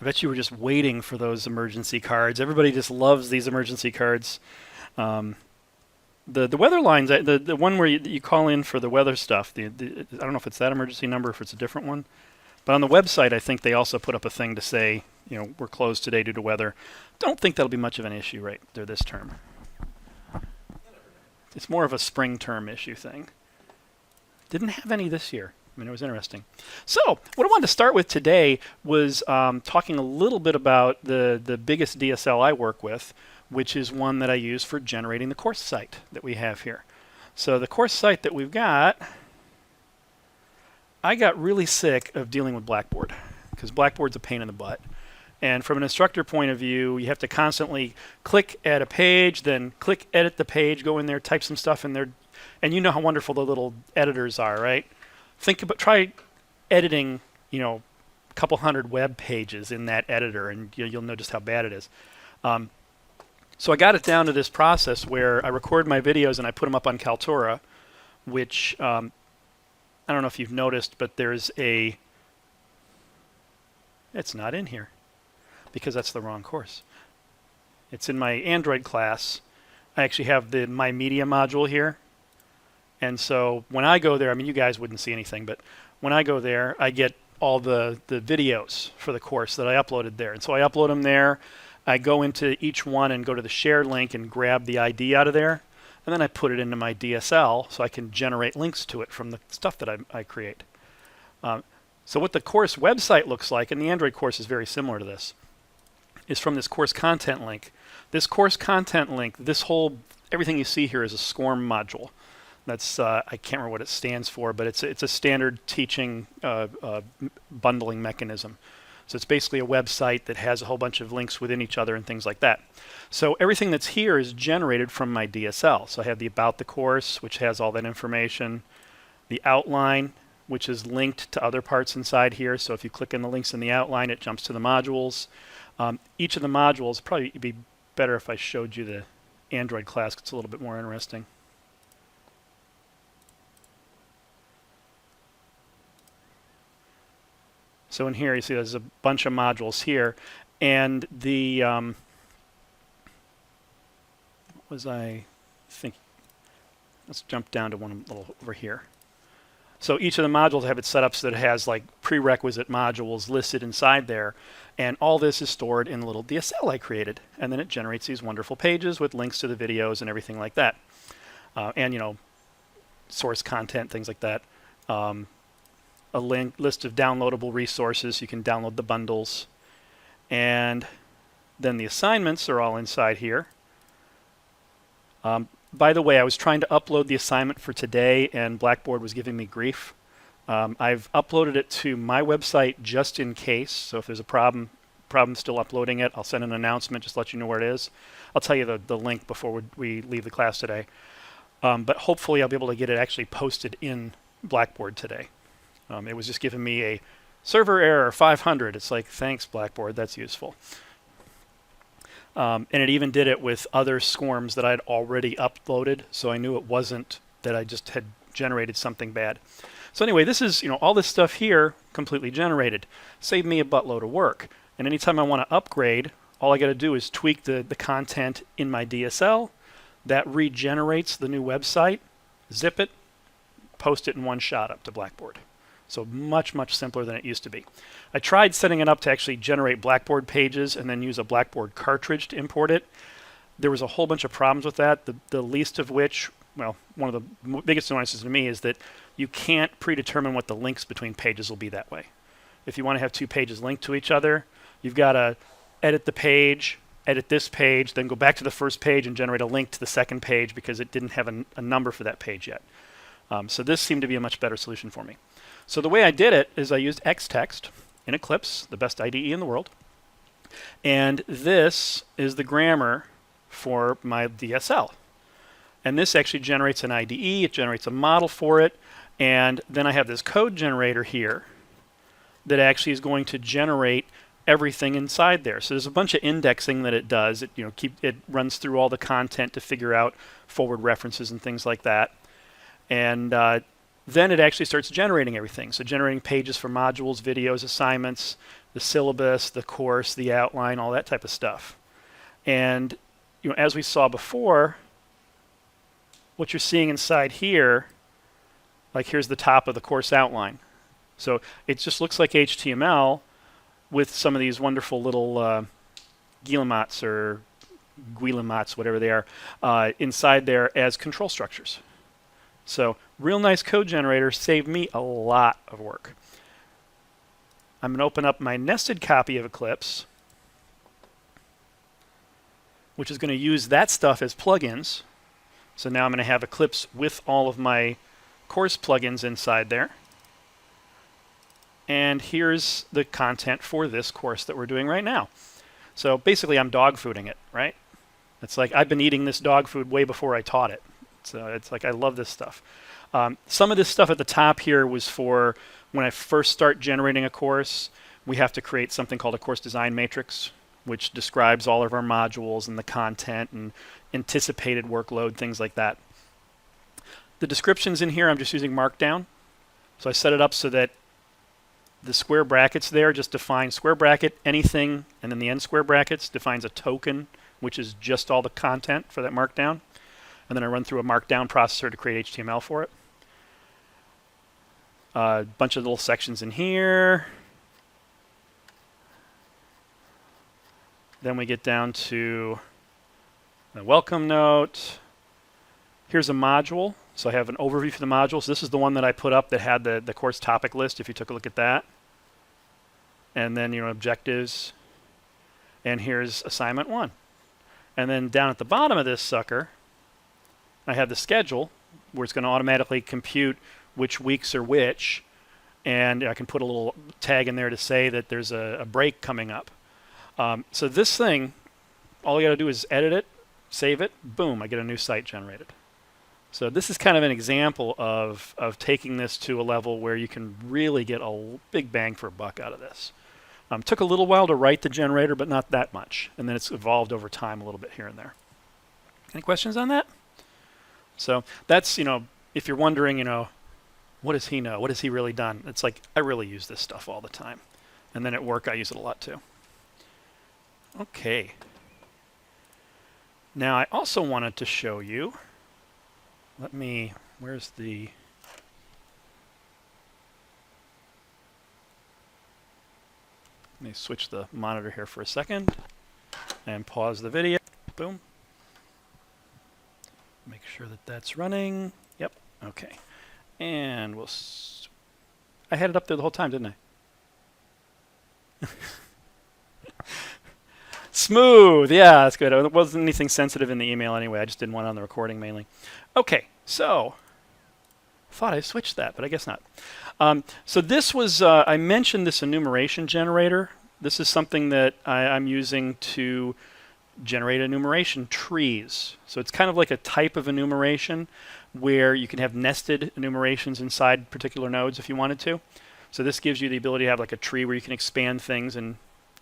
I bet you were just waiting for those emergency cards. Everybody just loves these emergency cards. Um, the weather lines, the one where you call in for the weather stuff. I don't know if it's that emergency number, or if it's a different one. But on the website, I think they also put up a thing to say, we're closed today due to weather. Don't think that'll be much of an issue right there this term. It's more of a spring term issue thing. Didn't have any this year. I mean, it was interesting. So what I wanted to start with today was talking a little bit about the biggest DSL I work with, which is one that I use for generating the course site that we have here. So the course site that we've got, I got really sick of dealing with Blackboard because Blackboard's a pain in the butt. And from an instructor point of view, you have to constantly click add a page, then click edit the page, go in there, type some stuff in there. And you know how wonderful the little editors are, right? Try editing, a couple hundred web pages in that editor, and you'll know just how bad it is. So I got it down to this process where I record my videos and I put them up on Kaltura, which I don't know if you've noticed, but there's it's not in here because that's the wrong course. It's in my Android class. I actually have the My Media module here. And so when I go there, I mean, you guys wouldn't see anything, but when I go there, I get all the videos for the course that I uploaded there. And so I upload them there. I go into each one and go to the shared link and grab the ID out of there. And then I put it into my DSL so I can generate links to it from the stuff that I create. So what the course website looks like, and the Android course is very similar to this, is from this course content link. This course content link, everything you see here is a SCORM module. That's I can't remember what it stands for, but it's a standard teaching bundling mechanism. So it's basically a website that has a whole bunch of links within each other and things like that. So everything that's here is generated from my DSL. So I have the About the Course, which has all that information, the outline, which is linked to other parts inside here. So if you click on the links in the outline, it jumps to the modules. Each of the modules, probably it'd be better if I showed you the Android class. It's a little bit more interesting. So in here, you see there's a bunch of modules here. And the, what was I thinking? Let's jump down to one little over here. So each of the modules have it set up so that it has like prerequisite modules listed inside there. And all this is stored in a little DSL I created. And then it generates these wonderful pages with links to the videos and everything like that. And, source content, things like that. A list of downloadable resources. You can download the bundles. And then the assignments are all inside here. By the way, I was trying to upload the assignment for today, and Blackboard was giving me grief. I've uploaded it to my website just in case. So if there's a problem still uploading it, I'll send an announcement, just let you know where it is. I'll tell you the link before we leave the class today. But hopefully I'll be able to get it actually posted in Blackboard today. It was just giving me a server error 500. It's like, thanks, Blackboard. That's useful. And it even did it with other SCORMs that I'd already uploaded, so I knew it wasn't that I just had generated something bad. So anyway, this is, all this stuff here completely generated. Saved me a buttload of work. And anytime I want to upgrade, all I got to do is tweak the content in my DSL. That regenerates the new website, zip it, post it in one shot up to Blackboard. So much, much simpler than it used to be. I tried setting it up to actually generate Blackboard pages and then use a Blackboard cartridge to import it. There was a whole bunch of problems with that, the least of which, well, one of the biggest annoyances to me is that you can't predetermine what the links between pages will be that way. If you want to have two pages linked to each other, you've got to edit the page, edit this page, then go back to the first page and generate a link to the second page because it didn't have a number for that page yet. So this seemed to be a much better solution for me. So the way I did it is I used Xtext in Eclipse, the best IDE in the world. And this is the grammar for my DSL. And this actually generates an IDE, it generates a model for it, and then I have this code generator here that actually is going to generate everything inside there. So there's a bunch of indexing that it does. It runs through all the content to figure out forward references and things like that. And then it actually starts generating everything. So generating pages for modules, videos, assignments. the syllabus, the course, the outline, all that type of stuff. And as we saw before, what you're seeing inside here, like here's the top of the course outline. So it just looks like HTML with some of these wonderful little guillemots or guillemots, whatever they are, inside there as control structures. So real nice code generator, saved me a lot of work. I'm going to open up my nested copy of Eclipse, which is going to use that stuff as plugins. So now I'm going to have Eclipse with all of my course plugins inside there. And here's the content for this course that we're doing right now. So basically I'm dog fooding it, right? It's like I've been eating this dog food way before I taught it. So it's like I love this stuff. Some of this stuff at the top here was for when I first start generating a course, we have to create something called a course design matrix, which describes all of our modules and the content and anticipated workload, things like that. The descriptions in here, I'm just using Markdown. So I set it up so that the square brackets there just define square bracket, anything, and then the end square brackets defines a token, which is just all the content for that Markdown. And then I run through a Markdown processor to create HTML for it. A bunch of little sections in here. Then we get down to the welcome note. Here's a module. So I have an overview for the module. So this is the one that I put up that had the course topic list, if you took a look at that. And then, objectives. And here's assignment 1. And then down at the bottom of this sucker, I have the schedule, where it's going to automatically compute which weeks are which. And I can put a little tag in there to say that there's a break coming up. So this thing, all you got to do is edit it, save it, boom, I get a new site generated. So this is kind of an example of taking this to a level where you can really get a big bang for a buck out of this. Took a little while to write the generator, but not that much. And then it's evolved over time a little bit here and there. Any questions on that? So that's, if you're wondering, what does he know? What has he really done? It's like, I really use this stuff all the time. And then at work, I use it a lot too. Okay. Now, I also wanted to show you, where's the... Let me switch the monitor here for a second and pause the video. Boom. Make sure that that's running. Yep. Okay. And we'll... I had it up there the whole time, didn't I? Smooth. Yeah, that's good. It wasn't anything sensitive in the email anyway. I just didn't want it on the recording mainly. Okay. So, thought I switched that, but I guess not. So this was, I mentioned this enumeration generator. This is something that I'm using to generate enumeration trees. So it's kind of like a type of enumeration where you can have nested enumerations inside particular nodes if you wanted to. So this gives you the ability to have like a tree where you can expand things and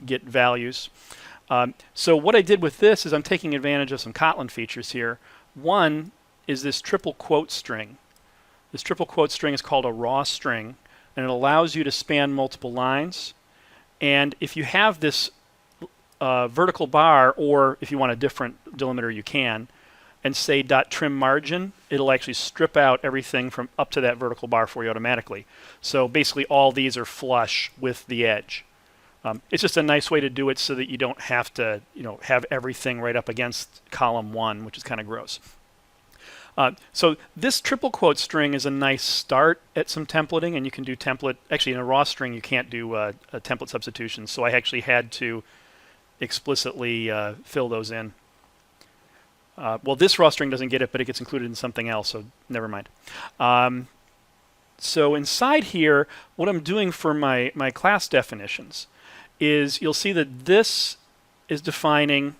get values. So what I did with this is I'm taking advantage of some Kotlin features here. One is this triple quote string. This triple quote string is called a raw string, and it allows you to span multiple lines. And if you have this vertical bar, or if you want a different delimiter, you can, and say .trim margin, it'll actually strip out everything from up to that vertical bar for you automatically. So basically all these are flush with the edge. It's just a nice way to do it so that you don't have to have everything right up against column 1, which is kind of gross. So this triple quote string is a nice start at some templating, and you can do template. Actually, in a raw string, you can't do a template substitution, so I actually had to explicitly fill those in. Well, this raw string doesn't get it, but it gets included in something else, so never mind. So inside here, what I'm doing for my class definitions is you'll see that this is defining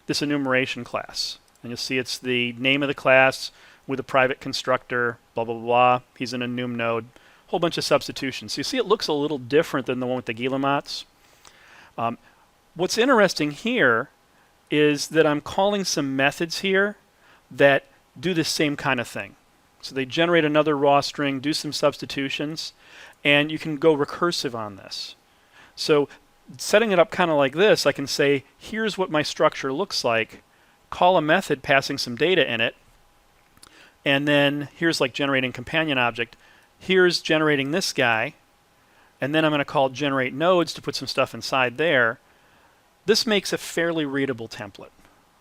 this enumeration class. And you'll see it's the name of the class with a private constructor, blah, blah, blah. He's an enum node. Whole bunch of substitutions. So you see it looks a little different than the one with the guillemots. What's interesting here is that I'm calling some methods here that do the same kind of thing. So they generate another raw string, do some substitutions, and you can go recursive on this. So setting it up kind of like this, I can say, here's what my structure looks like, call a method passing some data in it, and then here's like generating companion object. Here's generating this guy, and then I'm going to call generate nodes to put some stuff inside there. This makes a fairly readable template.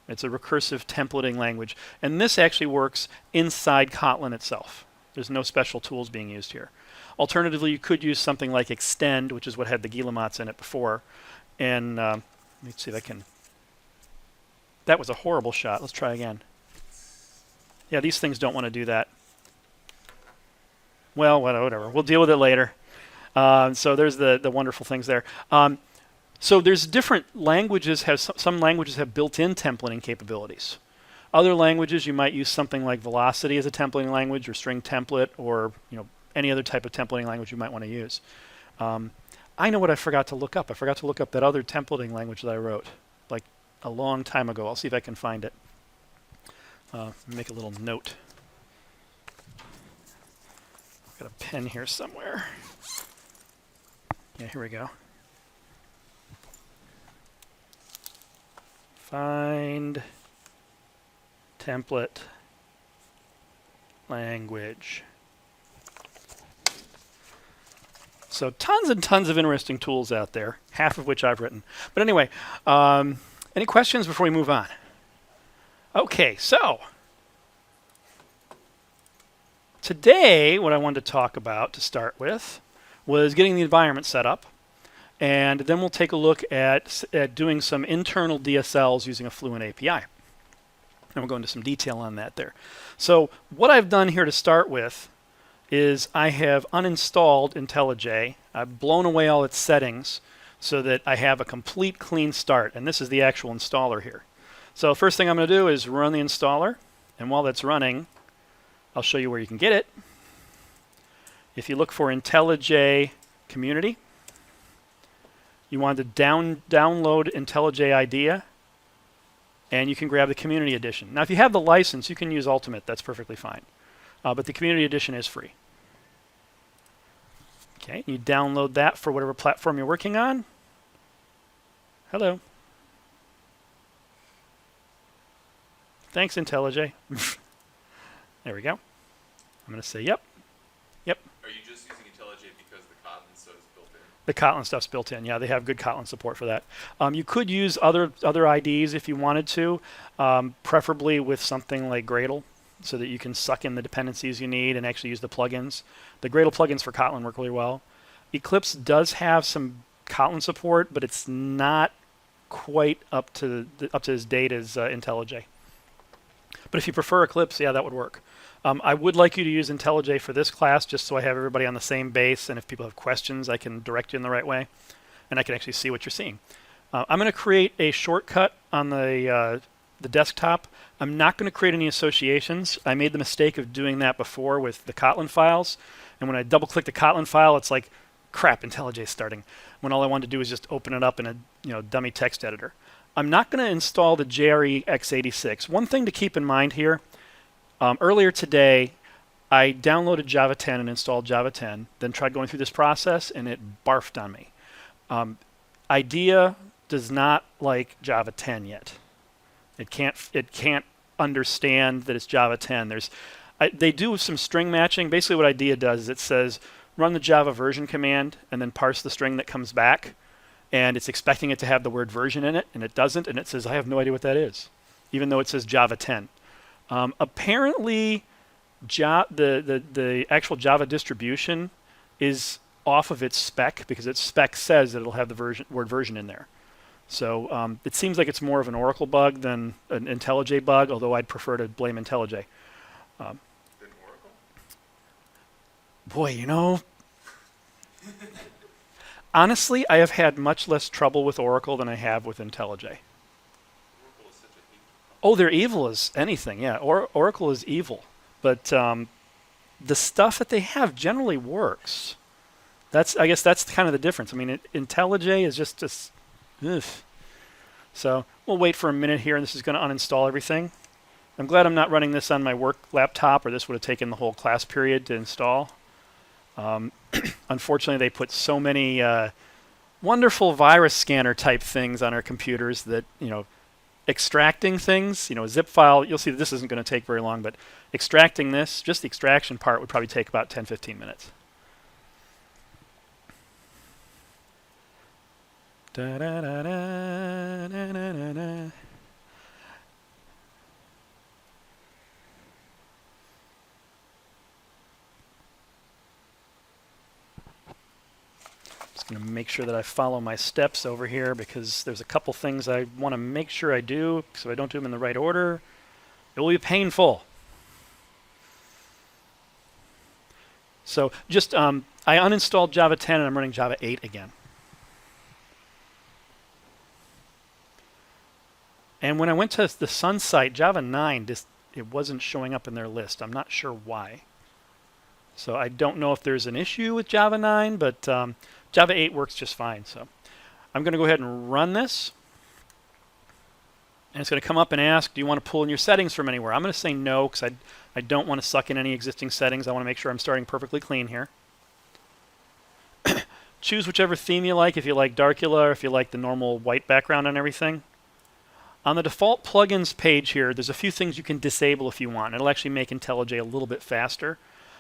It's a recursive templating language, and this actually works inside Kotlin itself. There's no special tools being used here. Alternatively, you could use something like extend, which is what had the guillemots in it before. And let me see if I can. That was a horrible shot. Let's try again. Yeah, these things don't want to do that. Well, whatever. We'll deal with it later. So there's the wonderful things there. So there's different languages. Some languages have built-in templating capabilities. Other languages, you might use something like Velocity as a templating language, or String Template, or any other type of templating language you might want to use. I know what I forgot to look up. I forgot to look up that other templating language that I wrote like a long time ago. I'll see if I can find it. Make a little note. I've got a pen here somewhere. Yeah, here we go. Find template language. So tons and tons of interesting tools out there, half of which I've written. But anyway, any questions before we move on? Okay, so today what I wanted to talk about to start with was getting the environment set up, and then we'll take a look at doing some internal DSLs using a Fluent API. And we'll go into some detail on that there. So what I've done here to start with is I have uninstalled IntelliJ. I've blown away all its settings so that I have a complete clean start, and this is the actual installer here. So first thing I'm going to do is run the installer, and while that's running, I'll show you where you can get it. If you look for IntelliJ Community, you want to download IntelliJ IDEA, and you can grab the Community Edition. Now if you have the license, you can use Ultimate, that's perfectly fine. But the Community Edition is free. Okay, you download that for whatever platform you're working on. Hello. Thanks, IntelliJ. There we go. I'm going to say yep. Yep. Are you just using IntelliJ because the Kotlin stuff is built in? The Kotlin stuff's built in. Yeah, they have good Kotlin support for that. You could use other IDEs if you wanted to, preferably with something like Gradle, so that you can suck in the dependencies you need and actually use the plugins. The Gradle plugins for Kotlin work really well. Eclipse does have some Kotlin support, but it's not quite up to as date as IntelliJ. But if you prefer Eclipse, yeah, that would work. I would like you to use IntelliJ for this class, just so I have everybody on the same base, and if people have questions, I can direct you in the right way, and I can actually see what you're seeing. I'm going to create a shortcut on the desktop. I'm not going to create any associations. I made the mistake of doing that before with the Kotlin files, and when I double-click the Kotlin file, it's like, crap, IntelliJ is starting, when all I wanted to do was just open it up in a dummy text editor. I'm not going to install the JRE x86. One thing to keep in mind here, earlier today, I downloaded Java 10 and installed Java 10, then tried going through this process, and it barfed on me. IDEA does not like Java 10 yet. It can't understand that it's Java 10. They do some string matching. Basically what IDEA does is it says, run the Java version command, and then parse the string that comes back. And it's expecting it to have the word version in it, and it doesn't, and it says, I have no idea what that is, even though it says Java 10. Apparently, the actual Java distribution is off of its spec, because its spec says that it'll have the word version in there. So it seems like it's more of an Oracle bug than an IntelliJ bug, although I'd prefer to blame IntelliJ. Than Oracle? Boy, honestly, I have had much less trouble with Oracle than I have with IntelliJ. Oracle is such a evil. Oh, they're evil as anything, yeah. Oracle is evil. But the stuff that they have generally works. I guess that's kind of the difference. I mean, IntelliJ is just ugh. So we'll wait for a minute here, and this is going to uninstall everything. I'm glad I'm not running this on my work laptop, or this would have taken the whole class period to install. Unfortunately, they put so many wonderful virus scanner type things on our computers that, extracting things, zip file, you'll see that this isn't going to take very long, but extracting this, just the extraction part would probably take about 10, 15 minutes. Da, da, da, da, da, da, da, da. Just going to make sure that I follow my steps over here because there's a couple things I want to make sure I do, so I don't do them in the right order. It will be painful. So just, I uninstalled Java 10 and I'm running Java 8 again. And when I went to the Sun site, Java 9, it wasn't showing up in their list. I'm not sure why. So I don't know if there's an issue with Java 9, but Java 8 works just fine. So I'm going to go ahead and run this. And it's going to come up and ask, do you want to pull in your settings from anywhere? I'm going to say no because I don't want to suck in any existing settings. I want to make sure I'm starting perfectly clean here. Choose whichever theme you like, if you like Darkula or if you like the normal white background and everything. On the default plugins page here, there's a few things you can disable if you want. It'll actually make IntelliJ a little bit faster.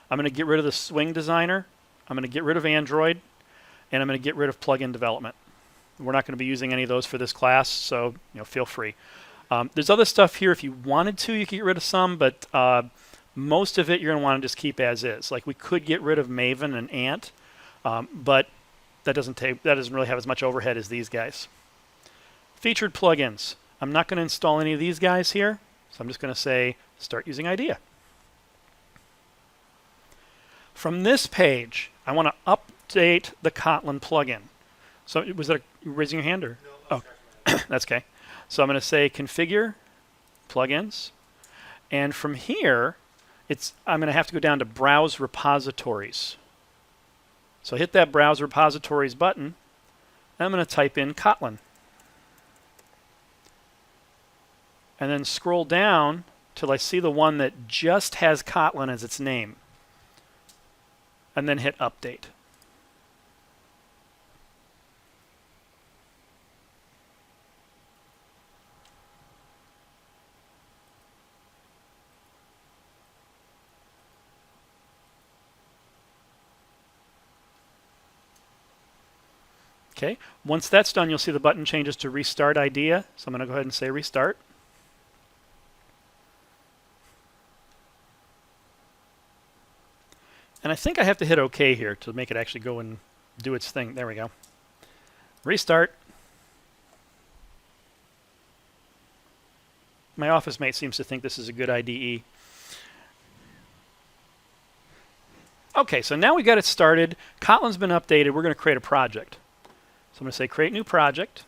I'm going to get rid of the Swing Designer. I'm going to get rid of Android. And I'm going to get rid of plugin development. We're not going to be using any of those for this class, so feel free. There's other stuff here. If you wanted to, you could get rid of some, but most of it you're going to want to just keep as is. Like we could get rid of Maven and Ant, but that doesn't really have as much overhead as these guys. Featured plugins. I'm not going to install any of these guys here, so I'm just going to say start using IDEA. From this page, I want to update the Kotlin plugin. So was that you raising your hand or? No, that's okay. So I'm going to say configure plugins, and from here, I'm going to have to go down to browse repositories. So hit that browse repositories button, and I'm going to type in Kotlin. And then scroll down till I see the one that just has Kotlin as its name. And then hit update. Okay, once that's done, you'll see the button changes to Restart IDEA. So I'm going to go ahead and say Restart. And I think I have to hit OK here to make it actually go and do its thing. There we go. Restart. My office mate seems to think this is a good IDE. Okay, so now we got it started. Kotlin's been updated. We're going to create a project. So I'm going to say Create New Project.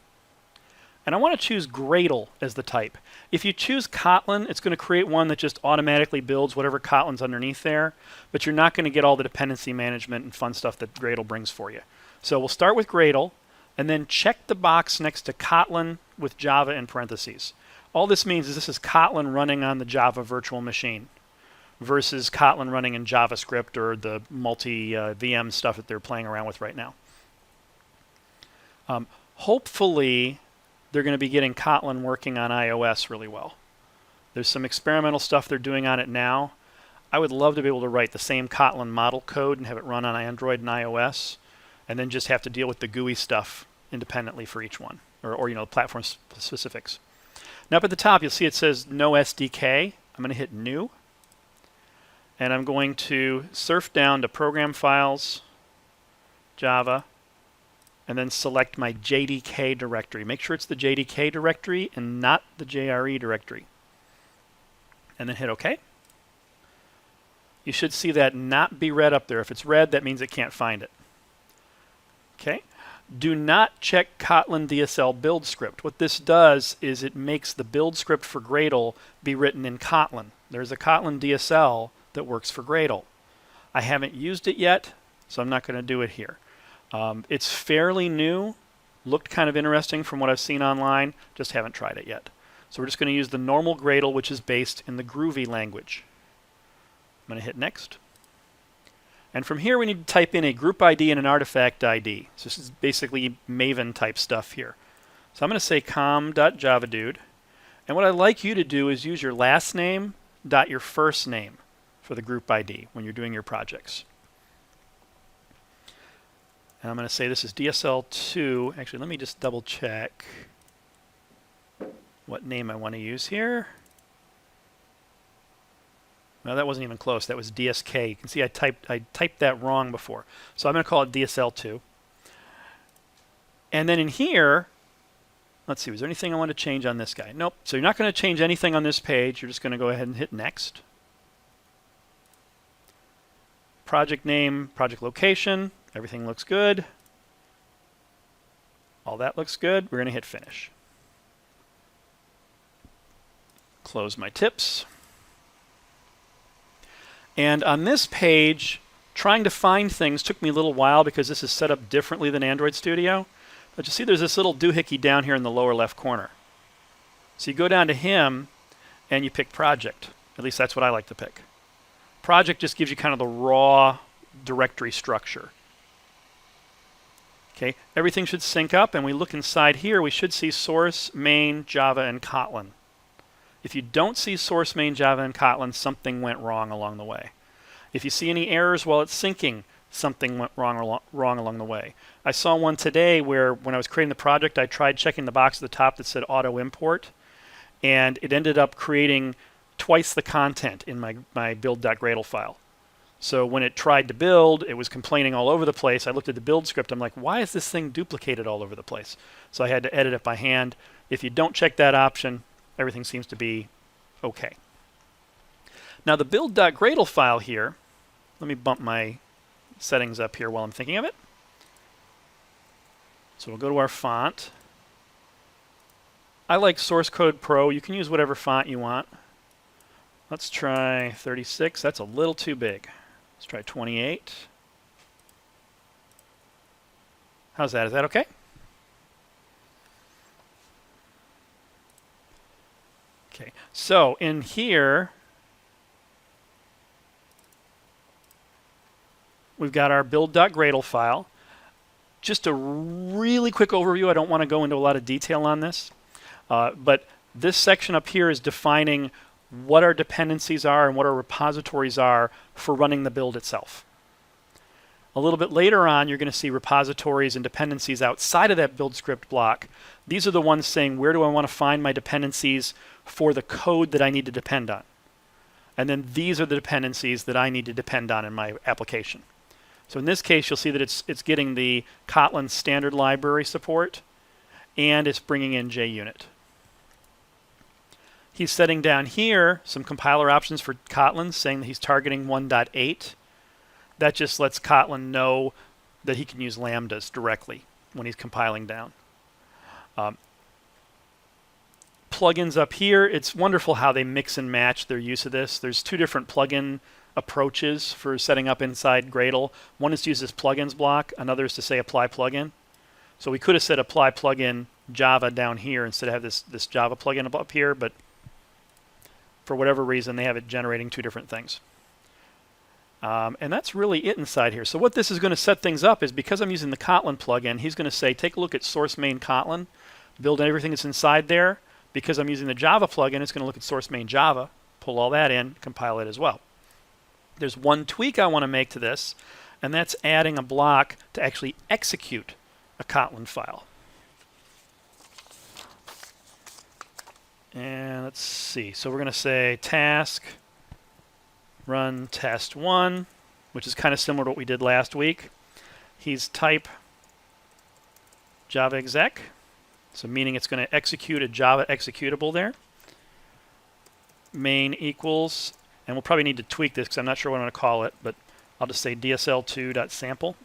And I want to choose Gradle as the type. If you choose Kotlin, it's going to create one that just automatically builds whatever Kotlin's underneath there, but you're not going to get all the dependency management and fun stuff that Gradle brings for you. So we'll start with Gradle, and then check the box next to Kotlin with Java in parentheses. All this means is this is Kotlin running on the Java virtual machine versus Kotlin running in JavaScript or the multi-VM stuff that they're playing around with right now. Hopefully, they're going to be getting Kotlin working on iOS really well. There's some experimental stuff they're doing on it now. I would love to be able to write the same Kotlin model code and have it run on Android and iOS, and then just have to deal with the GUI stuff independently for each one, or platform specifics. Now up at the top, you'll see it says No SDK. I'm going to hit New, and I'm going to surf down to Program Files, Java, and then select my JDK directory. Make sure it's the JDK directory and not the JRE directory. And then hit OK. You should see that not be red up there. If it's red, that means it can't find it. Okay. Do not check Kotlin DSL build script. What this does is it makes the build script for Gradle be written in Kotlin. There's a Kotlin DSL that works for Gradle. I haven't used it yet, so I'm not going to do it here. It's fairly new, looked kind of interesting from what I've seen online, just haven't tried it yet. So we're just going to use the normal Gradle, which is based in the Groovy language. I'm going to hit Next. And from here we need to type in a group ID and an artifact ID. So this is basically Maven type stuff here. So I'm going to say com.javadude. And what I'd like you to do is use your last name dot your first name for the group ID when you're doing your projects. And I'm going to say this is DSL2. Actually, let me just double check what name I want to use here. No, that wasn't even close. That was DSK. You can see I typed that wrong before. So I'm going to call it DSL2. And then in here, let's see, was there anything I want to change on this guy? Nope. So you're not going to change anything on this page. You're just going to go ahead and hit next. Project name, project location, everything looks good. All that looks good. We're going to hit finish. Close my tips. And on this page, trying to find things took me a little while because this is set up differently than Android Studio. But you see there's this little doohickey down here in the lower left corner. So you go down to him and you pick project. At least that's what I like to pick. Project just gives you kind of the raw directory structure. Okay, everything should sync up, and we look inside here, we should see source, main, Java, and Kotlin. If you don't see source, main, Java, and Kotlin, something went wrong along the way. If you see any errors while it's syncing, something went wrong along the way. I saw one today where when I was creating the project, I tried checking the box at the top that said auto import, and it ended up creating twice the content in my build.gradle file. So when it tried to build, it was complaining all over the place. I looked at the build script. I'm like, why is this thing duplicated all over the place? So I had to edit it by hand. If you don't check that option, everything seems to be okay. Now the build.gradle file here, let me bump my settings up here while I'm thinking of it. So we'll go to our font. I like Source Code Pro. You can use whatever font you want. Let's try 36. That's a little too big. Let's try 28. How's that? Is that okay? Okay, so in here, we've got our build.gradle file. Just a really quick overview. I don't want to go into a lot of detail on this, but this section up here is defining what our dependencies are and what our repositories are for running the build itself. A little bit later on, you're going to see repositories and dependencies outside of that build script block. These are the ones saying, where do I want to find my dependencies for the code that I need to depend on? And then these are the dependencies that I need to depend on in my application. So in this case, you'll see that it's getting the Kotlin standard library support, and it's bringing in JUnit. He's setting down here some compiler options for Kotlin, saying that he's targeting 1.8. That just lets Kotlin know that he can use lambdas directly when he's compiling down. Plugins up here, it's wonderful how they mix and match their use of this. There's two different plugin approaches for setting up inside Gradle. One is to use this plugins block, another is to say apply plugin. So we could have said apply plugin Java down here instead of have this Java plugin up here, but for whatever reason they have it generating two different things. And that's really it inside here. So what this is going to set things up is, because I'm using the Kotlin plugin, he's going to say, take a look at source main Kotlin, build everything that's inside there. Because I'm using the Java plugin, it's going to look at source main Java, pull all that in, compile it as well. There's one tweak I want to make to this, and that's adding a block to actually execute a Kotlin file. And let's see. So we're going to say task run test1, which is kind of similar to what we did last week. He's type Java exec, so meaning it's going to execute a Java executable there. Main equals, and we'll probably need to tweak this because I'm not sure what I'm going to call it, but I'll just say dsl2.sample.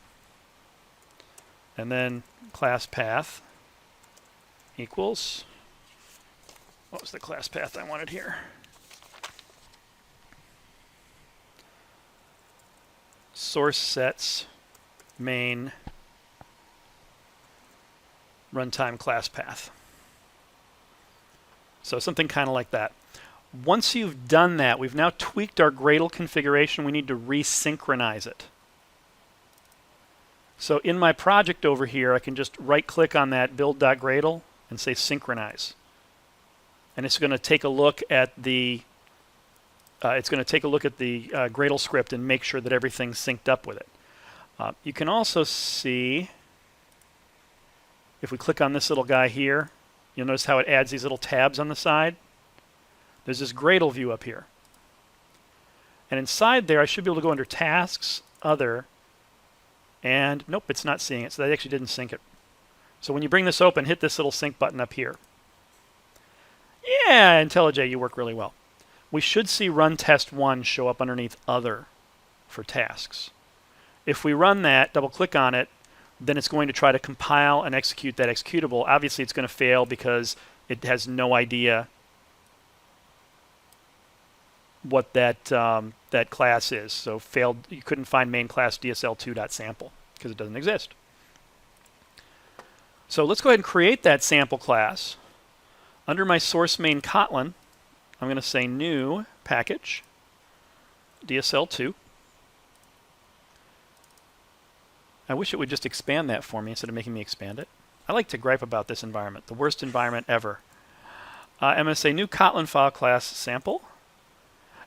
And then class path equals, what was the class path I wanted here? Source sets main runtime class path. So something kind of like that. Once you've done that, we've now tweaked our Gradle configuration. We need to resynchronize it. So in my project over here, I can just right-click on that build.gradle and say synchronize. And it's going to take a look at the Gradle script and make sure that everything's synced up with it. You can also see, if we click on this little guy here, you'll notice how it adds these little tabs on the side. There's this Gradle view up here. And inside there, I should be able to go under Tasks, Other, and nope, it's not seeing it, so that actually didn't sync it. So when you bring this open, hit this little sync button up here. Yeah, IntelliJ, you work really well. We should see Run Test 1 show up underneath Other for tasks. If we run that, double-click on it, then it's going to try to compile and execute that executable. Obviously, it's going to fail because it has no idea what that class is. So failed. You couldn't find main class DSL2.sample because it doesn't exist. So let's go ahead and create that sample class. Under my source main Kotlin, I'm going to say new package DSL2. I wish it would just expand that for me instead of making me expand it. I like to gripe about this environment, the worst environment ever. I'm going to say new Kotlin file class sample.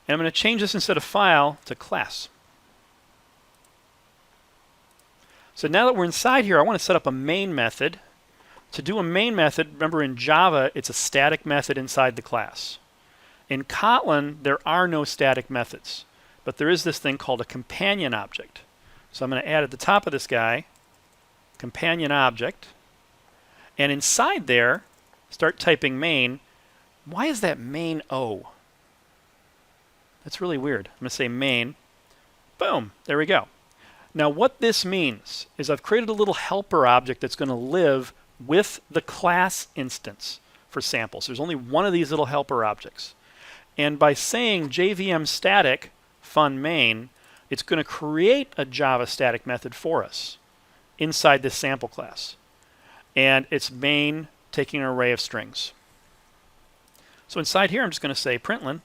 And I'm going to change this instead of file to class. So now that we're inside here, I want to set up a main method. To do a main method, remember in Java, it's a static method inside the class. In Kotlin, there are no static methods, but there is this thing called a companion object. So I'm going to add at the top of this guy, companion object, and inside there, start typing main. Why is that main O? That's really weird. I'm going to say main. Boom. There we go. Now what this means is I've created a little helper object that's going to live with the class instance for samples. There's only one of these little helper objects. And by saying JVM static fun main, it's going to create a Java static method for us inside this sample class. And it's main taking an array of strings. So inside here, I'm just going to say println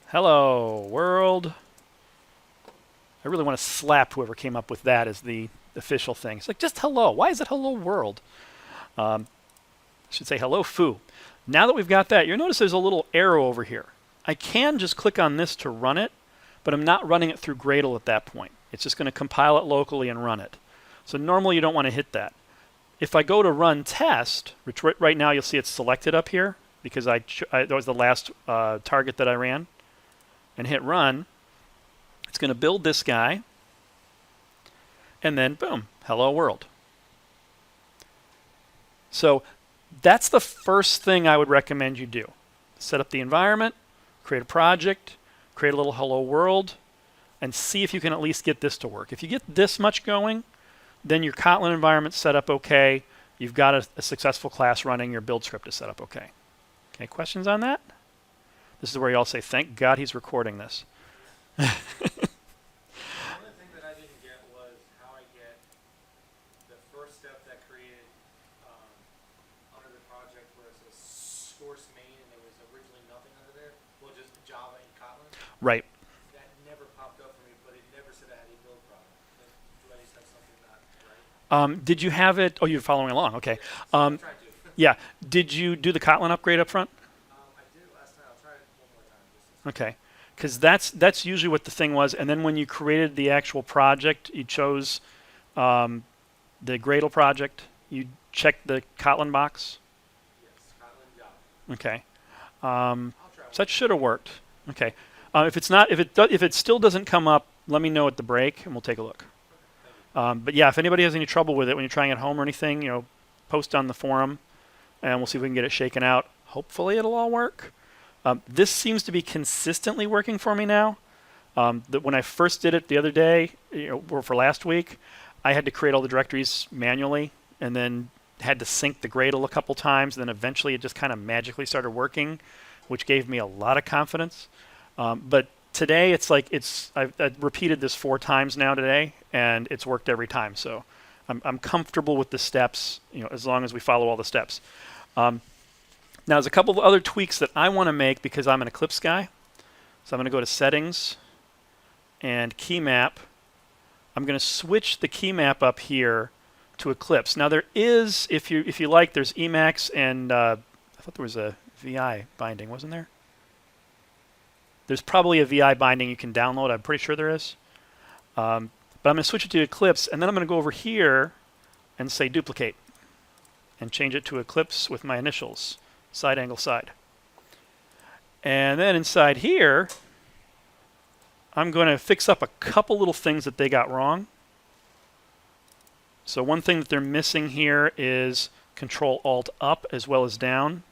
hello world. I really want to slap whoever came up with that as the official thing. It's like, just hello. Why is it hello world? I should say hello foo. Now that we've got that, you'll notice there's a little arrow over here. I can just click on this to run it, but I'm not running it through Gradle at that point. It's just going to compile it locally and run it. So normally you don't want to hit that. If I go to run test, which right now you'll see it's selected up here because that was the last target that I ran, and hit run, it's going to build this guy, and then boom, hello world. So that's the first thing I would recommend you do. Set up the environment, create a project, create a little hello world, and see if you can at least get this to work. If you get this much going, then your Kotlin environment's set up okay. You've got a successful class running. Your build script is set up okay. Okay, questions on that? This is where you all say, thank God he's recording this. The only thing that I didn't get was how I get the first step that created under the project where it says source main and there was originally nothing under there. Well, just Java and Kotlin. Right. That never popped up for me, but it never said I had a build problem. Do I just have something not right? Did you have it? Oh, you're following along. Okay. I'm trying to. Yeah. Did you do the Kotlin upgrade up front? I did it last time. I'll try it one more time. Okay. Because that's usually what the thing was. And then when you created the actual project, you chose the Gradle project. You checked the Kotlin box. Yes, Kotlin Java. Okay. I'll try So that should have worked. Okay. If it's not, if it still doesn't come up, let me know at the break, and we'll take a look. But yeah, if anybody has any trouble with it when you're trying at home or anything, post on the forum, and we'll see if we can get it shaken out. Hopefully, it'll all work. This seems to be consistently working for me now. When I first did it the other day, or for last week, I had to create all the directories manually, and then had to sync the Gradle a couple times. And then eventually, it just kind of magically started working, which gave me a lot of confidence. But today, it's like I've repeated this 4 times now today, and it's worked every time. So I'm comfortable with the steps, as long as we follow all the steps. Now, there's a couple of other tweaks that I want to make because I'm an Eclipse guy. So I'm going to go to Settings, and key map. I'm going to switch the key map up here to Eclipse. Now there is, if you like, there's Emacs and I thought there was a VI binding, wasn't there? There's probably a VI binding you can download. I'm pretty sure there is. But I'm going to switch it to Eclipse, and then I'm going to go over here and say duplicate and change it to Eclipse with my initials, side angle side. And then inside here, I'm going to fix up a couple little things that they got wrong. So one thing that they're missing here is Control-Alt-Up as well as down.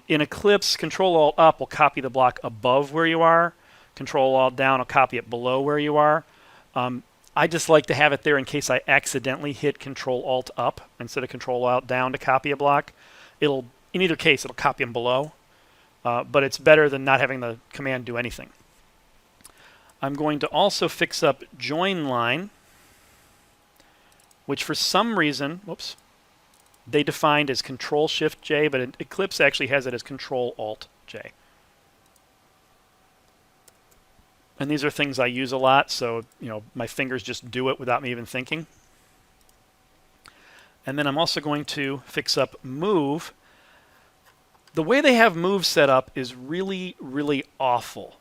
In Eclipse, Control-Alt-Up will copy the block above where you are. Control-Alt-Down will copy it below where you are. I just like to have it there in case I accidentally hit Control-Alt-Up instead of Control-Alt-Down to copy a block. In either case, it'll copy them below. But it's better than not having the command do anything. I'm going to also fix up join line, which for some reason, whoops, they defined as Control-Shift-J, but Eclipse actually has it as Control-Alt-J. And these are things I use a lot, so my fingers just do it without me even thinking. And then I'm also going to fix up move. The way they have move set up is really, really awful.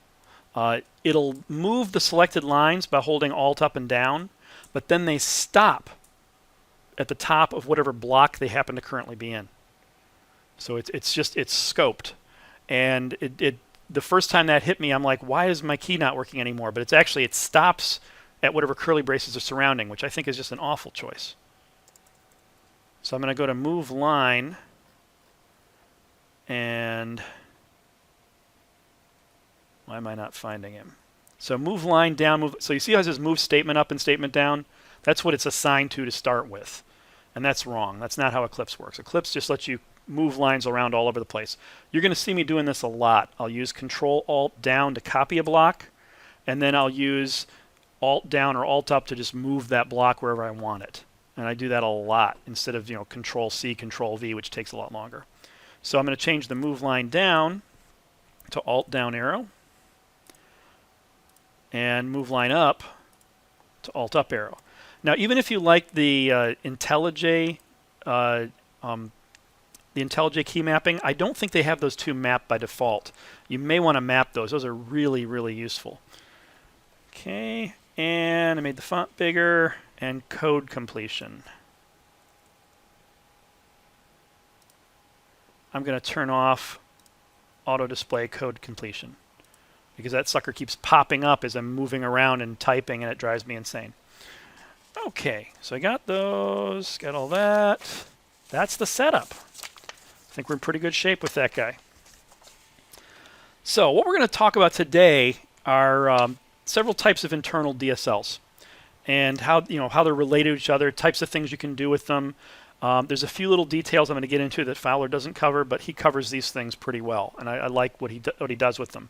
It'll move the selected lines by holding Alt up and down, but then they stop at the top of whatever block they happen to currently be in. So it's scoped. And the first time that hit me, I'm like, why is my key not working anymore? But it's actually, it stops at whatever curly braces are surrounding, which I think is just an awful choice. So I'm going to go to move line, and why am I not finding him? So move line down, move. So you see how it says move statement up and statement down? That's what it's assigned to start with. And that's wrong. That's not how Eclipse works. Eclipse just lets you move lines around all over the place. You're going to see me doing this a lot. I'll use Control-Alt-Down to copy a block, and then I'll use Alt-Down or Alt-Up to just move that block wherever I want it. And I do that a lot instead of Control-C, Control-V, which takes a lot longer. So I'm going to change the move line down to Alt-Down arrow, and move line up to Alt-Up arrow. Now, even if you like the IntelliJ key mapping, I don't think they have those two mapped by default. You may want to map those. Those are really, really useful. Okay, and I made the font bigger, and code completion. I'm going to turn off auto display code completion because that sucker keeps popping up as I'm moving around and typing, and it drives me insane. Okay, so I got those, got all that. That's the setup. I think we're in pretty good shape with that guy. So what we're going to talk about today are several types of internal DSLs and how they're related to each other, types of things you can do with them. There's a few little details I'm going to get into that Fowler doesn't cover, but he covers these things pretty well, and I like what he does with them.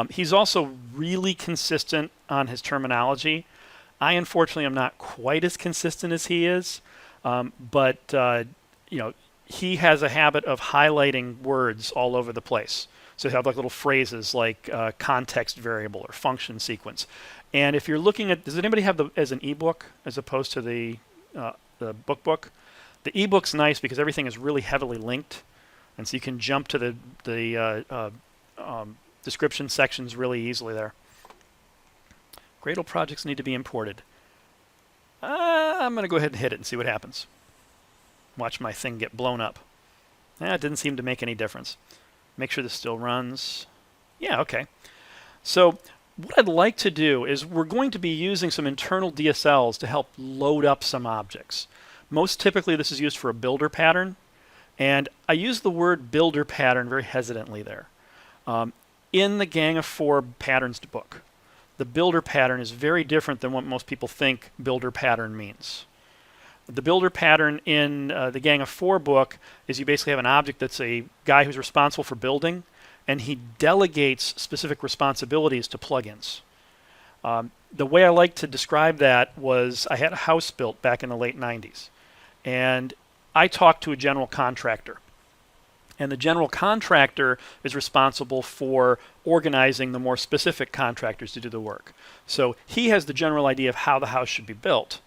He's also really consistent on his terminology. I unfortunately am not quite as consistent as he is, but he has a habit of highlighting words all over the place. So you have like little phrases like context variable or function sequence. And if you're looking at, does anybody have as an ebook as opposed to the book? The ebook's nice because everything is really heavily linked, and so you can jump to the description sections really easily there. Gradle projects need to be imported. I'm going to go ahead and hit it and see what happens. Watch my thing get blown up. It didn't seem to make any difference. Make sure this still runs. Yeah, okay. So what I'd like to do is we're going to be using some internal DSLs to help load up some objects. Most typically this is used for a builder pattern, and I use the word builder pattern very hesitantly there. In the Gang of Four patterns book, the builder pattern is very different than what most people think builder pattern means. The builder pattern in the Gang of Four book is you basically have an object that's a guy who's responsible for building, and he delegates specific responsibilities to plugins. The way I like to describe that was I had a house built back in the late 90s, and I talked to a general contractor. And the general contractor is responsible for organizing the more specific contractors to do the work. So he has the general idea of how the house should be built.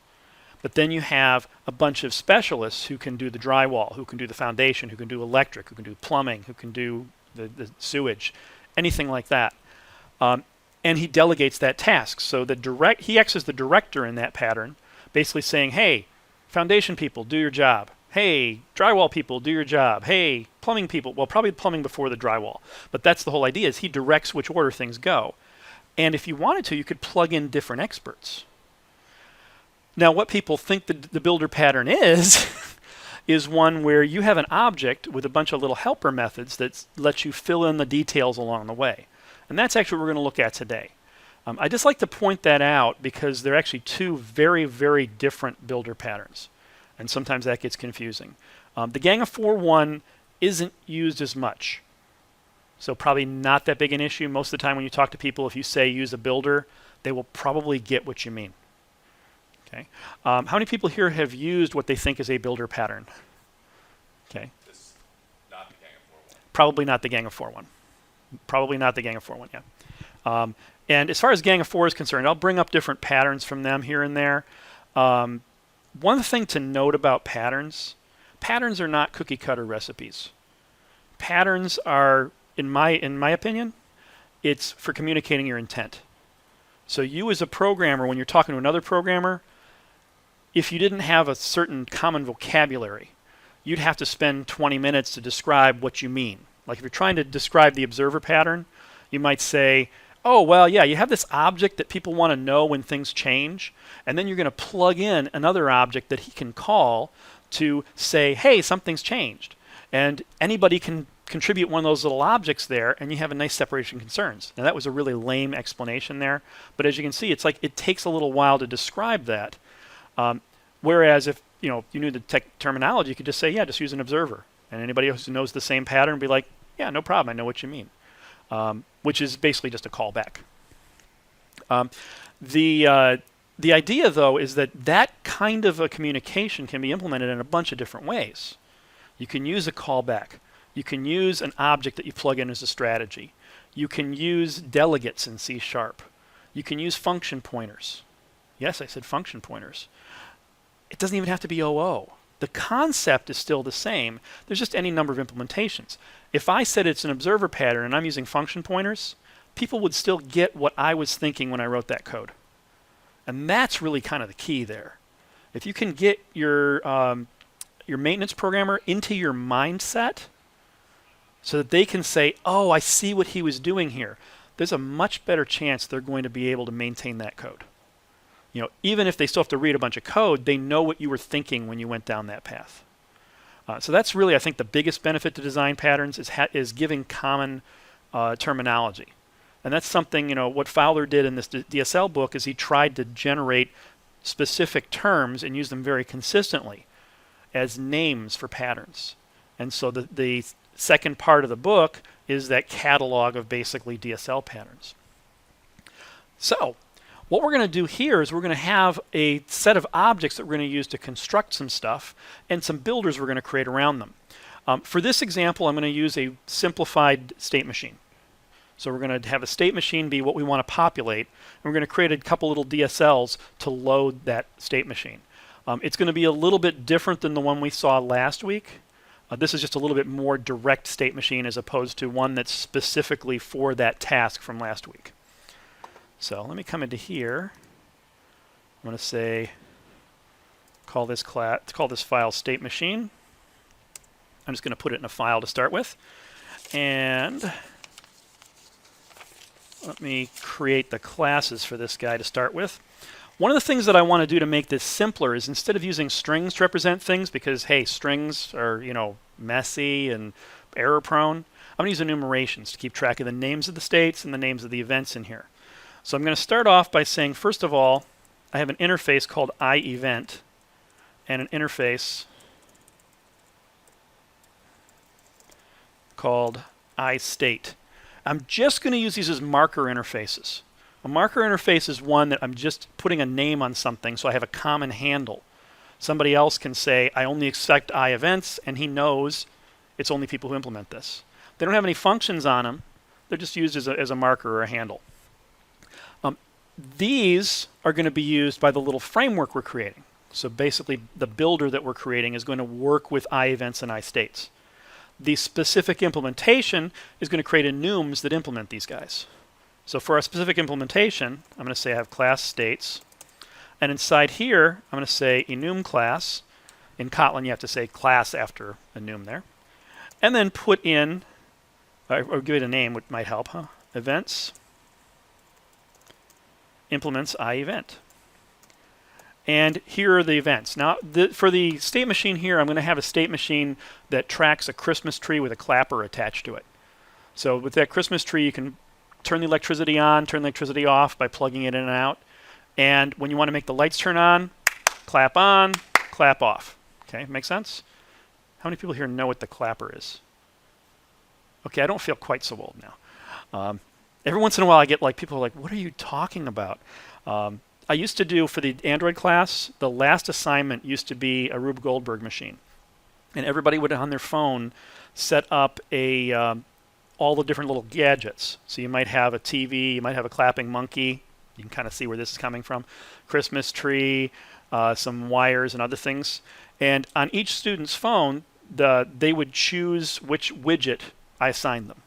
But then you have a bunch of specialists who can do the drywall, who can do the foundation, who can do electric, who can do plumbing, who can do the sewage, anything like that. And he delegates that task. So he acts as the director in that pattern, basically saying, hey, foundation people, do your job. Hey, drywall people, do your job. Hey, plumbing people, well, probably plumbing before the drywall. But that's the whole idea, is he directs which order things go. And if you wanted to, you could plug in different experts. Now, what people think the builder pattern is, is one where you have an object with a bunch of little helper methods that let you fill in the details along the way. And that's actually what we're going to look at today. I just like to point that out because they're actually two very, very different builder patterns. And sometimes that gets confusing. The Gang of Four one isn't used as much. So probably not that big an issue. Most of the time when you talk to people, if you say use a builder, they will probably get what you mean. Okay. How many people here have used what they think is a builder pattern? Okay. This, not the Gang of Four one. Probably not the Gang of Four one. Probably not the Gang of Four one, yeah. And as far as Gang of Four is concerned, I'll bring up different patterns from them here and there. One thing to note about patterns are not cookie cutter recipes. Patterns are, in my opinion, it's for communicating your intent. So you as a programmer, when you're talking to another programmer, if you didn't have a certain common vocabulary, you'd have to spend 20 minutes to describe what you mean. Like if you're trying to describe the observer pattern, you might say, oh, well, yeah, you have this object that people want to know when things change, and then you're going to plug in another object that he can call to say, hey, something's changed. And anybody can contribute one of those little objects there, and you have a nice separation of concerns. Now, that was a really lame explanation there, but as you can see, it's like it takes a little while to describe that. Whereas if you knew the terminology, you could just say, yeah, just use an observer. And anybody else who knows the same pattern would be like, yeah, no problem, I know what you mean. Which is basically just a callback. The idea, though, is that kind of a communication can be implemented in a bunch of different ways. You can use a callback. You can use an object that you plug in as a strategy. You can use delegates in C#. You can use function pointers. Yes, I said function pointers. It doesn't even have to be OO. The concept is still the same. There's just any number of implementations. If I said it's an observer pattern and I'm using function pointers, people would still get what I was thinking when I wrote that code. And that's really kind of the key there. If you can get your maintenance programmer into your mindset so that they can say, oh, I see what he was doing here, there's a much better chance they're going to be able to maintain that code. Even if they still have to read a bunch of code, they know what you were thinking when you went down that path. So that's really, I think, the biggest benefit to design patterns is giving common terminology. And that's something, what Fowler did in this DSL book is he tried to generate specific terms and use them very consistently as names for patterns. And so the second part of the book is that catalog of basically DSL patterns. So what we're going to do here is we're going to have a set of objects that we're going to use to construct some stuff and some builders we're going to create around them. For this example, I'm going to use a simplified state machine. So we're going to have a state machine be what we want to populate, and we're going to create a couple little DSLs to load that state machine. It's going to be a little bit different than the one we saw last week. This is just a little bit more direct state machine as opposed to one that's specifically for that task from last week. So let me come into here. I'm going to say, call this file state machine. I'm just going to put it in a file to start with. And let me create the classes for this guy to start with. One of the things that I want to do to make this simpler is instead of using strings to represent things, because, hey, strings are, messy and error prone, I'm going to use enumerations to keep track of the names of the states and the names of the events in here. So I'm going to start off by saying, first of all, I have an interface called iEvent and an interface called iState. I'm just going to use these as marker interfaces. A marker interface is one that I'm just putting a name on something so I have a common handle. Somebody else can say, I only expect iEvents, and he knows It's only people who implement this. They don't have any functions on them. They're just used as a marker or a handle. These are going to be used by the little framework we're creating. So basically, the builder that we're creating is going to work with iEvents and iStates. The specific implementation is going to create enums that implement these guys. So for our specific implementation, I'm going to say I have class states. And inside here, I'm going to say enum class. In Kotlin, you have to say class after enum there. And then put in, or give it a name, which might help, huh? Events implements iEvent. And here are the events. Now, for the state machine here, I'm going to have a state machine that tracks a Christmas tree with a clapper attached to it. So with that Christmas tree, you can turn the electricity on, turn the electricity off by plugging it in and out. And when you want to make the lights turn on, clap off. Okay, make sense? How many people here know what the clapper is? Okay, I don't feel quite so old now. Every once in a while I get like people are like, what are you talking about? I used to do for the Android class, the last assignment used to be a Rube Goldberg machine. And everybody would on their phone set up all the different little gadgets. So you might have a TV, you might have a clapping monkey. You can kind of see where this is coming from. Christmas tree, some wires and other things. And on each student's phone, they would choose which widget I assigned them.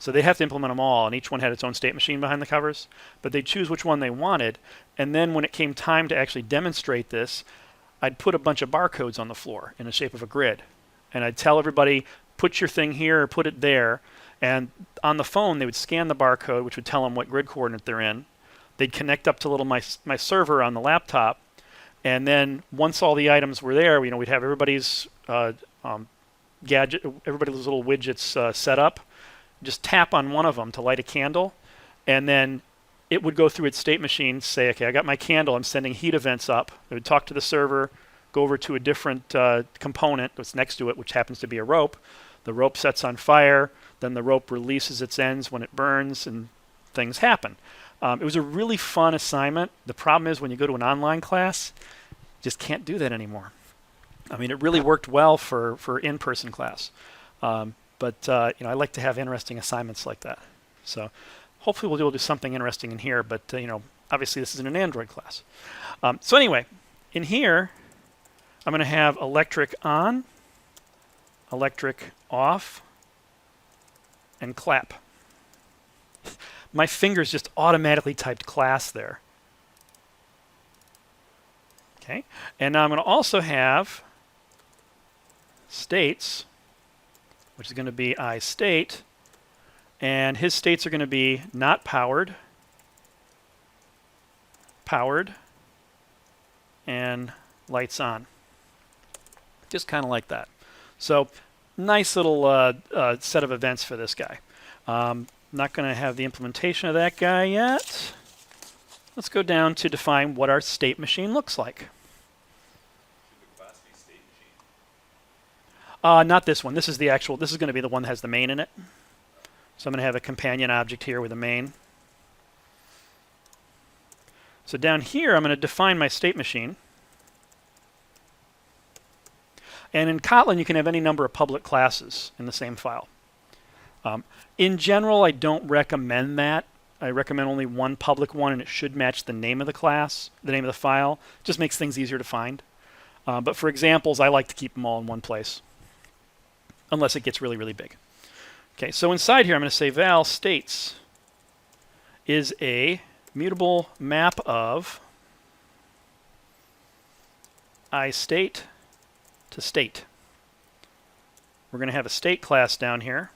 So they have to implement them all, and each one had its own state machine behind the covers. But they'd choose which one they wanted, and then when it came time to actually demonstrate this, I'd put a bunch of barcodes on the floor in the shape of a grid. And I'd tell everybody, put your thing here or put it there. And on the phone, they would scan the barcode, which would tell them what grid coordinate they're in. They'd connect up to my server on the laptop, and then once all the items were there, we'd have everybody's gadget, everybody's little widgets set up. Just tap on one of them to light a candle, and then it would go through its state machine, say, okay, I got my candle, I'm sending heat events up. It would talk to the server, go over to a different component that's next to it, which happens to be a rope. The rope sets on fire, then the rope releases its ends when it burns, and things happen. It was a really fun assignment. The problem is when you go to an online class, you just can't do that anymore. I mean, it really worked well for in-person class. But I like to have interesting assignments like that. So hopefully we'll be able to do something interesting in here. But obviously this is an Android class. So anyway, in here, I'm going to have electric on, electric off, and clap. My fingers just automatically typed class there. Okay, and now I'm going to also have states, which is going to be iState, and his states are going to be not powered, powered, and lights on. Just kind of like that. So nice little set of events for this guy. Not going to have the implementation of that guy yet. Let's go down to define what our state machine looks like. Should the class be state machine? Not this one. This is the actual. This is going to be the one that has the main in it. So I'm going to have a companion object here with a main. So down here, I'm going to define my state machine. And in Kotlin, you can have any number of public classes in the same file. In general, I don't recommend that. I recommend only one public one, and it should match the name of the class, the name of the file. Just makes things easier to find. But for examples, I like to keep them all in one place, unless it gets really, really big. Okay, so inside here, I'm going to say val states is a mutable map of iState to state. We're going to have a state class down here.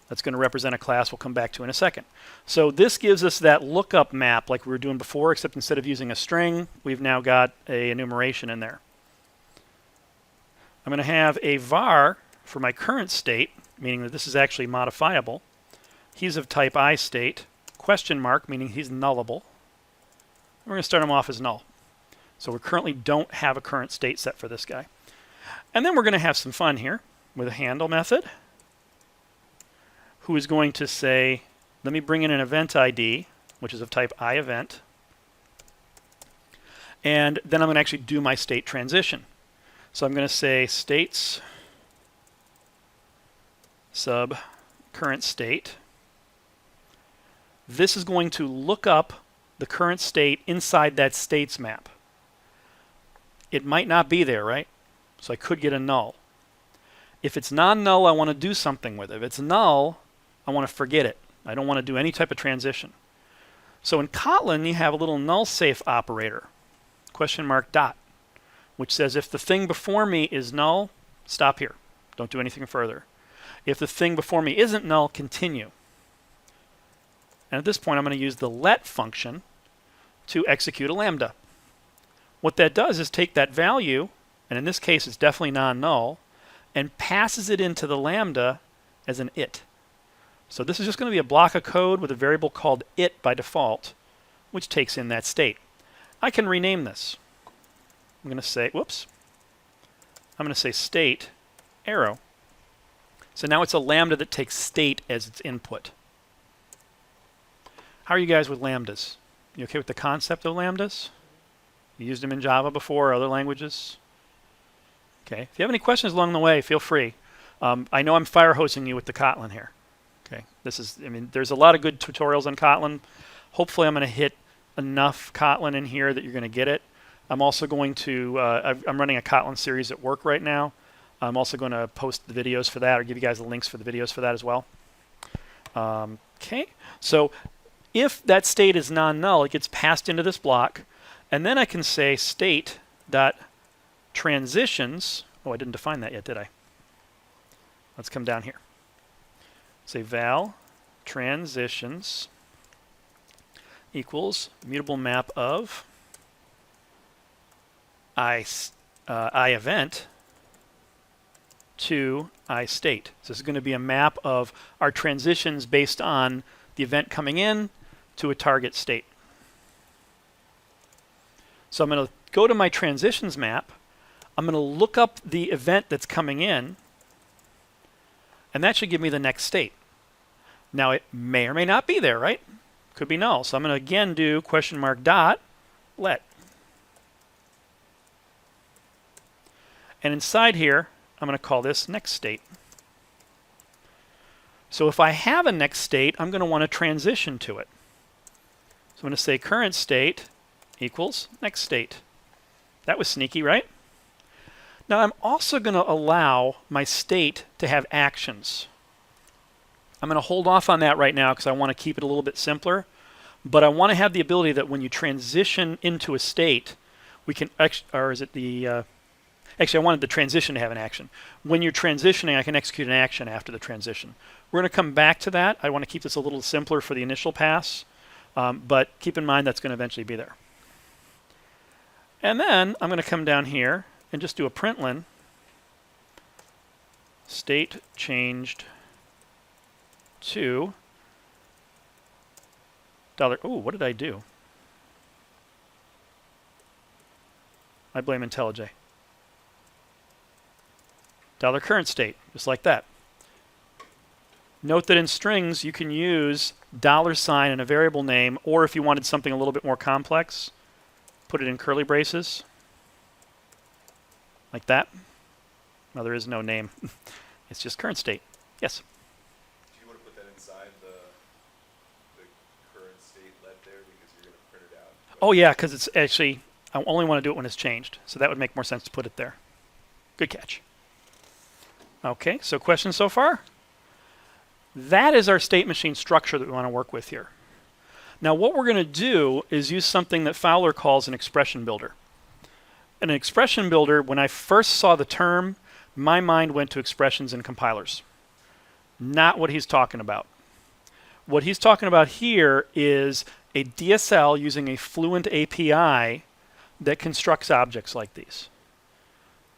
That's going to represent a class we'll come back to in a second. So this gives us that lookup map like we were doing before, except instead of using a string, we've now got a enumeration in there. I'm going to have a var for my current state, meaning that this is actually modifiable. He's of type iState, question mark, meaning he's nullable. We're going to start him off as null. So we currently don't have a current state set for this guy. And then we're going to have some fun here with a handle method, who is going to say, let me bring in an event ID, which is of type iEvent. And then I'm going to actually do my state transition. So I'm going to say states sub current state. This is going to look up the current state inside that states map. It might not be there, right? So I could get a null. If it's non-null, I want to do something with it. If it's null, I want to forget it. I don't want to do any type of transition. So in Kotlin, you have a little null safe operator, question mark dot, which says if the thing before me is null, stop here. Don't do anything further. If the thing before me isn't null, continue. And at this point, I'm going to use the let function to execute a lambda. What that does is take that value, and in this case it's definitely non-null, and passes it into the lambda as an it. So this is just going to be a block of code with a variable called it by default, which takes in that state. I can rename this. I'm going to say, whoops, I'm going to say state arrow. So now it's a lambda that takes state as its input. How are you guys with lambdas? You okay with the concept of lambdas? You used them in Java before or other languages? Okay. If you have any questions along the way, feel free. I know I'm fire hosing you with the Kotlin here. Okay. This is, I mean, there's a lot of good tutorials on Kotlin. Hopefully I'm going to hit enough Kotlin in here that you're going to get it. I'm also going to, I'm running a Kotlin series at work right now. I'm also going to post the videos for that or give you guys the links for the videos for that as well. Okay. So if that state is non-null, it gets passed into this block. And then I can say state dot transitions. Oh, I didn't define that yet, did I? Let's come down here. Say val transitions equals mutable map of I event to I state. So this is going to be a map of our transitions based on the event coming in to a target state. So I'm going to go to my transitions map. I'm going to look up the event that's coming in, and that should give me the next state. Now it may or may not be there, right? Could be null. So I'm going to again do question mark dot let. And inside here, I'm going to call this next state. So if I have a next state, I'm going to want to transition to it. So I'm going to say current state equals next state. That was sneaky, right? Now I'm also going to allow my state to have actions. I'm going to hold off on that right now because I want to keep it a little bit simpler. But I want to have the ability that when you transition into a state, we can, or is it the, actually I wanted the transition to have an action. When you're transitioning, I can execute an action after the transition. We're going to come back to that. I want to keep this a little simpler for the initial pass. But keep in mind that's going to eventually be there. And then I'm going to come down here and just do a println state changed to dollar. Oh, what did I do? I blame IntelliJ. Dollar current state, just like that. Note that in strings you can use $sign and a variable name, or if you wanted something a little bit more complex, put it in curly braces, like that. Now there is no name. It's just current state. Yes? Do you want to put that inside the current state let there because you're going to print it out? Oh yeah, because it's actually, I only want to do it when it's changed. So that would make more sense to put it there. Good catch. Okay, so questions so far? That is our state machine structure that we want to work with here. Now what we're going to do is use something that Fowler calls an expression builder. And an expression builder, when I first saw the term, my mind went to expressions and compilers. Not what he's talking about. What he's talking about here is a DSL using a Fluent API that constructs objects like these.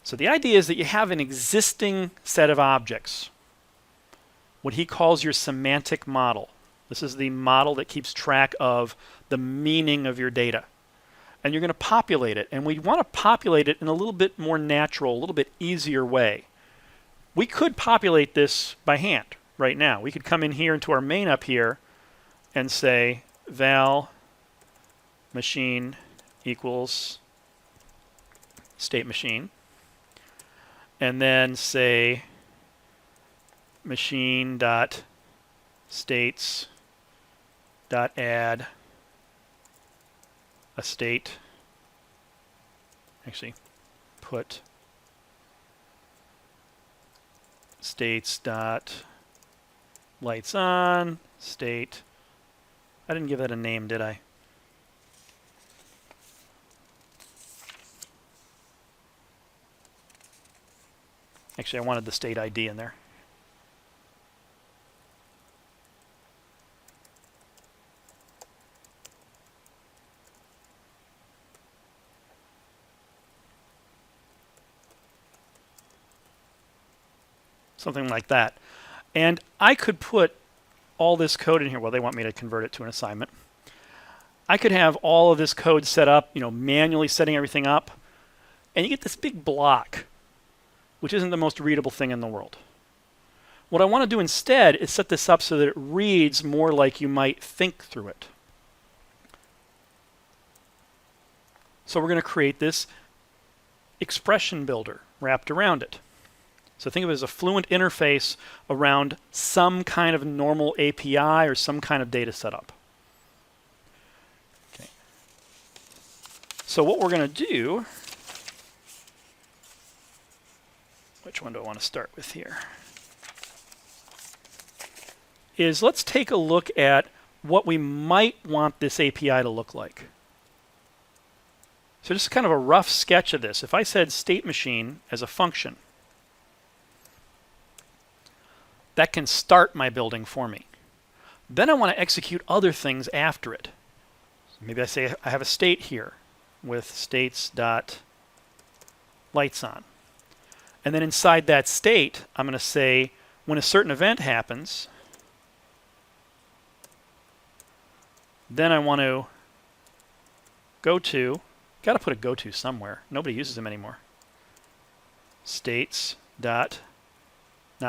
So the idea is that you have an existing set of objects, what he calls your semantic model. This is the model that keeps track of the meaning of your data. And you're going to populate it. And we want to populate it in a little bit more natural, a little bit easier way. We could populate this by hand right now. We could come in here into our main up here and say val machine equals state machine. And then say machine dot states dot add a state. Actually, put states dot lights on state. I didn't give that a name, did I? Actually, I wanted the state ID in there. Something like that. And I could put all this code in here. Well, they want me to convert it to an assignment. I could have all of this code set up, manually setting everything up. And you get this big block, which isn't the most readable thing in the world. What I want to do instead is set this up so that it reads more like you might think through it. So we're going to create this expression builder wrapped around it. So think of it as a fluent interface around some kind of normal API or some kind of data setup. Okay. So what we're going to do, which one do I want to start with here, is let's take a look at what we might want this API to look like. So just kind of a rough sketch of this. If I said state machine as a function, that can start my building for me. Then I want to execute other things after it. So maybe I say I have a state here with states.lightsOn. And then inside that state, I'm going to say when a certain event happens, then I want to go to, got to put a go to somewhere. Nobody uses them anymore. States.not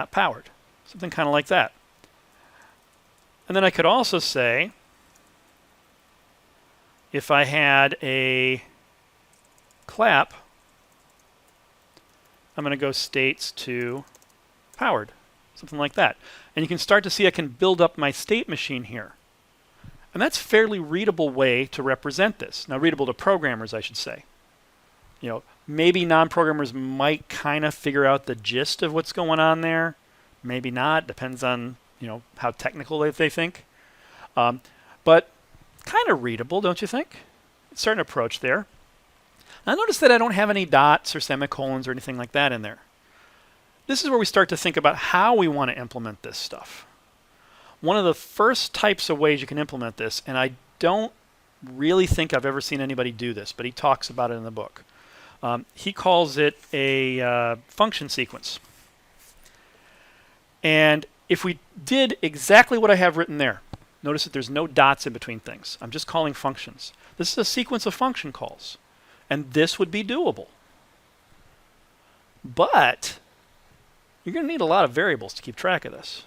powered. Something kind of like that. And then I could also say, if I had a clap, I'm going to go states to powered. Something like that. And you can start to see I can build up my state machine here. And that's a fairly readable way to represent this. Now, readable to programmers, I should say. Maybe non-programmers might kind of figure out the gist of what's going on there. Maybe not. Depends on how technical they think. But kind of readable, don't you think? It's starting to approach there. Now notice that I don't have any dots or semicolons or anything like that in there. This is where we start to think about how we want to implement this stuff. One of the first types of ways you can implement this, and I don't really think I've ever seen anybody do this, but he talks about it in the book. He calls it a function sequence. And if we did exactly what I have written there, notice that there's no dots in between things. I'm just calling functions. This is a sequence of function calls. And this would be doable. But you're going to need a lot of variables to keep track of this.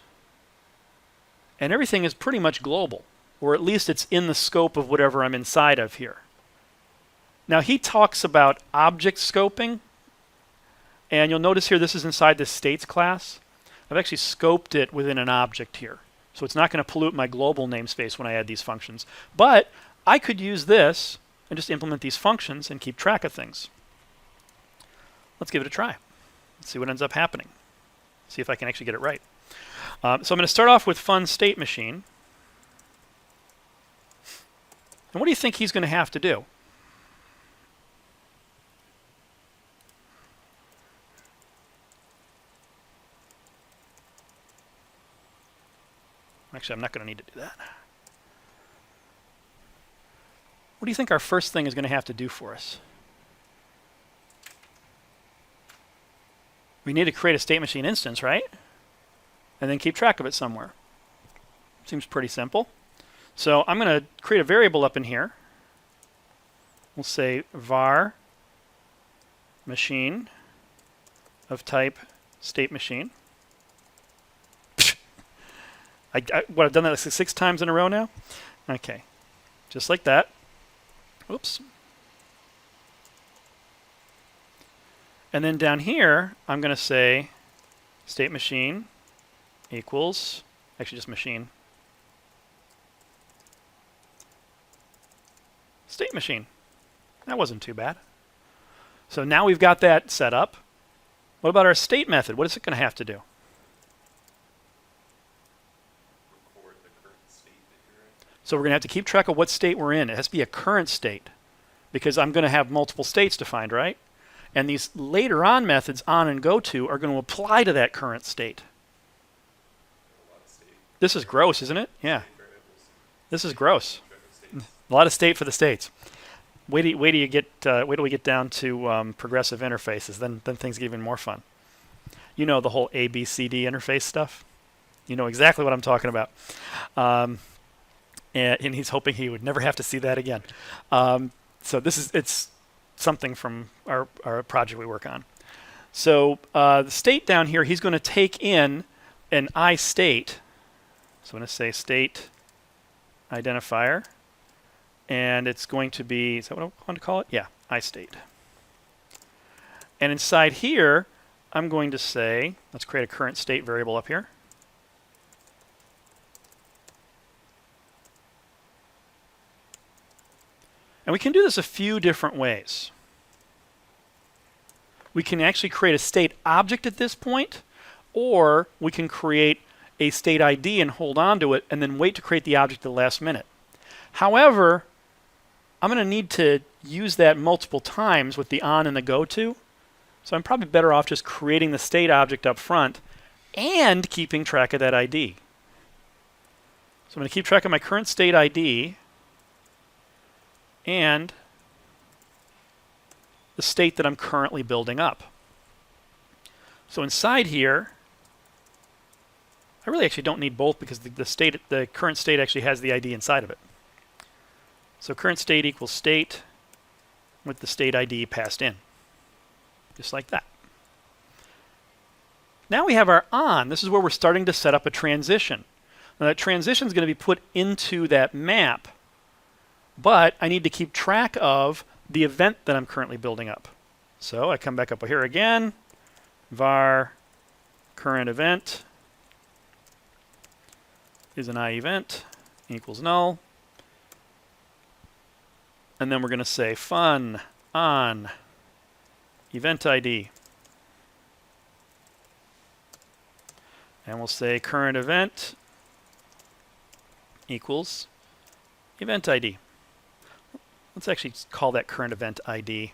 And everything is pretty much global, or at least it's in the scope of whatever I'm inside of here. Now he talks about object scoping, and you'll notice here this is inside this states class. I've actually scoped it within an object here. So it's not going to pollute my global namespace when I add these functions. But I could use this and just implement these functions and keep track of things. Let's give it a try. Let's see what ends up happening. See if I can actually get it right. So I'm going to start off with fun state machine. And what do you think he's going to have to do? Actually, I'm not going to need to do that. What do you think our first thing is going to have to do for us? We need to create a state machine instance, right? And then keep track of it somewhere. Seems pretty simple. So I'm going to create a variable up in here. We'll say var machine of type state machine. I've done that like 6 times in a row now? Okay. Just like that. Oops. And then down here, I'm going to say state machine equals, actually just machine, state machine. That wasn't too bad. So now we've got that set up. What about our state method? What is it going to have to do? Record the current state that you're in. So we're going to have to keep track of what state we're in. It has to be a current state because I'm going to have multiple states defined, right? And these later on methods, on and go to, are going to apply to that current state. A lot of state This is gross, isn't it? Yeah, variables. this is gross. Different states. A lot of state for the states. Wait till we get down to progressive interfaces. Then things get even more fun. You know the whole ABCD interface stuff. You know exactly what I'm talking about. And he's hoping he would never have to see that again. So it's something from our project we work on. So the state down here, he's going to take in an I state. So I'm going to say state identifier. And it's going to be, is that what I want to call it? Yeah, I state. And inside here, I'm going to say, let's create a current state variable up here. And we can do this a few different ways. We can actually create a state object at this point, or we can create a state ID and hold on to it and then wait to create the object at the last minute. However, I'm going to need to use that multiple times with the on and the go to. So I'm probably better off just creating the state object up front and keeping track of that ID. So I'm going to keep track of my current state ID and the state that I'm currently building up. So inside here, I really actually don't need both because the current state actually has the ID inside of it. So current state equals state with the state ID passed in. Just like that. Now we have our on. This is where we're starting to set up a transition. Now that transition is going to be put into that map, but I need to keep track of the event that I'm currently building up. So I come back up here again, var current event is an I event equals null. And then we're going to say fun on event ID. And we'll say current event equals event ID. Let's actually call that current event ID.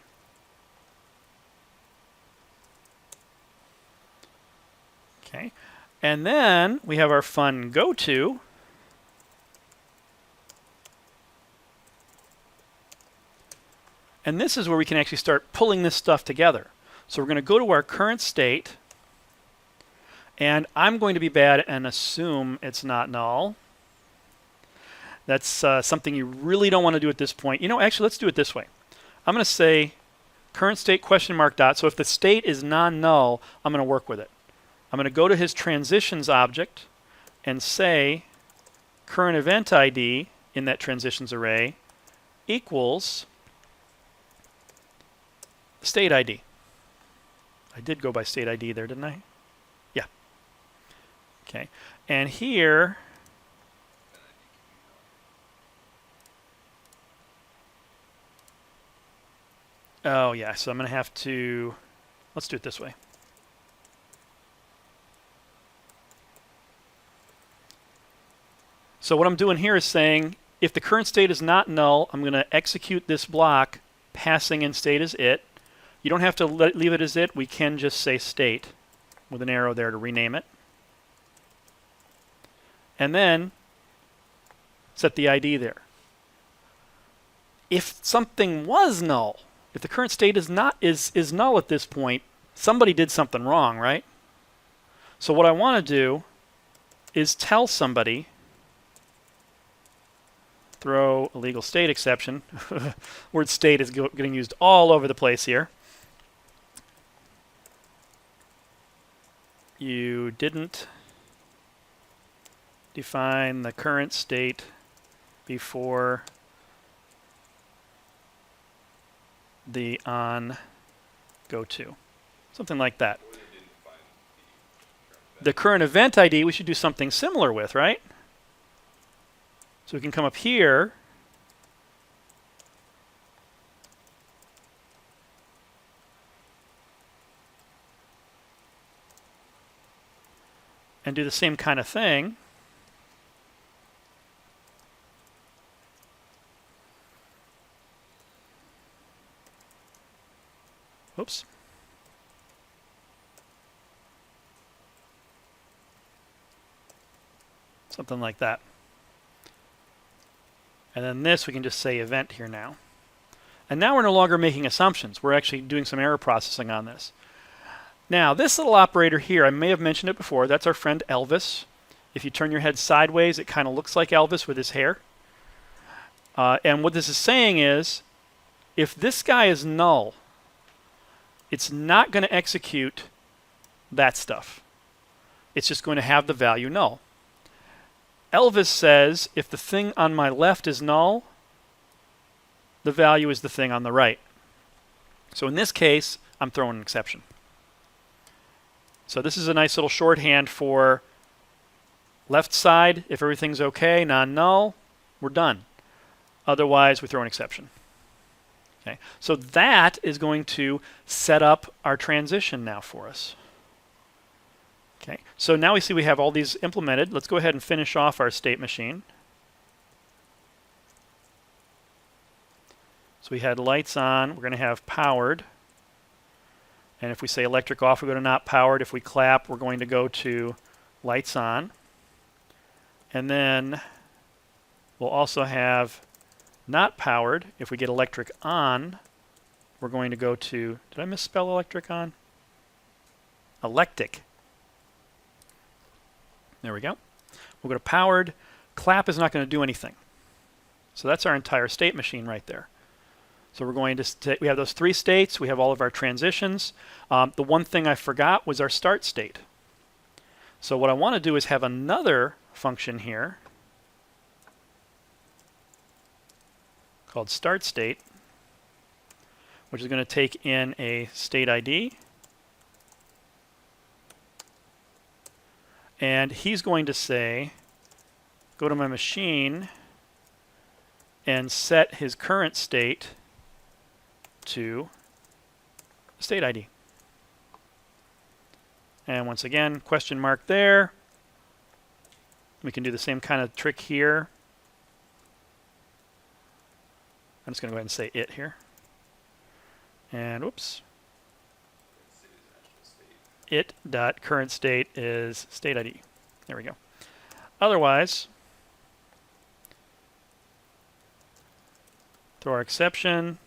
Okay. And then we have our fun go to. And this is where we can actually start pulling this stuff together. So we're going to go to our current state. And I'm going to be bad and assume it's not null. That's something you really don't want to do at this point. You know, actually, let's do it this way. I'm going to say current state question mark dot. So if the state is non-null, I'm going to work with it. I'm going to go to his transitions object and say current event ID in that transitions array equals state ID. I did go by state ID there, didn't I? Yeah. Okay. And here, oh yeah, so I'm going to have to, let's do it this way. So what I'm doing here is saying, if the current state is not null, I'm going to execute this block passing in state as it. You don't have to leave it as it. We can just say state with an arrow there to rename it. And then set the ID there. If something was null, if the current state is null at this point, somebody did something wrong, right? So what I want to do is tell somebody, throw a legal state exception. Word state is getting used all over the place here. You didn't define the current state before the on go to. Something like that. Or they didn't define the current The current event ID we should do something similar with, right? So we can come up here. And do the same kind of thing. Oops. Something like that. And then this, we can just say event here now. And now we're no longer making assumptions. We're actually doing some error processing on this. Now, this little operator here, I may have mentioned it before, that's our friend Elvis. If you turn your head sideways, it kind of looks like Elvis with his hair. And what this is saying is, if this guy is null, it's not going to execute that stuff. It's just going to have the value null. Elvis says, if the thing on my left is null, the value is the thing on the right. So in this case, I'm throwing an exception. So this is a nice little shorthand for left side. If everything's okay, non-null, we're done. Otherwise, we throw an exception. Okay. So that is going to set up our transition now for us. Okay. So now we see we have all these implemented. Let's go ahead and finish off our state machine. So we had lights on. We're going to have powered. And if we say electric off, we go to not powered. If we clap, we're going to go to lights on. And then we'll also have not powered. If we get electric on, we're going to go to, did I misspell electric on? Electric. There we go. We'll go to powered. Clap is not going to do anything. So that's our entire state machine right there. So we're going to, we have those three states. We have all of our transitions. The one thing I forgot was our start state. So what I want to do is have another function here called start state, which is going to take in a state ID. And he's going to say, go to my machine and set his current state to state ID. And once again, question mark there. We can do the same kind of trick here. I'm just going to go ahead and say it here. And whoops. It dot current state is state ID. There we go. Otherwise, throw our exception.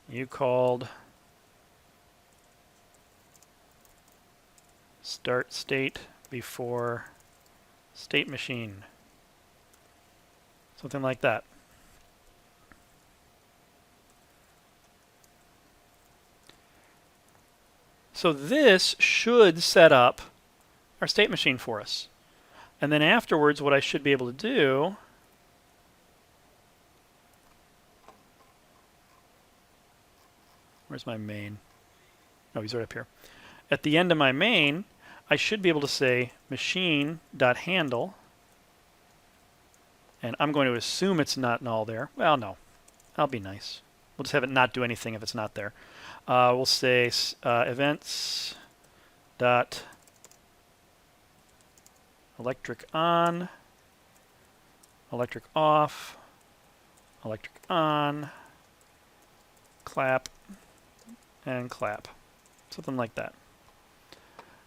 You called start state before state machine. Something like that. So this should set up our state machine for us. And then afterwards, what I should be able to do where's my main? Oh, he's right up here. At the end of my main, I should be able to say machine.handle. And I'm going to assume it's not null there. Well, no. I'll be nice. We'll just have it not do anything if it's not there. We'll say events dot electric on, electric off, electric on, clap, and clap. Something like that.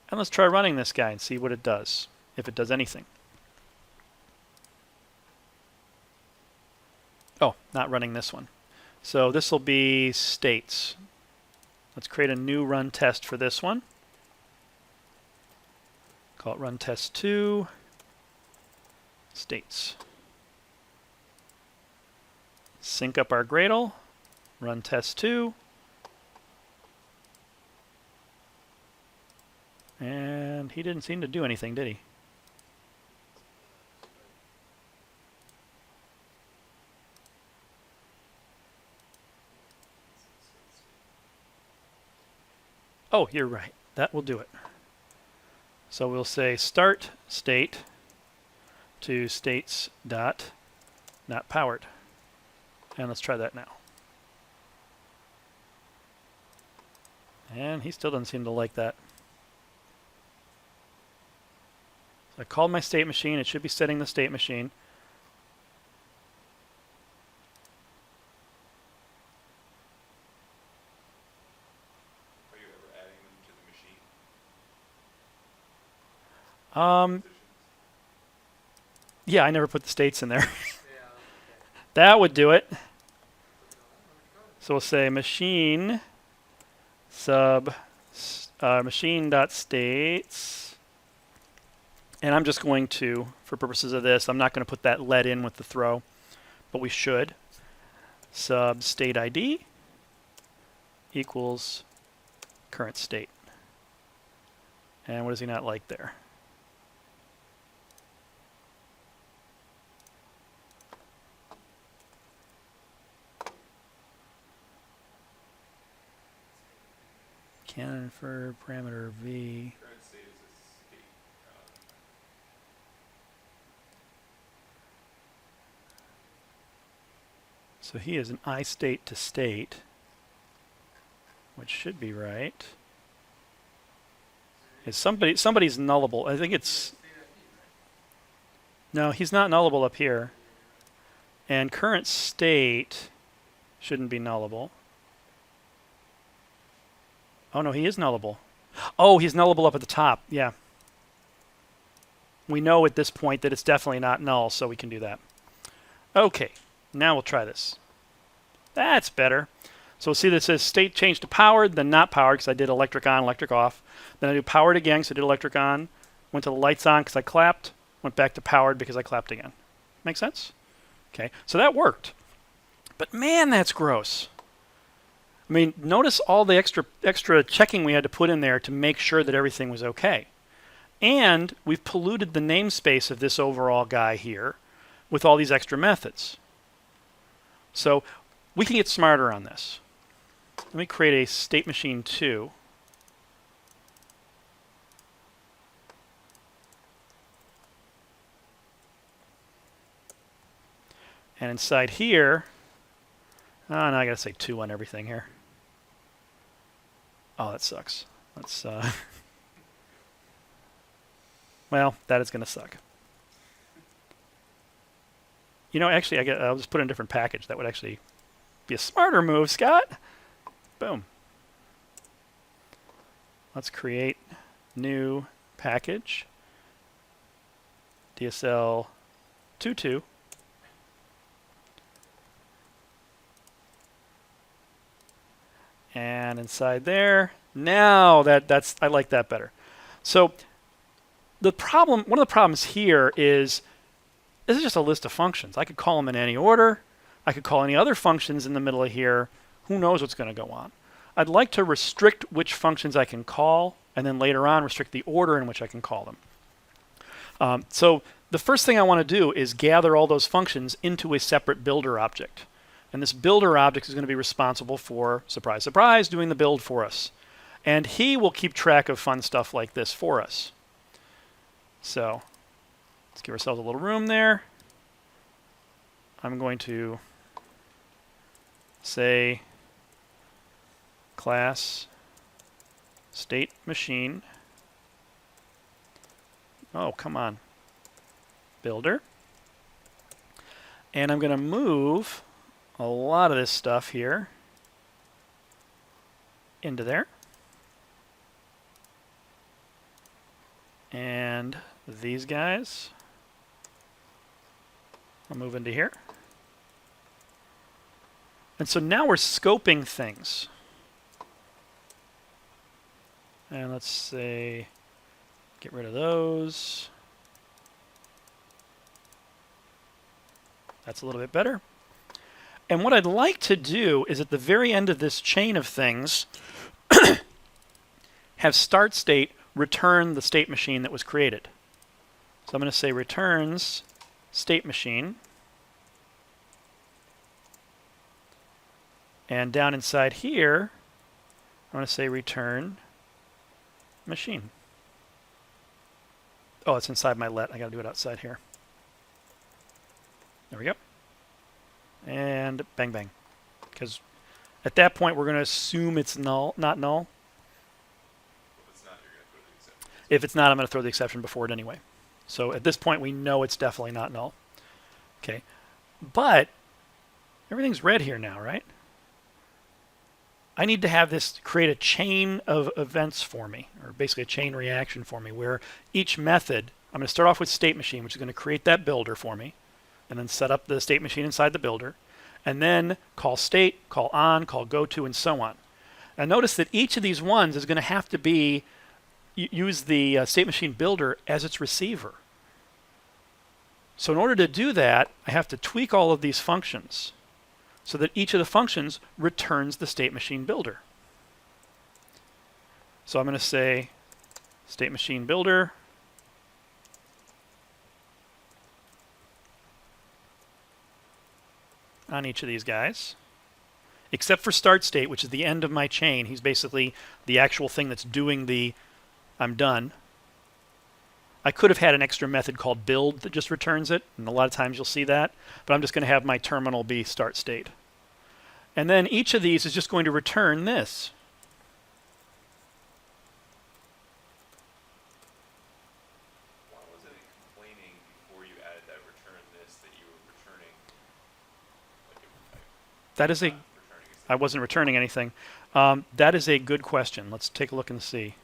And let's try running this guy and see what it does, if it does anything. Oh, not running this one. So this will be states. Let's create a new run test for this one. Call it run test 2 states. Sync up our Gradle, run test 2. And he didn't seem to do anything, did he? Oh, you're right. that will do it. So we'll say start state to states dot not powered. And let's try that now. And he still doesn't seem to like that. So I called my state machine. It should be setting the state machine. Are you ever adding them to the machine? Positions? Yeah, I never put the states in there. Yeah, okay. That would do it. Let me So we'll say machine sub machine.states. And I'm just going to, for purposes of this, I'm not going to put that let in with the throw, but we should. Sub state ID equals current state. And what does he not like there? Can infer parameter v. Current state is a state. So he is an I state to state, which should be right. Is somebody's nullable? I think it's no, he's not nullable up here. And current state shouldn't be nullable. Oh no, he is nullable. Oh, he's nullable up at the top. Yeah. We know at this point that it's definitely not null, so we can do that. Okay, now we'll try this. That's better. So we'll see this says state change to powered, then not powered because I did electric on, electric off. Then I do powered again because I did electric on. Went to the lights on because I clapped. Went back to powered because I clapped again. Make sense? Okay, so that worked. But man, that's gross. I mean, notice all the extra checking we had to put in there to make sure that everything was okay. And we've polluted the namespace of this overall guy here with all these extra methods. So we can get smarter on this. Let me create a state machine 2. And inside here, oh, now I gotta say 2 on everything here. Oh, that sucks. Let's, well, that is gonna suck. You know, actually, I'll just put in a different package. That would actually be a smarter move, Scott. Boom. Let's create new package. DSL 22. And inside there, now that's I like that better. So the problem, one of the problems here is this is just a list of functions. I could call them in any order. I could call any other functions in the middle of here. Who knows what's going to go on? I'd like to restrict which functions I can call, and then later on restrict the order in which I can call them. So the first thing I want to do is gather all those functions into a separate builder object. And this builder object is going to be responsible for, surprise, surprise, doing the build for us. And he will keep track of fun stuff like this for us. So let's give ourselves a little room there. I'm going to say class state machine. Oh, come on. Builder. And I'm going to move a lot of this stuff here into there. And these guys I'll move into here. And so now we're scoping things. And let's say, get rid of those. That's a little bit better. And what I'd like to do is at the very end of this chain of things, have start state return the state machine that was created. So I'm going to say returns state machine. And down inside here, I'm going to say return machine. Oh, it's inside my let. I got to do it outside here. There we go. And bang, bang. Because at that point, we're going to assume it's null, not null. If it's not, you're going to throw the exception. If it's not, I'm going to throw the exception before it anyway. So at this point, we know it's definitely not null. Okay. But everything's red here now, right? I need to have this create a chain of events for me, or basically a chain reaction for me, where each method, I'm going to start off with state machine, which is going to create that builder for me, and then set up the state machine inside the builder, and then call state, call on, call go to, and so on. Now notice that each of these ones is going to have to be, use the state machine builder as its receiver. So in order to do that, I have to tweak all of these functions so that each of the functions returns the state machine builder. So I'm going to say state machine builder on each of these guys, except for start state, which is the end of my chain. He's basically the actual thing that's doing the I'm done. I could have had an extra method called build that just returns it, and a lot of times you'll see that, but I'm just going to have my terminal be start state. And then each of these is just going to return this. Why wasn't it complaining before you added that return this that you were returning? That is a, I wasn't returning anything. That is a good question. Let's take a look and see.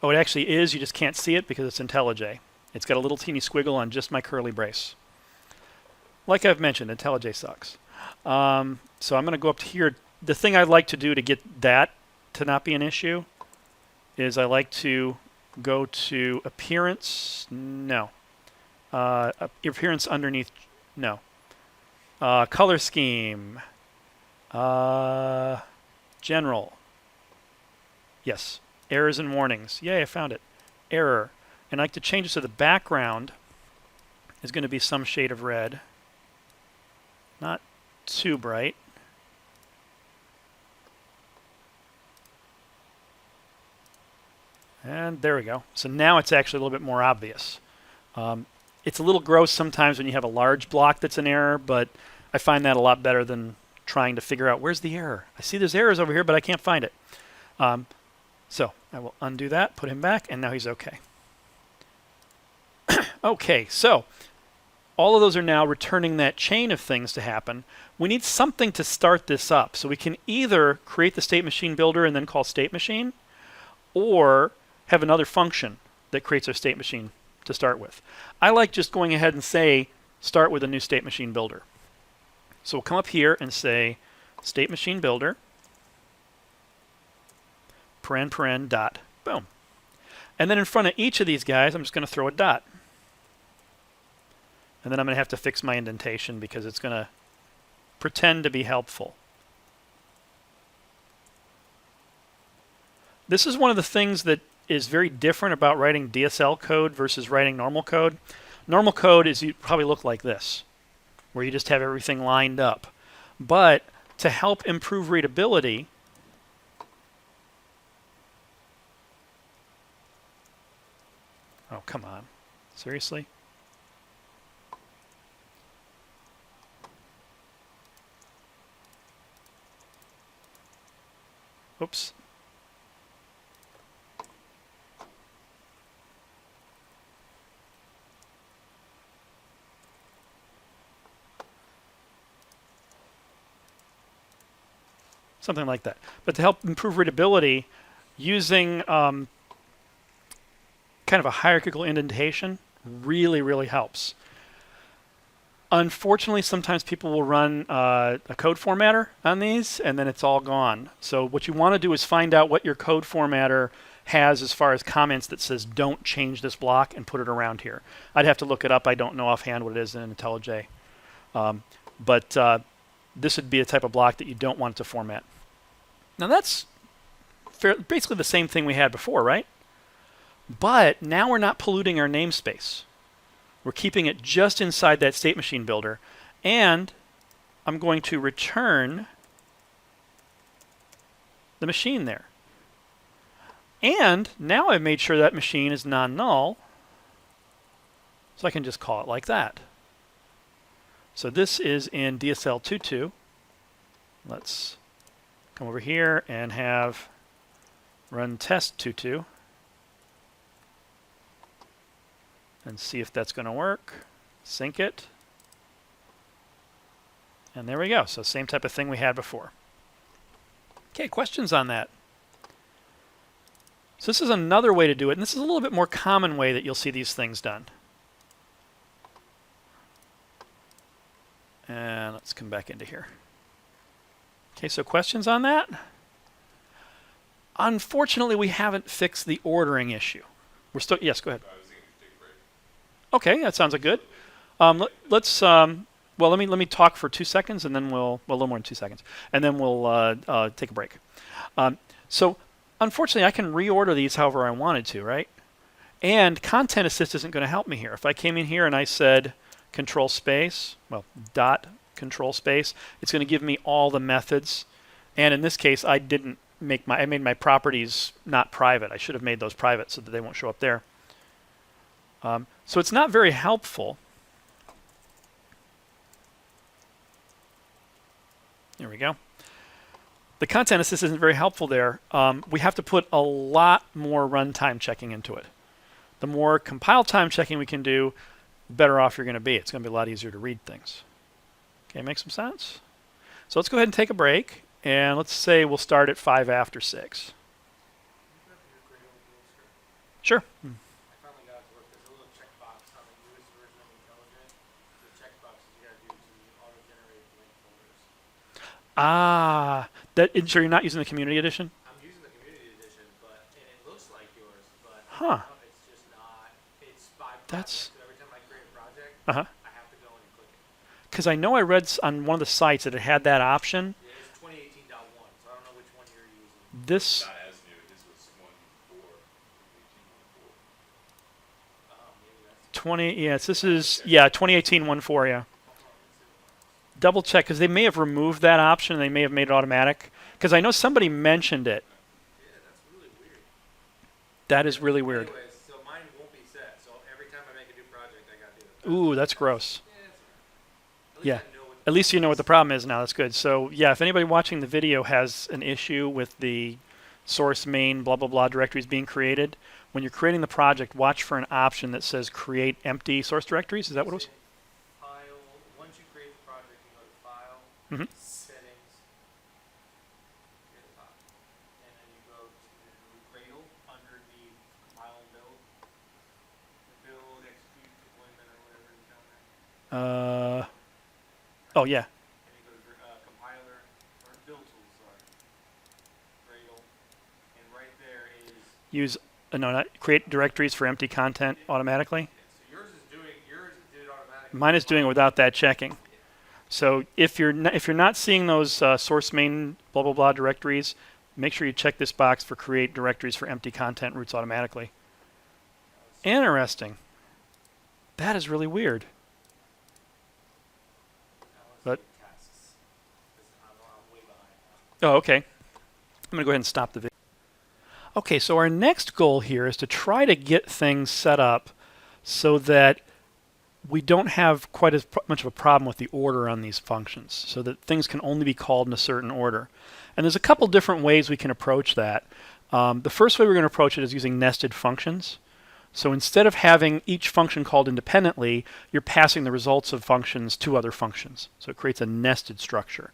Oh, it actually is. You just can't see it because it's IntelliJ. It's got a little teeny squiggle on just my curly brace. Like I've mentioned, IntelliJ sucks. So I'm going to go up to here. The thing I'd like to do to get that to not be an issue is I like to go to appearance. No. Appearance underneath. No. Color scheme. General. Yes. Errors and warnings. Yay, I found it. Error. And I like to change it so the background is going to be some shade of red. Not too bright. And there we go. So now it's actually a little bit more obvious. It's a little gross sometimes when you have a large block that's an error, but I find that a lot better than trying to figure out where's the error. I see there's errors over here, but I can't find it. So I will undo that, put him back, and now he's okay. Okay, so all of those are now returning that chain of things to happen. We need something to start this up. So we can either create the state machine builder and then call state machine, or have another function that creates our state machine to start with. I like just going ahead and say start with a new state machine builder. So we'll come up here and say state machine builder, paren dot, boom. And then in front of each of these guys, I'm just going to throw a dot. And then I'm going to have to fix my indentation because it's going to pretend to be helpful. This is one of the things that is very different about writing DSL code versus writing normal code. Normal code is you probably look like this, where you just have everything lined up. But to help improve readability, oh, come on. Seriously? Oops. Something like that. But to help improve readability, using kind of a hierarchical indentation really, really helps. Unfortunately, sometimes people will run a code formatter on these, and then it's all gone. So what you want to do is find out what your code formatter has as far as comments that says don't change this block and put it around here. I'd have to look it up. I don't know offhand what it is in IntelliJ. But this would be a type of block that you don't want to format. Now that's basically the same thing we had before, right? But now we're not polluting our namespace. We're keeping it just inside that state machine builder. And I'm going to return the machine there. And now I've made sure that machine is non-null, so I can just call it like that. So this is in DSL 2.2. Let's come over here and have run test 2.2 and see if that's going to work. Sync it. And there we go. So same type of thing we had before. Okay, questions on that? So this is another way to do it, and this is a little bit more common way that you'll see these things done. And let's come back into here. Okay, so questions on that? Unfortunately, we haven't fixed the ordering issue. We're still, yes, go ahead. I was thinking we should take a break. Okay, that sounds like good. Let's well, let me talk for 2 seconds, and then well, a little more than 2 seconds, and then we'll take a break. So unfortunately, I can reorder these however I wanted to, right? And Content Assist isn't going to help me here. If I came in here and I said control space, well, dot control space, it's going to give me all the methods. And in this case, I made my properties not private. I should have made those private so that they won't show up there. So it's not very helpful. There we go. The Content Assist isn't very helpful there. We have to put a lot more runtime checking into it. The more compile time checking we can do, the better off you're going to be. It's going to be a lot easier to read things. Okay, make some sense? So let's go ahead and take a break, and let's say we'll start at 5 after 6. Sure. I finally got it to work. There's a little checkbox on the newest version of IntelliJ. The checkbox that you gotta do to auto-generate link folders. Ah, so you're not using the Community Edition? I'm using the community edition, and it looks like yours, but Huh. it's just not. It's by project. That's- So every time I create a project, Uh-huh. I have to go in and click it. Because I know I read on one of the sites that it had that option. Yeah, it's 2018.1, so I don't know which one you're using. This, Not as new. His was 1.4. 18.4. Maybe that's 20, yes, this is, yeah, 2018 1.4, yeah. Double check, because they may have removed that option and they may have made it automatic. Because I know somebody mentioned it. Yeah, that's really weird. That is really weird. Anyways, so mine won't be set. So every time I make a new project, I gotta do it. Ooh, that's gross. Yeah, that's all right. Yeah. I know what At least you know what the problem is now. That's good. So yeah, if anybody watching the video has an issue with the source main blah blah blah directories being created, when you're creating the project, watch for an option that says create empty source directories. Is that what it was? File. Once you create the project, you go to File, Mhm. Settings, near the top, and then you go to Cradle underneath Compile and Build. Build, execute, deployment, or whatever is down there. Oh yeah. And you go to Compiler or Build Tools. Sorry. Cradle, and right there is. Use no, not create directories for empty content automatically. So yours did it automatically. Mine is doing it without that checking. So if you're not seeing those source main blah blah blah directories, make sure you check this box for create directories for empty content routes automatically. Interesting. That is really weird. But Tasks. 'Cause I'm way behind now. oh, okay. I'm going to go ahead and stop the video. Okay, so our next goal here is to try to get things set up so that we don't have quite as much of a problem with the order on these functions, so that things can only be called in a certain order. And there's a couple different ways we can approach that. The first way we're going to approach it is using nested functions. So instead of having each function called independently, you're passing the results of functions to other functions. So it creates a nested structure.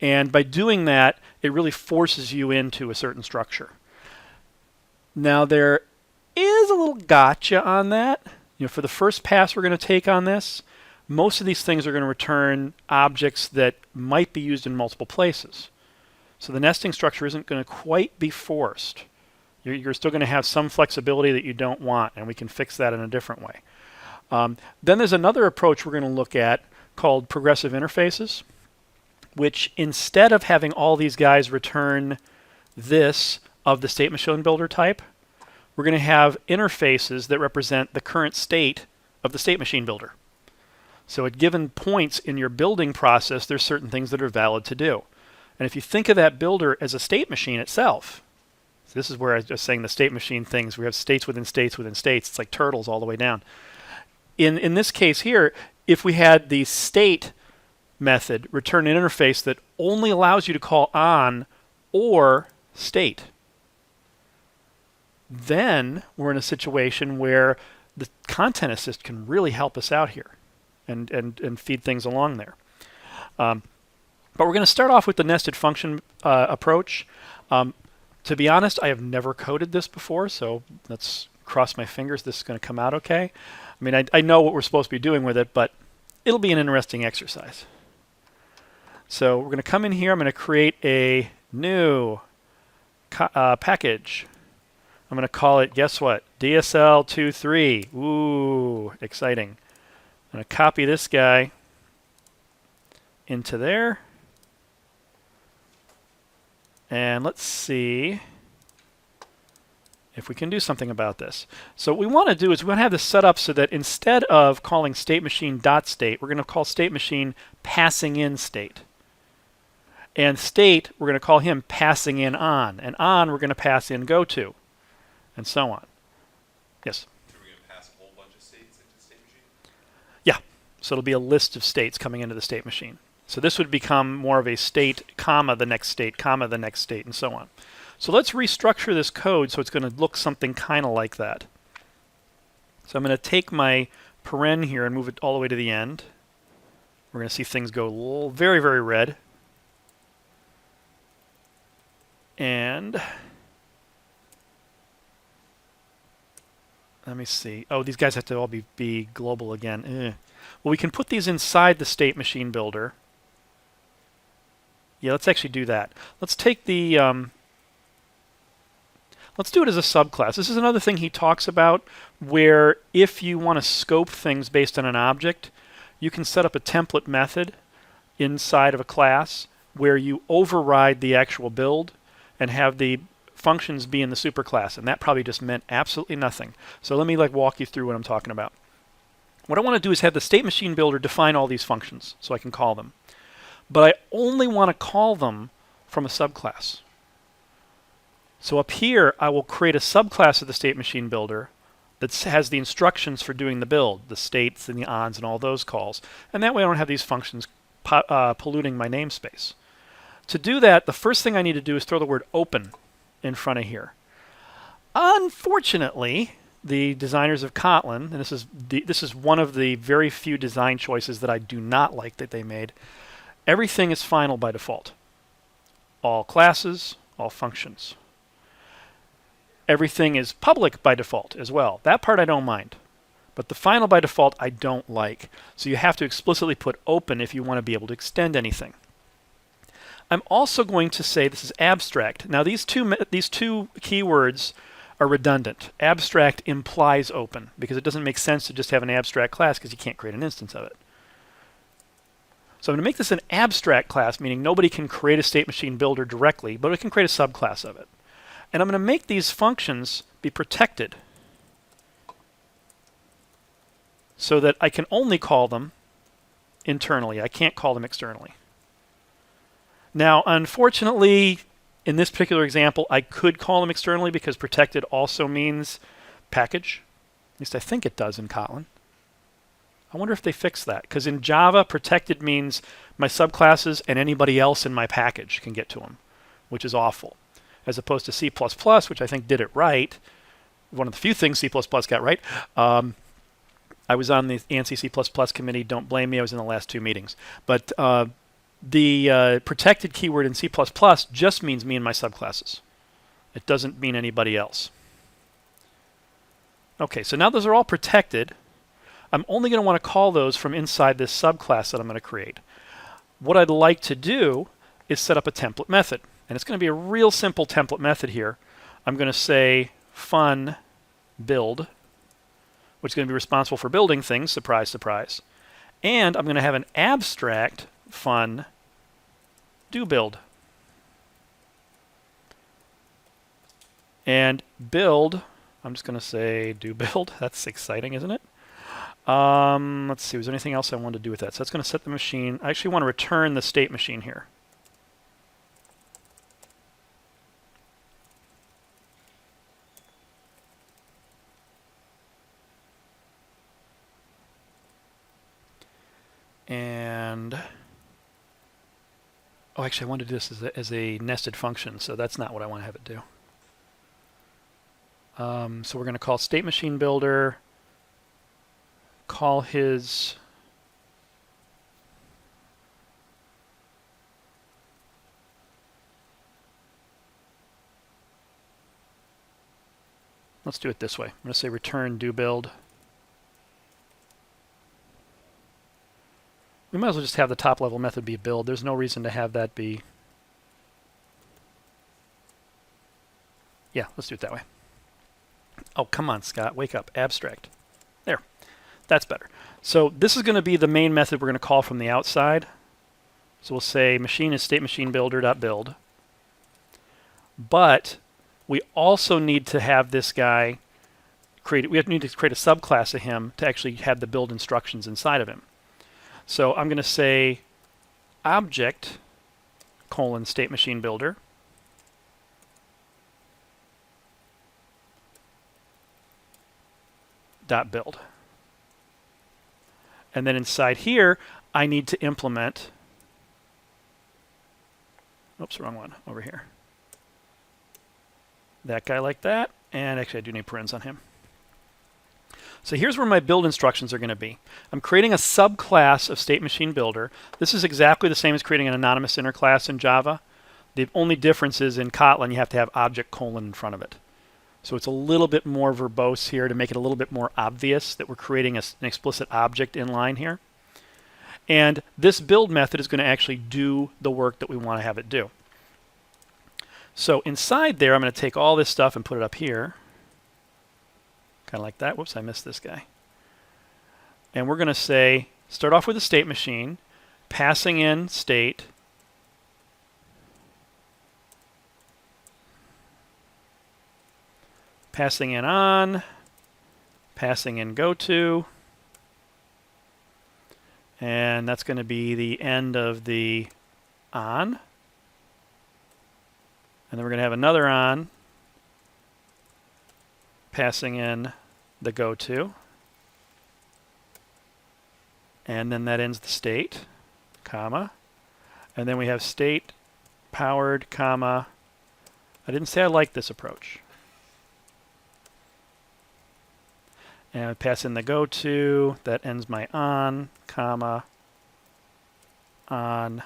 And by doing that, it really forces you into a certain structure. Now there is a little gotcha on that. For the first pass we're going to take on this, most of these things are going to return objects that might be used in multiple places. So the nesting structure isn't going to quite be forced. You're still going to have some flexibility that you don't want, and we can fix that in a different way. Then there's another approach we're going to look at called progressive interfaces, which instead of having all these guys return this of the state machine builder type, we're going to have interfaces that represent the current state of the state machine builder. So at given points in your building process, there's certain things that are valid to do. And if you think of that builder as a state machine itself, This is where I was just saying the state machine things. We have states within states within states. It's like turtles all the way down. In this case here, if we had the state method return an interface that only allows you to call on or state, then we're in a situation where the content assist can really help us out here and feed things along there. But we're going to start off with the nested function approach. To be honest, I have never coded this before, so let's cross my fingers this is going to come out okay. I mean, I know what we're supposed to be doing with it, but it'll be an interesting exercise. So we're going to come in here. I'm going to create a new package. I'm going to call it, guess what? DSL 23. Ooh, exciting. I'm going to copy this guy into there. And let's see if we can do something about this. So what we want to do is we want to have this set up so that instead of calling state machine dot state, we're going to call state machine passing in state. And state, we're going to call him passing in on. And on, we're going to pass in go to. And so on. Yes? So we're going to pass a whole bunch of states into the state machine? Yeah. So it'll be a list of states coming into the state machine. So this would become more of a state, comma, the next state, comma, the next state, and so on. So let's restructure this code so it's going to look something kind of like that. So I'm going to take my paren here and move it all the way to the end. We're going to see things go very, very red. And let me see. Oh, these guys have to all be global again. Well, we can put these inside the state machine builder. Yeah, let's actually do that. Let's take the... let's do it as a subclass. This is another thing he talks about where if you want to scope things based on an object, you can set up a template method inside of a class where you override the actual build and have the functions be in the superclass, and that probably just meant absolutely nothing. So let me walk you through what I'm talking about. What I want to do is have the state machine builder define all these functions so I can call them. But I only want to call them from a subclass. So up here, I will create a subclass of the state machine builder that has the instructions for doing the build, the states and the ons and all those calls. And that way I don't have these functions polluting my namespace. To do that, the first thing I need to do is throw the word open in front of here. Unfortunately, the designers of Kotlin, and this is one of the very few design choices that I do not like that they made, everything is final by default. All classes, all functions. Everything is public by default as well. That part I don't mind. But the final by default I don't like. So you have to explicitly put open if you want to be able to extend anything. I'm also going to say this is abstract. Now these two keywords are redundant. Abstract implies open because it doesn't make sense to just have an abstract class because you can't create an instance of it. So I'm going to make this an abstract class, meaning nobody can create a state machine builder directly, but it can create a subclass of it. And I'm going to make these functions be protected so that I can only call them internally. I can't call them externally. Now, unfortunately, in this particular example, I could call them externally because protected also means package. At least I think it does in Kotlin. I wonder if they fixed that. Because in Java, protected means my subclasses and anybody else in my package can get to them, which is awful. As opposed to C++, which I think did it right. One of the few things C++ got right. I was on the ANSI C++ committee. Don't blame me. I was in the last two meetings. But the protected keyword in C++ just means me and my subclasses. It doesn't mean anybody else. Okay, so now those are all protected. I'm only going to want to call those from inside this subclass that I'm going to create. What I'd like to do is set up a template method. And it's going to be a real simple template method here. I'm going to say fun build, which is going to be responsible for building things, surprise, surprise. And I'm going to have an abstract fun do build. And build, I'm just going to say do build. That's exciting, isn't it? Let's see, was there anything else I wanted to do with that? So that's going to set the machine. I actually want to return the state machine here. And oh, actually, I want to do this as a nested function, so that's not what I want to have it do. So we're going to call state machine builder, call his let's do it this way. I'm going to say return do build. We might as well just have the top level method be build. There's no reason to have that be. Yeah, let's do it that way. Oh, come on, Scott. Wake up. Abstract. There. That's better. So this is going to be the main method we're going to call from the outside. So we'll say machine is state machine builder.build. But we also need to have this guy create. We need to create a subclass of him to actually have the build instructions inside of him. So I'm going to say object colon state machine builder. Dot build. And then inside here, I need to implement. Oops, wrong one. Over here. That guy like that. And actually, I do need parens on him. So here's where my build instructions are going to be. I'm creating a subclass of state machine builder. This is exactly the same as creating an anonymous inner class in Java. The only difference is in Kotlin, you have to have object colon in front of it. So it's a little bit more verbose here to make it a little bit more obvious that we're creating an explicit object in line here. And this build method is going to actually do the work that we want to have it do. So inside there, I'm going to take all this stuff and put it up here. Kind of like that. Whoops, I missed this guy. And we're going to say, start off with a state machine, passing in state, passing in on, passing in goto, and that's going to be the end of the on. And then we're going to have another on, passing in the goto, and then that ends the state, comma, and then we have state powered, comma. I didn't say I like this approach. And I pass in the goto, that ends my on, comma, on,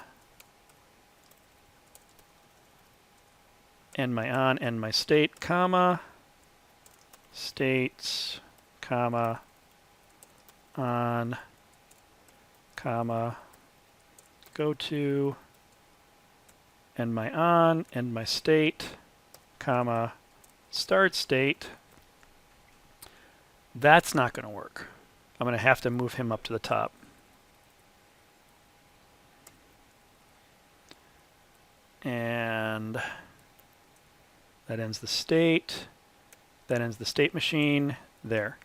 end my on, end my state, comma, states, comma, on, comma, goto, end my on, end my state, comma, start state. That's not going to work. I'm going to have to move him up to the top. And that ends the state. That ends the state machine. There.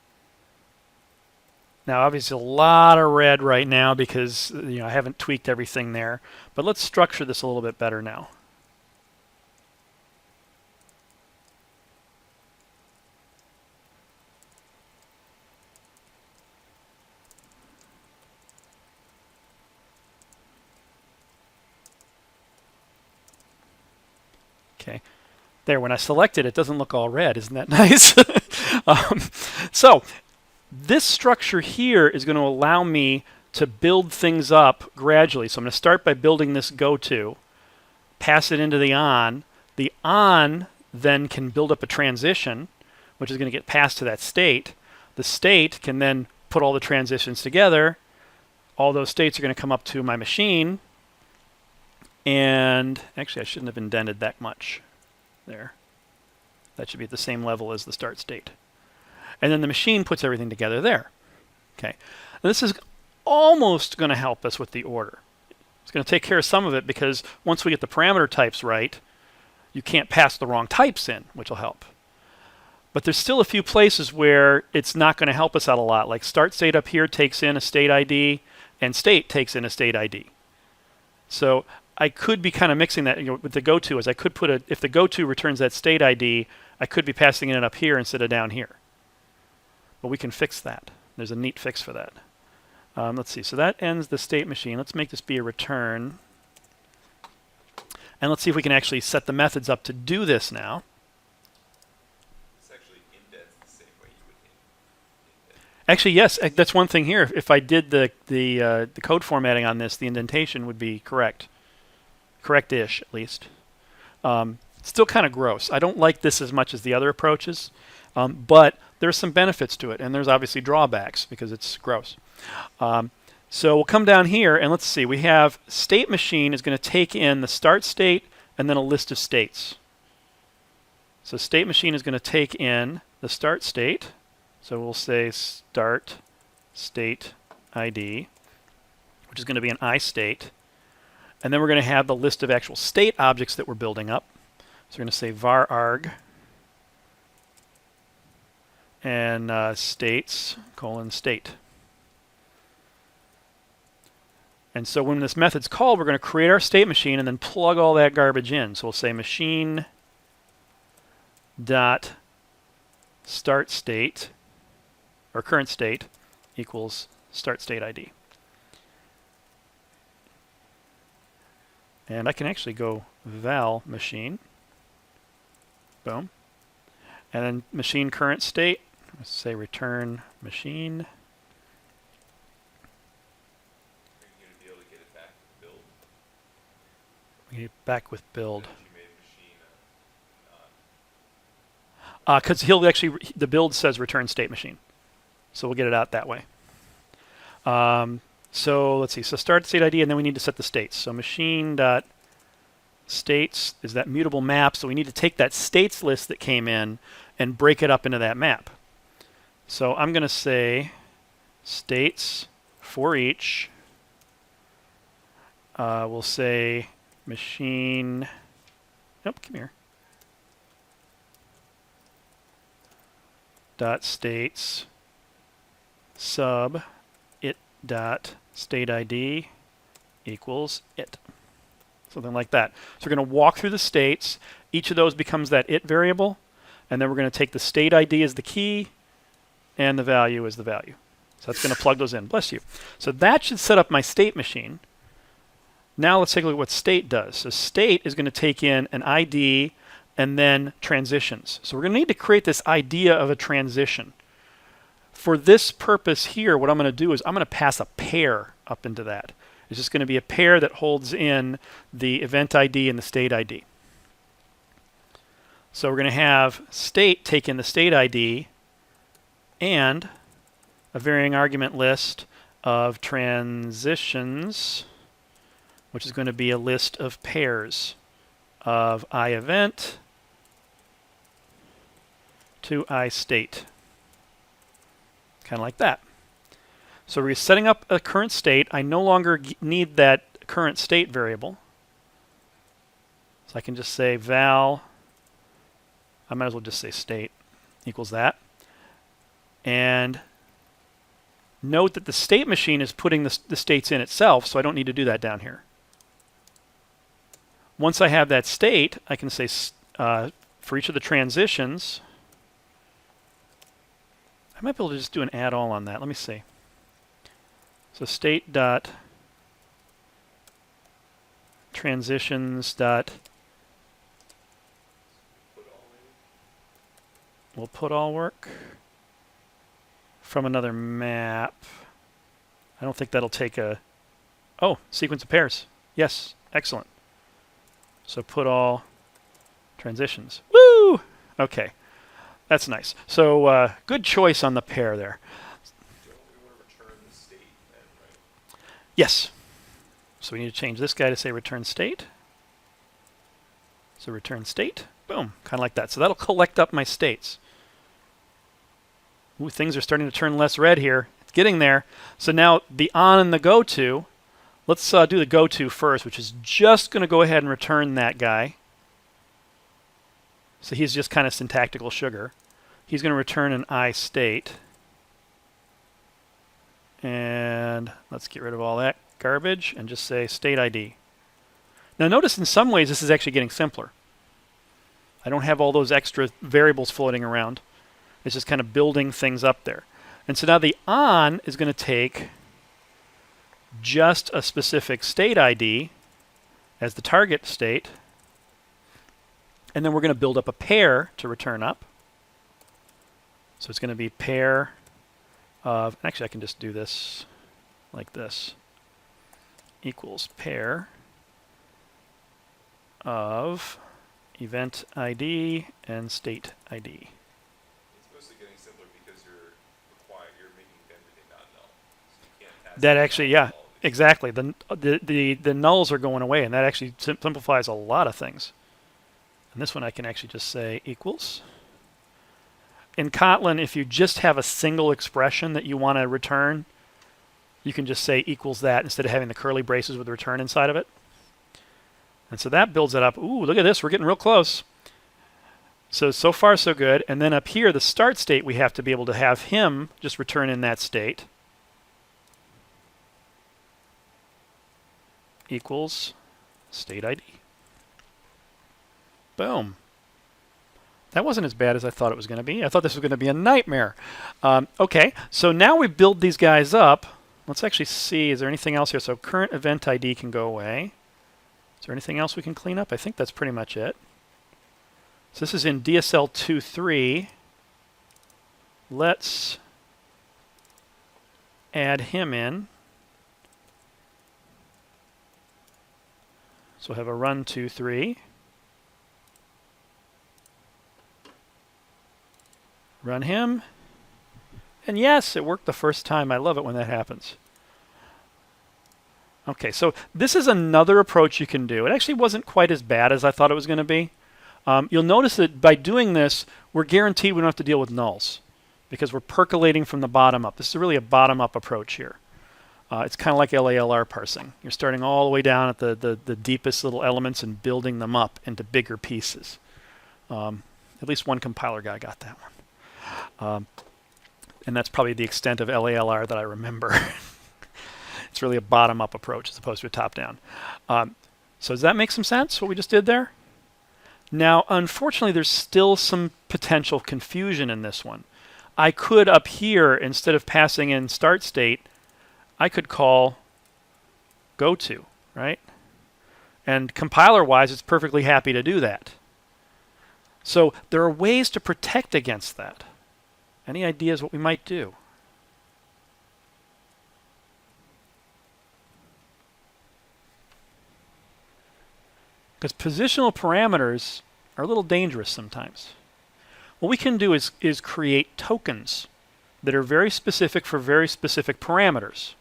Now, obviously, a lot of red right now because I haven't tweaked everything there. But let's structure this a little bit better now. Okay, there, when I select it, it doesn't look all red. Isn't that nice? So this structure here is going to allow me to build things up gradually. So I'm going to start by building this goto, pass it into the on. The on then can build up a transition, which is going to get passed to that state. The state can then put all the transitions together. All those states are going to come up to my machine. And actually, I shouldn't have indented that much there. That should be at the same level as the start state. And then the machine puts everything together there. Okay. Now this is almost going to help us with the order. It's going to take care of some of it because once we get the parameter types right, you can't pass the wrong types in, which will help. But there's still a few places where it's not going to help us out a lot. Like start state up here takes in a state ID, and state takes in a state ID. So I could be kind of mixing that with the goto. As I could put if the goto returns that state ID, I could be passing it up here instead of down here. But we can fix that. There's a neat fix for that. Let's see. So that ends the state machine. Let's make this be a return. And let's see if we can actually set the methods up to do this now. This actually indents the same way you would indent. Actually, yes, that's one thing here. If I did the code formatting on this, the indentation would be correct. Correct-ish, at least. Still kind of gross. I don't like this as much as the other approaches, but there's some benefits to it, and there's obviously drawbacks because it's gross. So we'll come down here, and let's see. We have state machine is going to take in the start state and then a list of states. So state machine is going to take in the start state. So we'll say start state ID, which is going to be an I state. And then we're going to have the list of actual state objects that we're building up. So we're going to say var arg and states colon state. And so when this method's called, we're going to create our state machine and then plug all that garbage in. So we'll say machine dot start state or current state equals start state ID. And I can actually go val machine. Boom. And then machine current state. Let's say return machine. We get back with build. Because he'll actually, the build says return state machine. So we'll get it out that way. So let's see. So start state ID, and then we need to set the states. So machine dot states is that mutable map. So we need to take that states list that came in and break it up into that map. So I'm going to say states for each. We'll say machine, nope, come here. Dot states sub it dot state ID equals it. Something like that. So we're going to walk through the states. Each of those becomes that it variable. And then we're going to take the state ID as the key and the value as the value. So that's going to plug those in. Bless you. So that should set up my state machine. Now let's take a look at what state does. So state is going to take in an ID and then transitions. So we're going to need to create this idea of a transition. For this purpose here, what I'm going to do is I'm going to pass a pair up into that. It's just going to be a pair that holds in the event ID and the state ID. So we're going to have state take in the state ID and a varying argument list of transitions, which is going to be a list of pairs of I event to I state. Kind of like that. So we're setting up a current state. I no longer need that current state variable. So I can just say val, I might as well just say state equals that. And note that the state machine is putting the states in itself, so I don't need to do that down here. Once I have that state, I can say for each of the transitions, I might be able to just do an add all on that. Let me see. So state dot transitions dot will put all work from another map. I don't think that'll take a sequence of pairs. Yes, excellent. So put all transitions. Woo! Okay, that's nice. So good choice on the pair there. Yes. So we need to change this guy to say return state. So return state. Boom. Kind of like that. So that'll collect up my states. Ooh, things are starting to turn less red here. It's getting there. So now the on and the go to. Let's do the go to first, which is just going to go ahead and return that guy. So he's just kind of syntactical sugar. He's going to return an I state. And let's get rid of all that garbage and just say state ID. Now notice in some ways this is actually getting simpler. I don't have all those extra variables floating around. It's just kind of building things up there. And so now the on is going to take just a specific state ID as the target state. And then we're going to build up a pair to return up. So it's going to be pair of, actually I can just do this like this, equals pair of event ID and state ID. It's mostly getting simpler because you're making everything not null. So you can't pass That it actually, null yeah, at all. exactly. The nulls are going away, and that actually simplifies a lot of things. And this one I can actually just say equals. In Kotlin, if you just have a single expression that you want to return, you can just say equals that instead of having the curly braces with return inside of it. And so that builds it up. Ooh, look at this. We're getting real close. So far so good. And then up here, the start state, we have to be able to have him just return in that state. Equals state ID. Boom. That wasn't as bad as I thought it was going to be. I thought this was going to be a nightmare. Okay, so now we build these guys up. Let's actually see, is there anything else here? So current event ID can go away. Is there anything else we can clean up? I think that's pretty much it. So this is in DSL 2.3. Let's add him in. So we'll have a run 2.3. Run him. And yes, it worked the first time. I love it when that happens. Okay, so this is another approach you can do. It actually wasn't quite as bad as I thought it was going to be. You'll notice that by doing this, we're guaranteed we don't have to deal with nulls because we're percolating from the bottom up. This is really a bottom-up approach here. It's kind of like LALR parsing. You're starting all the way down at the deepest little elements and building them up into bigger pieces. At least one compiler guy got that one. And that's probably the extent of LALR that I remember. It's really a bottom-up approach as opposed to a top-down. So does that make some sense, what we just did there? Now, unfortunately, there's still some potential confusion in this one. I could, up here, instead of passing in start state, I could call goTo, right? And compiler-wise, it's perfectly happy to do that. So there are ways to protect against that. Any ideas what we might do? Because positional parameters are a little dangerous sometimes. What we can do is create tokens that are very specific for very specific parameters.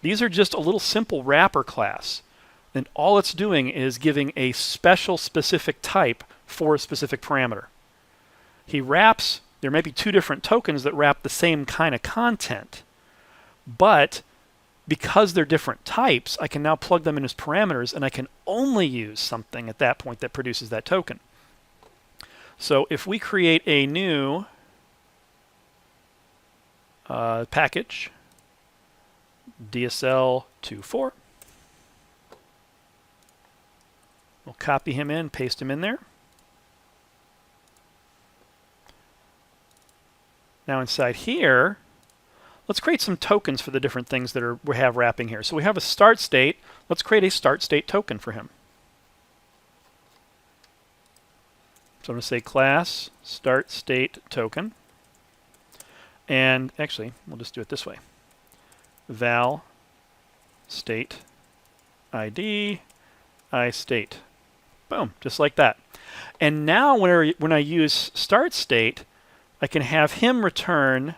These are just a little simple wrapper class. And all it's doing is giving a special specific type for a specific parameter. He wraps. There may be two different tokens that wrap the same kind of content, but because they're different types, I can now plug them in as parameters, and I can only use something at that point that produces that token. So if we create a new package, DSL 2.4, we'll copy him in, paste him in there. Now inside here, let's create some tokens for the different things that we have wrapping here. So we have a start state. Let's create a start state token for him. So I'm going to say class start state token. And actually, we'll just do it this way. Val state ID iState. Boom, just like that. And now when I use start state, I can have him return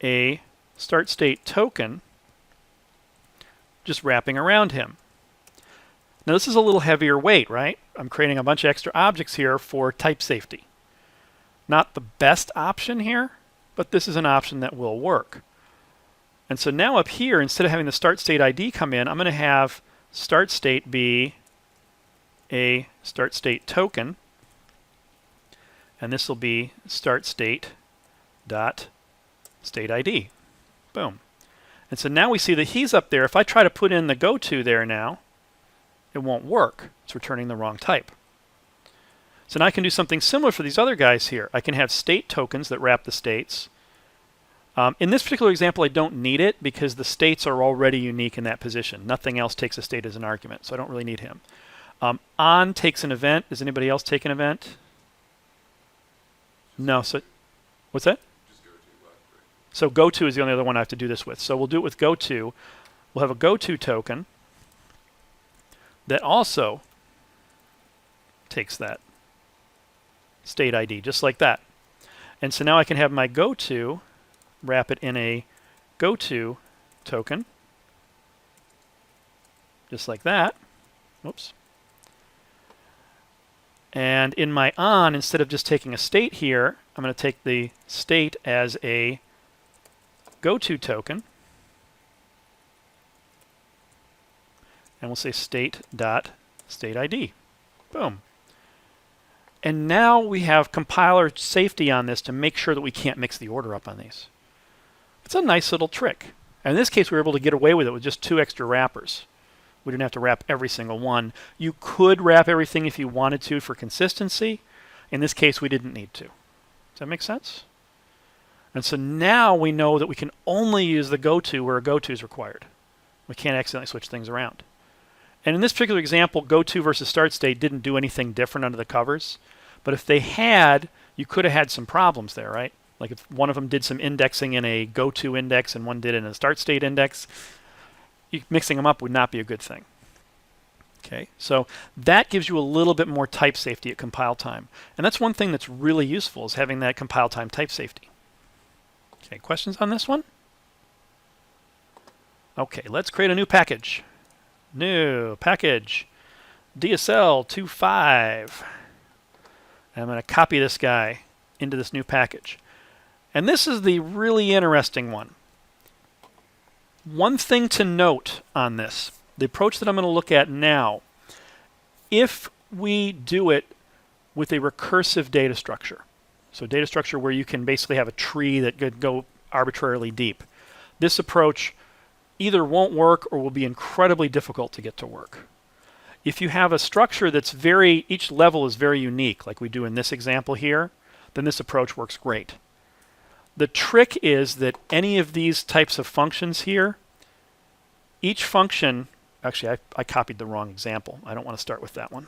a start state token just wrapping around him. Now this is a little heavier weight, right? I'm creating a bunch of extra objects here for type safety. Not the best option here, but this is an option that will work. And so now up here, instead of having the start state ID come in, I'm going to have start state be a start state token. And this will be start state dot state ID. Boom. And so now we see that he's up there. If I try to put in the goTo there now, it won't work. It's returning the wrong type. So now I can do something similar for these other guys here. I can have state tokens that wrap the states. In this particular example, I don't need it because the states are already unique in that position. Nothing else takes a state as an argument, so I don't really need him. On takes an event. Does anybody else take an event? No. So, what's that? Just go to right. So goTo is the only other one I have to do this with. So we'll do it with goTo. We'll have a goTo token that also takes that state ID, just like that. And so now I can have my goTo wrap it in a goTo token, just like that. Whoops. And in my on, instead of just taking a state here, I'm going to take the state as a goTo token. And we'll say state.stateID. Boom. And now we have compiler safety on this to make sure that we can't mix the order up on these. It's a nice little trick. And in this case, we were able to get away with it with just 2 extra wrappers. We didn't have to wrap every single one. You could wrap everything if you wanted to for consistency. In this case, we didn't need to. Does that make sense? And so now we know that we can only use the goTo where a goTo is required. We can't accidentally switch things around. And in this particular example, goTo versus start state didn't do anything different under the covers. But if they had, you could have had some problems there, right? Like if one of them did some indexing in a goTo index and one did it in a start state index, mixing them up would not be a good thing. Okay, so that gives you a little bit more type safety at compile time. And that's one thing that's really useful, is having that compile time type safety. Okay, questions on this one? Okay, let's create a new package. New package, DSL 2.5. I'm going to copy this guy into this new package. And this is the really interesting one. One thing to note on this, the approach that I'm going to look at now, if we do it with a recursive data structure, so data structure where you can basically have a tree that could go arbitrarily deep, this approach either won't work or will be incredibly difficult to get to work. If you have a structure that's each level is very unique, like we do in this example here, then this approach works great. The trick is that any of these types of functions here, each function, actually I copied the wrong example. I don't want to start with that one.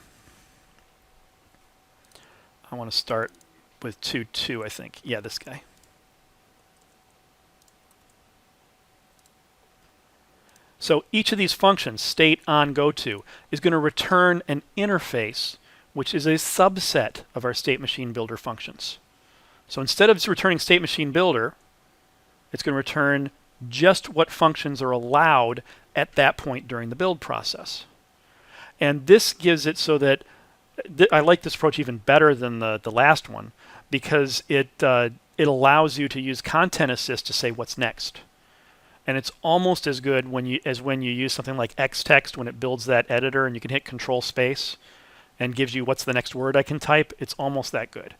I want to start with 2.2, I think. Yeah, this guy. So each of these functions, state, on, goTo, is going to return an interface, which is a subset of our state machine builder functions. So instead of returning state machine builder, it's going to return just what functions are allowed at that point during the build process. And this gives it so that I like this approach even better than the last one, because it allows you to use content assist to say what's next. And it's almost as good as when you use something like xtext when it builds that editor and you can hit control space and gives you what's the next word I can type. It's almost that good.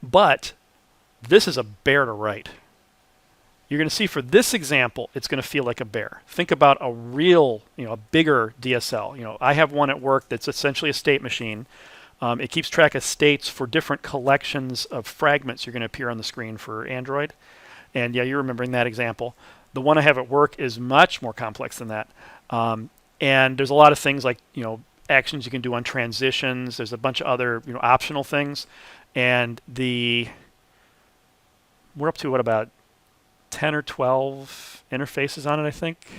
But this is a bear to write. You're going to see for this example, it's going to feel like a bear. Think about a real, a bigger DSL. I have one at work that's essentially a state machine. It keeps track of states for different collections of fragments you're going to appear on the screen for Android. And yeah, you're remembering that example. The one I have at work is much more complex than that. And there's a lot of things like, actions you can do on transitions. There's a bunch of other, optional things. And we're up to what, about 10 or 12 interfaces on it, I think. No,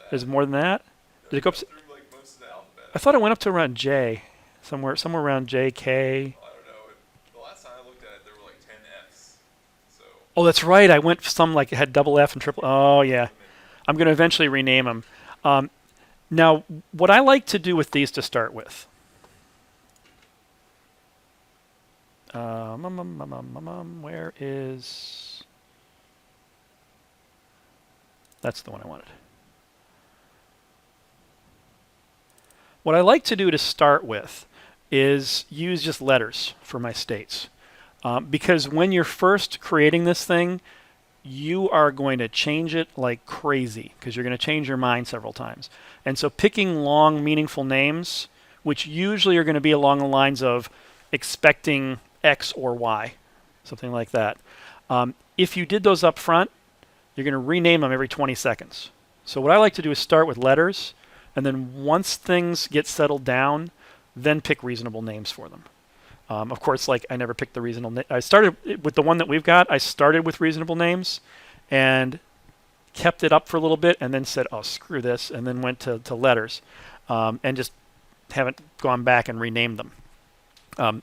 there's way more than that. There's more than that? Did it go up? Through like most of the alphabet. I thought it went up to around J, somewhere around J, K. I don't know. The last time I looked at it, there were like 10 Fs. So. Oh, that's right. I went some like it had double F and triple. Oh, yeah. I'm going to eventually rename them. Now, what I like to do with these to start with. Where is... That's the one I wanted. What I like to do to start with is use just letters for my states. Because when you're first creating this thing, you are going to change it like crazy because you're going to change your mind several times. And so picking long, meaningful names, which usually are going to be along the lines of expecting X or Y, something like that, If you did those up front, you're going to rename them every 20 seconds. So what I like to do is start with letters, and then once things get settled down, then pick reasonable names for them. Of course, like I never picked the reasonable I started with the one that we've got. I started with reasonable names and kept it up for a little bit and then said, oh, screw this, and then went to letters and just haven't gone back and renamed them.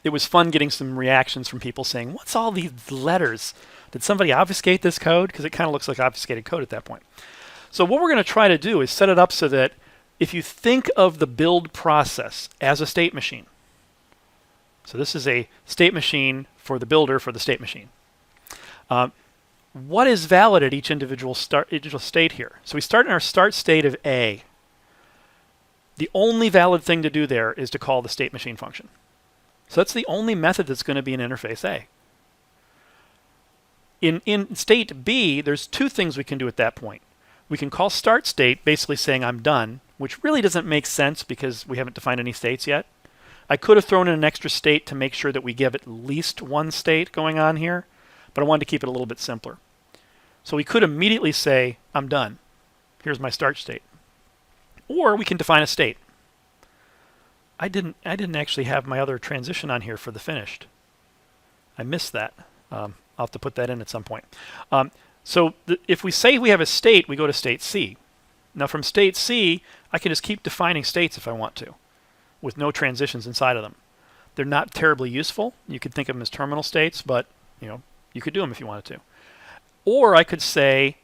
It was fun getting some reactions from people saying, what's all these letters? Did somebody obfuscate this code? Because it kind of looks like obfuscated code at that point. So what we're going to try to do is set it up so that if you think of the build process as a state machine, so this is a state machine for the builder for the state machine. What is valid at each individual state here? So we start in our start state of A. The only valid thing to do there is to call the state machine function. So that's the only method that's going to be in interface A. In state B, there's two things we can do at that point. We can call start state, basically saying I'm done, which really doesn't make sense because we haven't defined any states yet. I could have thrown in an extra state to make sure that we give at least one state going on here, but I wanted to keep it a little bit simpler. So we could immediately say, I'm done. Here's my start state. Or we can define a state. I didn't actually have my other transition on here for the finished. I missed that. I'll have to put that in at some point. So if we say we have a state, we go to state C. Now from state C, I can just keep defining states if I want to, with no transitions inside of them. They're not terribly useful. You could think of them as terminal states, but you could do them if you wanted to. Or I could say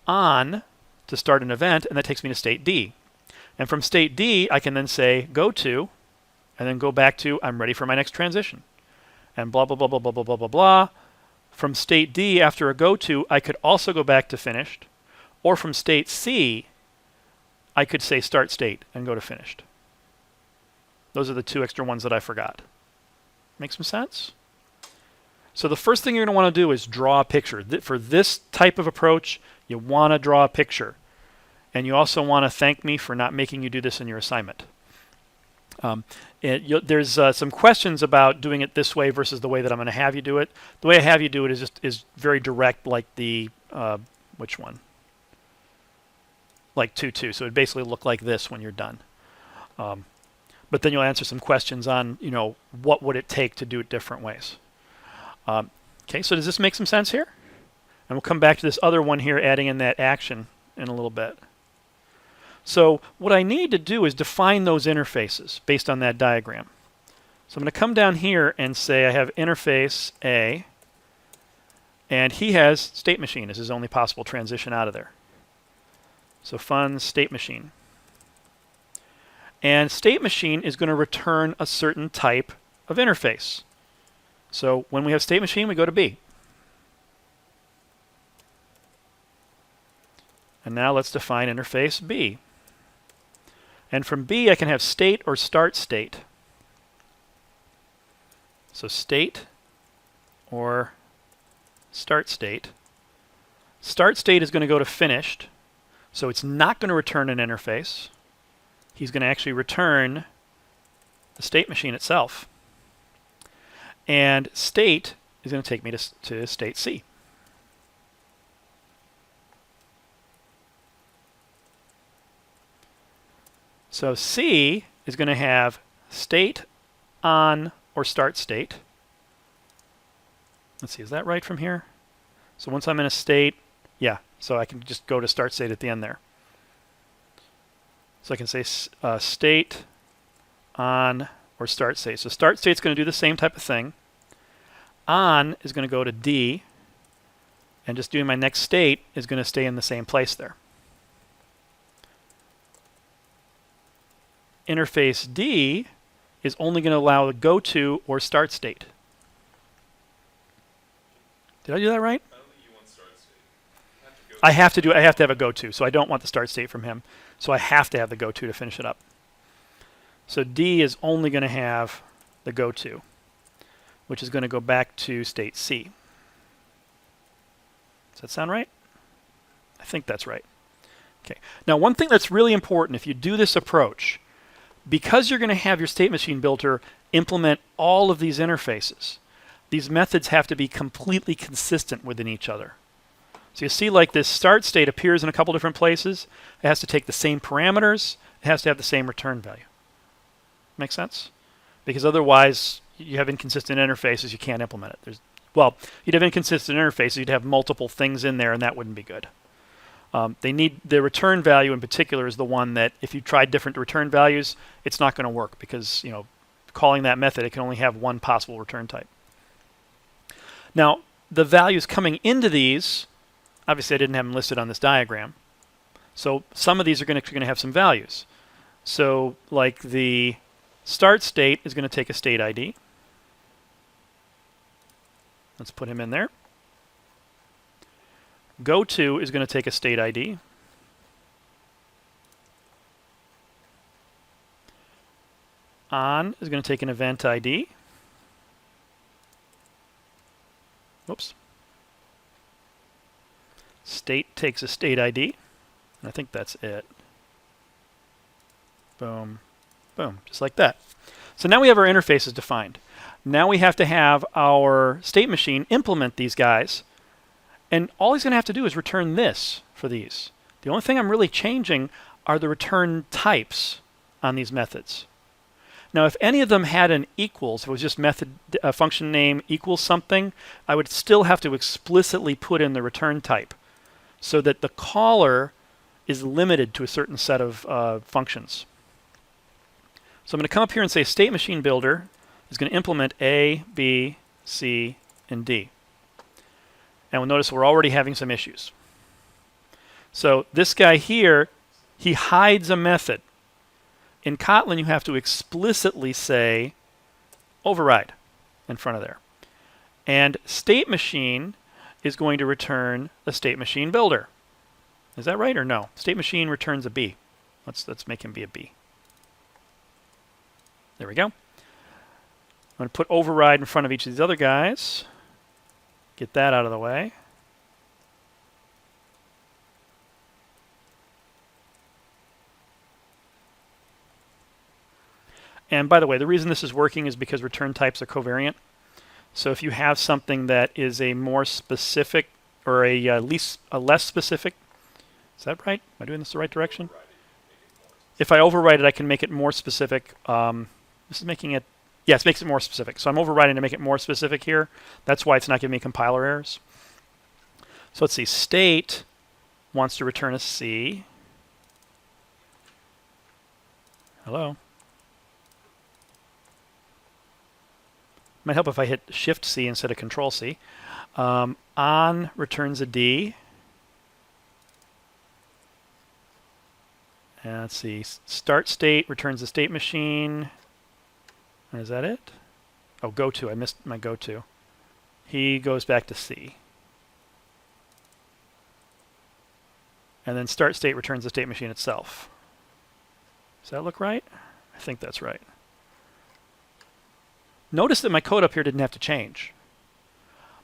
on to start an event, and that takes me to state D. And from state D, I can then say go to, and then go back to I'm ready for my next transition. And blah, blah, blah, blah, blah, blah, blah, blah, blah. From state D, after a go to, I could also go back to finished. Or from state C, I could say start state and go to finished. Those are the two extra ones that I forgot. Make some sense? So the first thing you're going to want to do is draw a picture. For this type of approach, you want to draw a picture. And you also want to thank me for not making you do this in your assignment. There's some questions about doing it this way versus the way that I'm going to have you do it. The way I have you do it is very direct, like the which one? Like 2-2. So it basically look like this when you're done. But then you'll answer some questions on what would it take to do it different ways. Okay, so does this make some sense here? And we'll come back to this other one here, adding in that action in a little bit. So what I need to do is define those interfaces based on that diagram. So I'm going to come down here and say I have interface A, and he has state machine as his only possible transition out of there. So fun state machine. And state machine is going to return a certain type of interface. So when we have state machine, we go to B. And now let's define interface B. And from B, I can have state or start state. So state or start state. Start state is going to go to finished. So it's not going to return an interface. He's going to actually return the state machine itself. And state is going to take me to state C. So C is going to have state on or start state. Let's see, is that right from here? So once I'm in a state, yeah, so I can just go to start state at the end there. So I can say state on or start state. So start state is going to do the same type of thing. On is going to go to D, and just doing my next state is going to stay in the same place there. Interface D is only going to allow the go to or start state. Did I do that right? I don't think you want start state. I have to have a go to, so I don't want the start state from him. So I have to have the go to finish it up. So D is only going to have the go to, which is going to go back to state C. Does that sound right? I think that's right. Okay. Now one thing that's really important if you do this approach, because you're going to have your state machine builder implement all of these interfaces, these methods have to be completely consistent within each other. So you see like this start state appears in a couple different places. It has to take the same parameters. It has to have the same return value. Make sense? Because otherwise you have inconsistent interfaces, you can't implement it. Well, you'd have inconsistent interfaces, you'd have multiple things in there, and that wouldn't be good. They need the return value in particular is the one that if you tried different return values, it's not going to work because calling that method, it can only have one possible return type. Now, the values coming into these, obviously I didn't have them listed on this diagram. So some of these are going to have some values. So like the start state is going to take a state ID. Let's put him in there. Go-to is going to take a state ID. On is going to take an event ID. Whoops. State takes a state ID. And I think that's it. Boom. Boom. Just like that. So now we have our interfaces defined. Now we have to have our state machine implement these guys. And all he's going to have to do is return this for these. The only thing I'm really changing are the return types on these methods. Now, if any of them had an equals, if it was just method function name equals something, I would still have to explicitly put in the return type so that the caller is limited to a certain set of functions. So I'm going to come up here and say state machine builder is going to implement A, B, C, and D. And we'll notice we're already having some issues. So this guy here, he hides a method. In Kotlin, you have to explicitly say override in front of there. And state machine is going to return a state machine builder. Is that right or no? State machine returns a B. Let's make him be a B. There we go. I'm going to put override in front of each of these other guys. Get that out of the way. And by the way, the reason this is working is because return types are covariant. So if you have something that is a more specific or a less specific, is that right? Am I doing this the right direction? If I override it, I can make it more specific. This is making it, yes, makes it more specific. So I'm overriding to make it more specific here. That's why it's not giving me compiler errors. So let's see, state wants to return a C. Hello? Might help if I hit Shift C instead of Control C. On returns a D. And let's see, start state returns the state machine. And is that it? Oh, go-to. I missed my go-to. He goes back to C. And then start state returns the state machine itself. Does that look right? I think that's right. Notice that my code up here didn't have to change.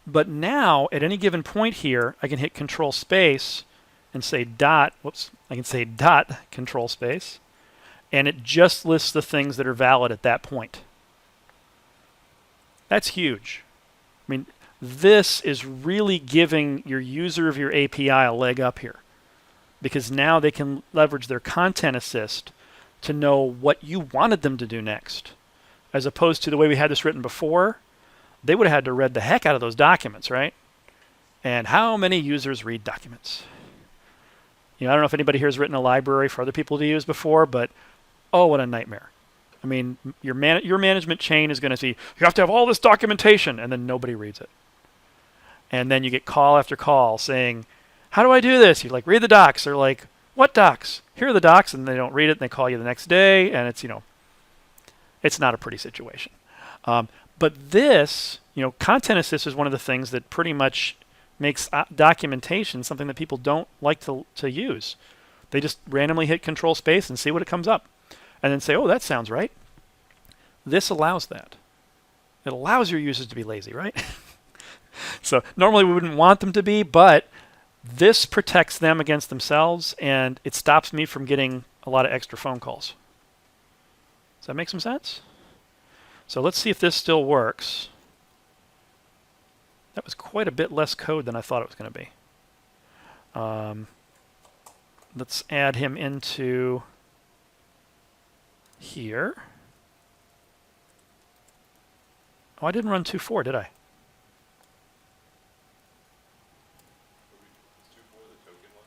But now, at any given point here, I can hit Control Space and say dot, whoops, I can say dot Control Space, and it just lists the things that are valid at that point. That's huge. I mean, this is really giving your user of your API a leg up here, because now they can leverage their content assist to know what you wanted them to do next. As opposed to the way we had this written before, they would have had to read the heck out of those documents, right? And how many users read documents? I don't know if anybody here has written a library for other people to use before, but oh, what a nightmare. I mean, your management chain is going to see, you have to have all this documentation, and then nobody reads it. And then you get call after call saying, how do I do this? You're like, read the docs. They're like, what docs? Here are the docs, and they don't read it, and they call you the next day, and it's, it's not a pretty situation. But this, Content Assist is one of the things that pretty much makes documentation something that people don't like to use. They just randomly hit Control Space and see what it comes up. And then say, oh, that sounds right. This allows that. It allows your users to be lazy, right? So normally we wouldn't want them to be, but this protects them against themselves, and it stops me from getting a lot of extra phone calls. Does that make some sense? So let's see if this still works. was quite a bit less code than I thought it was going to be. Let's add him into here. Oh, I didn't run 2.4, did I? Is 2.4 the token one?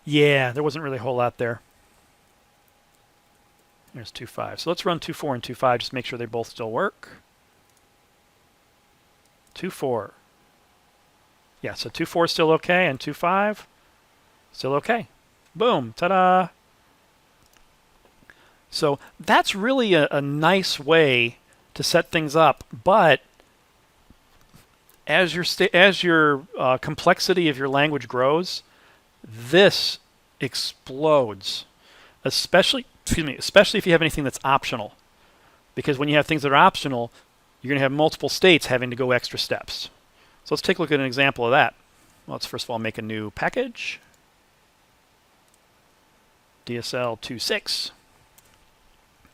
Yeah, there wasn't really a whole lot there. There's 2.5. So let's run 2.4 and 2.5 just to make sure they both still work. 2.4. Yeah, so 2.4 is still okay, and 2.5 still okay. Boom, ta-da! So that's really a nice way to set things up, but as your complexity of your language grows, this explodes, especially if you have anything that's optional. Because when you have things that are optional, you're going to have multiple states having to go extra steps. So let's take a look at an example of that. Well, let's first of all make a new package. DSL 2.6.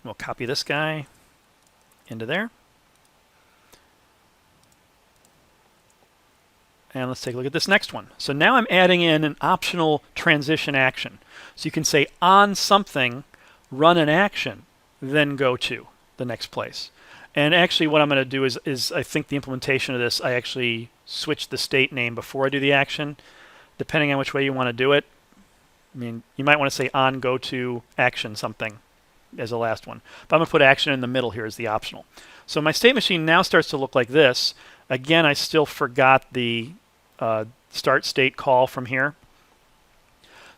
We'll copy this guy into there. And let's take a look at this next one. So now I'm adding in an optional transition action. So you can say on something, run an action, then go to the next place. And actually what I'm going to do is I think the implementation of this, I actually switch the state name before I do the action, depending on which way you want to do it. I mean, you might want to say on go to action something as the last one. But I'm going to put action in the middle here as the optional. So my state machine now starts to look like this. Again, I still forgot the start state call from here.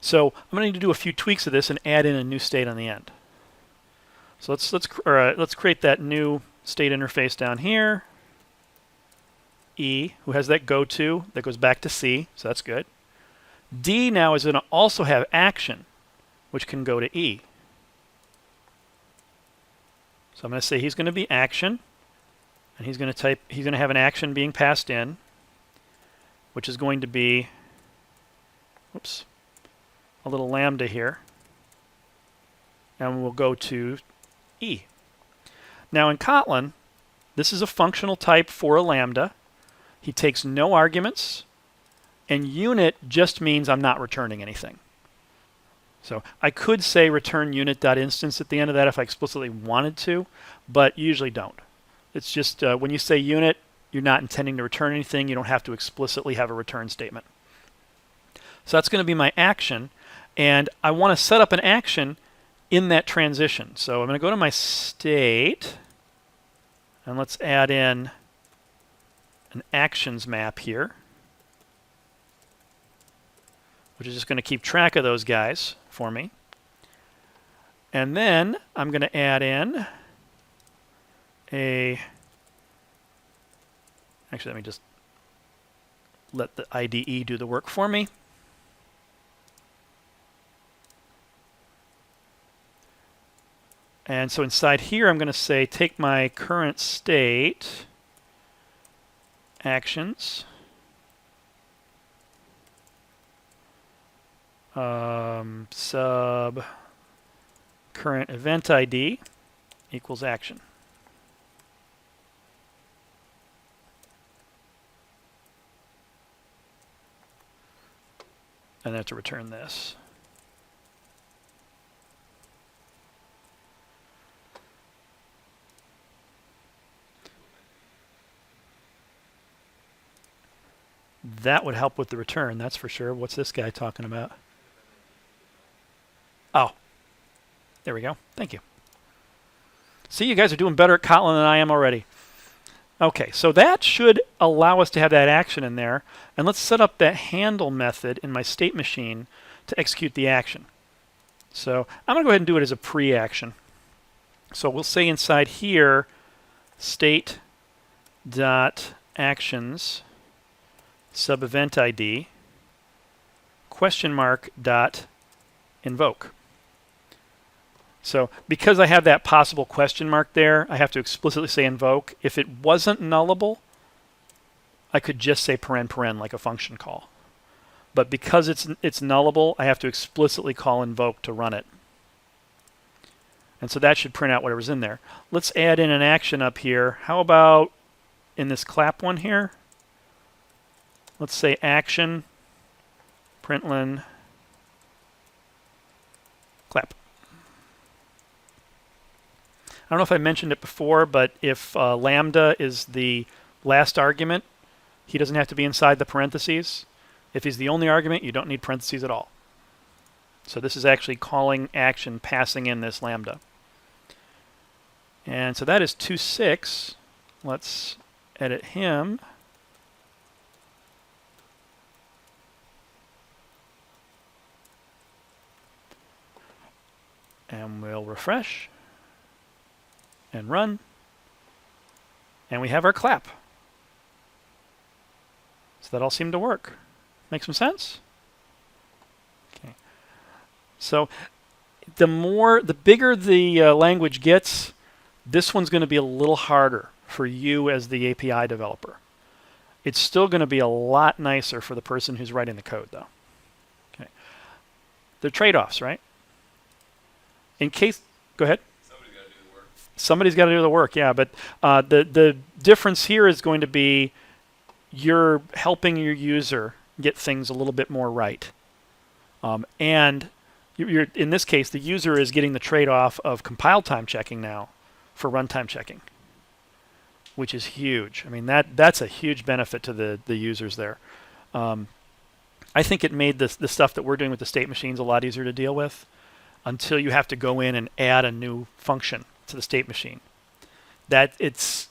So I'm going to need to do a few tweaks of this and add in a new state on the end. So let's create that new state interface down here. E, who has that go to, that goes back to C, so that's good. D now is going to also have action, which can go to E. So I'm going to say he's going to be action, and he's going to have an action being passed in, which is going to be, whoops, a little lambda here, and we'll go to E. Now in Kotlin, this is a functional type for a lambda. He takes no arguments, and unit just means I'm not returning anything. So I could say return unit.instance at the end of that if I explicitly wanted to, but you usually don't. It's just when you say unit, you're not intending to return anything. You don't have to explicitly have a return statement. So that's going to be my action, and I want to set up an action in that transition. So I'm going to go to my state, and let's add in an actions map here, which is just going to keep track of those guys for me. And then I'm going to add in actually, let me just let the IDE do the work for me. And so inside here, I'm going to say take my current state actions, sub current event ID equals action. And I have to return this. That would help with the return, that's for sure. What's this guy talking about? Oh, there we go. Thank you. See, you guys are doing better at Kotlin than I am already. Okay, so that should allow us to have that action in there. And let's set up that handle method in my state machine to execute the action. So I'm going to go ahead and do it as a pre-action. So we'll say inside here, state.actions sub event ID question mark dot invoke. So because I have that possible question mark there, I have to explicitly say invoke. If it wasn't nullable, I could just say paren like a function call. But because it's nullable, I have to explicitly call invoke to run it. And so that should print out whatever's in there. Let's add in an action up here. How about in this clap one here? let's say action, println, clap. I don't know if I mentioned it before, but if lambda is the last argument, he doesn't have to be inside the parentheses. If he's the only argument, you don't need parentheses at all. So this is actually calling action, passing in this lambda. And so that is 2.6. Let's edit him. And we'll refresh and run. And we have our clap. So that all seemed to work. Make some sense? Okay. So the bigger the language gets, this one's going to be a little harder for you as the API developer. It's still going to be a lot nicer for the person who's writing the code, though. Okay. They're trade-offs, right? In case, go ahead. Somebody's got to do the work. Somebody's got to do the work, yeah. But the difference here is going to be you're helping your user get things a little bit more right. And you're, in this case, the user is getting the trade-off of compile time checking now for runtime checking, which is huge. I mean, that's a huge benefit to the users there. I think it made the stuff that we're doing with the state machines a lot easier to deal with until you have to go in and add a new function to the state machine. That it's,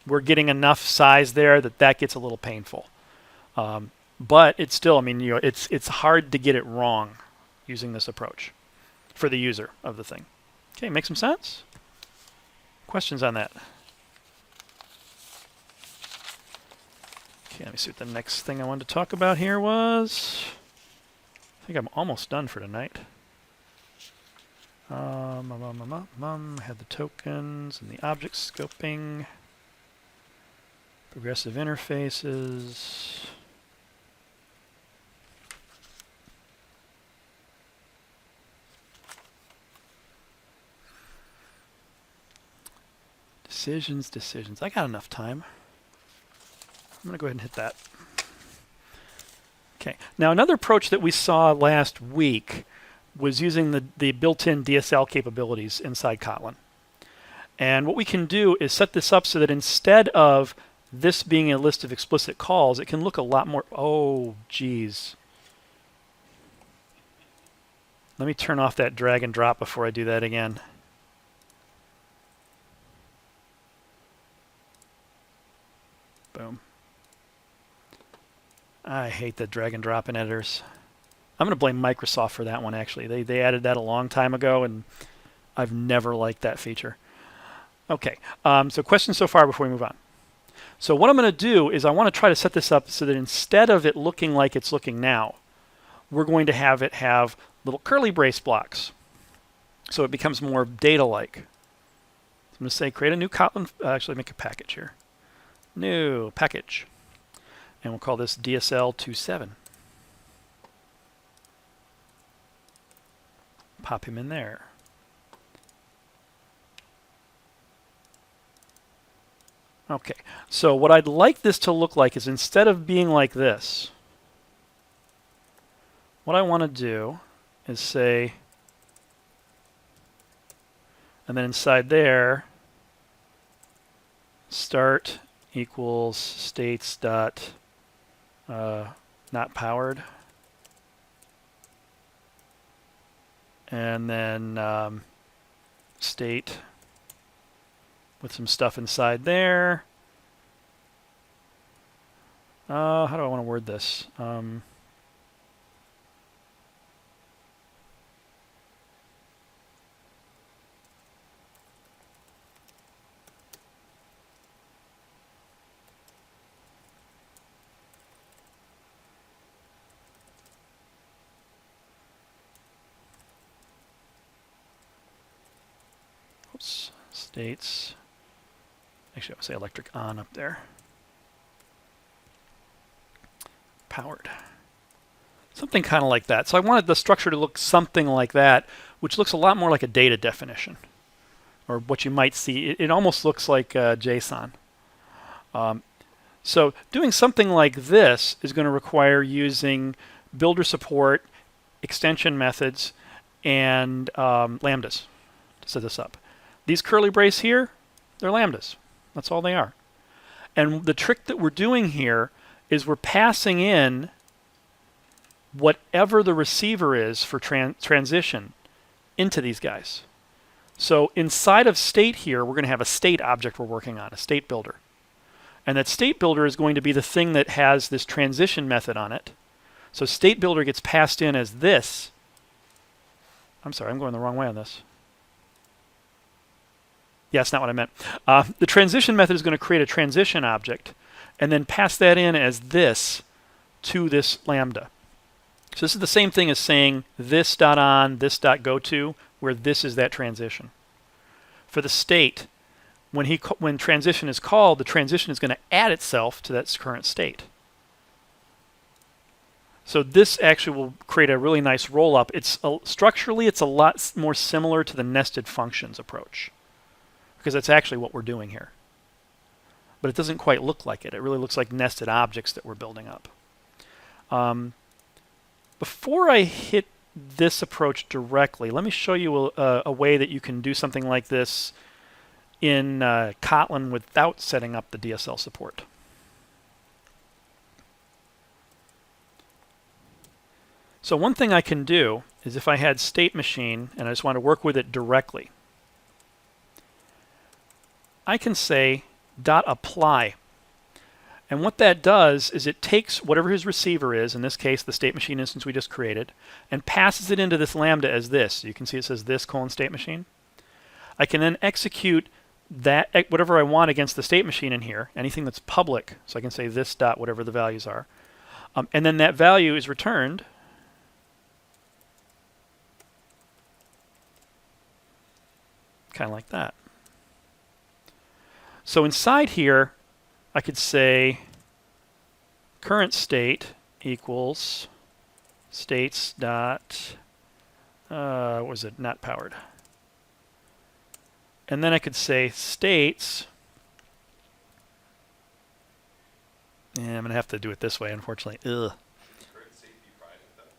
we're getting enough size there that gets a little painful. But it's still, I mean, it's hard to get it wrong using this approach for the user of the thing. Okay, make some sense? Questions on that? Okay, let me see what the next thing I wanted to talk about here was. I think I'm almost done for tonight. Had the tokens and the object scoping, progressive interfaces. Decisions. I got enough time. I'm going to go ahead and hit that. Okay. Now, another approach that we saw last week was using the built-in DSL capabilities inside Kotlin. And what we can do is set this up so that instead of this being a list of explicit calls, it can look a lot more... Oh, geez. Let me turn off that drag and drop before I do that again. Boom. I hate the drag and drop in editors. I'm going to blame Microsoft for that one, actually. They added that a long time ago, and I've never liked that feature. Okay, so questions so far before we move on. So what I'm going to do is I want to try to set this up so that instead of it looking like it's looking now, we're going to have it have little curly brace blocks. So it becomes more data-like. So I'm going to say create a new Kotlin, actually make a package here. New package. And we'll call this DSL 27. Pop him in there. Okay, so what I'd like this to look like is instead of being like this, what I want to do is say, and then inside there, start equals states dot not powered, and then state with some stuff inside there. How do I want to word this? Oops, states. Actually, I would say electric on up there. Powered. Something kind of like that. So I wanted the structure to look something like that, which looks a lot more like a data definition, or what you might see. It almost looks like JSON. So doing something like this is going to require using builder support, extension methods, and lambdas to set this up. These curly brace here, they're lambdas. That's all they are. And the trick that we're doing here is we're passing in whatever the receiver is for transition into these guys. So inside of state here, we're going to have a state object we're working on, a state builder. And that state builder is going to be the thing that has this transition method on it. So state builder gets passed in as this. I'm sorry, I'm going the wrong way on this. Yeah, that's not what I meant. The transition method is going to create a transition object and then pass that in as this to this lambda. So this is the same thing as saying this dot on, this dot go to, where this is that transition. For the state, when transition is called, the transition is going to add itself to that current state. So this actually will create a really nice roll-up. Structurally, it's a lot more similar to the nested functions approach, because that's actually what we're doing here. But it doesn't quite look like it. It really looks like nested objects that we're building up. Before I hit this approach directly, let me show you a way that you can do something like this in Kotlin without setting up the DSL support. So one thing I can do is if I had state machine and I just want to work with it directly, I can say .apply. And what that does is it takes whatever his receiver is, in this case the state machine instance we just created, and passes it into this lambda as this. You can see it says this : state machine. I can then execute that whatever I want against the state machine in here, anything that's public. So I can say this dot whatever the values are. And then that value is returned kind of like that. So inside here, I could say current state equals states dot, what was it, not powered. And then I could say states, and I'm going to have to do it this way, unfortunately. Ugh. Current state be private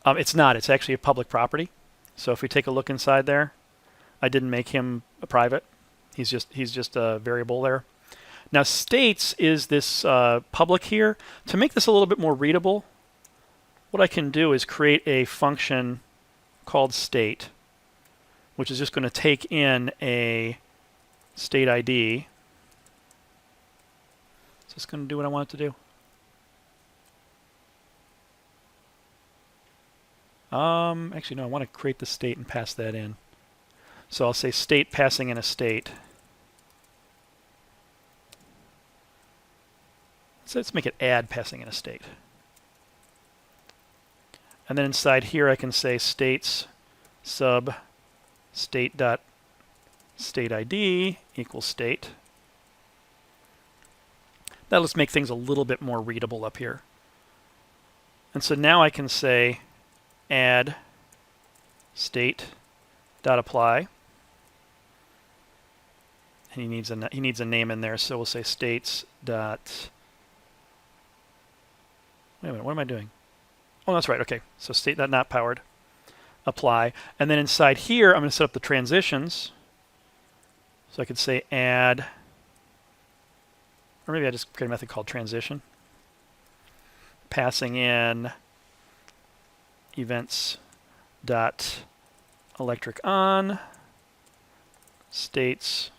though? It's not. It's actually a public property. So if we take a look inside there, I didn't make him a private. He's just a variable there. Now states is this public here. To make this a little bit more readable, what I can do is create a function called state, which is just going to take in a state ID. Is this going to do what I want it to do? Actually, no, I want to create the state and pass that in. So I'll say state passing in a state. So let's make it add passing in a state. And then inside here I can say states sub state dot state ID equals state. That'll just make things a little bit more readable up here. And so now I can say add state dot apply. And he needs a name in there, so we'll say states dot. Wait a minute, what am I doing? Oh, that's right. Okay, so state dot not powered. Apply, and then inside here I'm going to set up the transitions. So I could say add, or maybe I just create a method called transition, passing in events dot electric on states.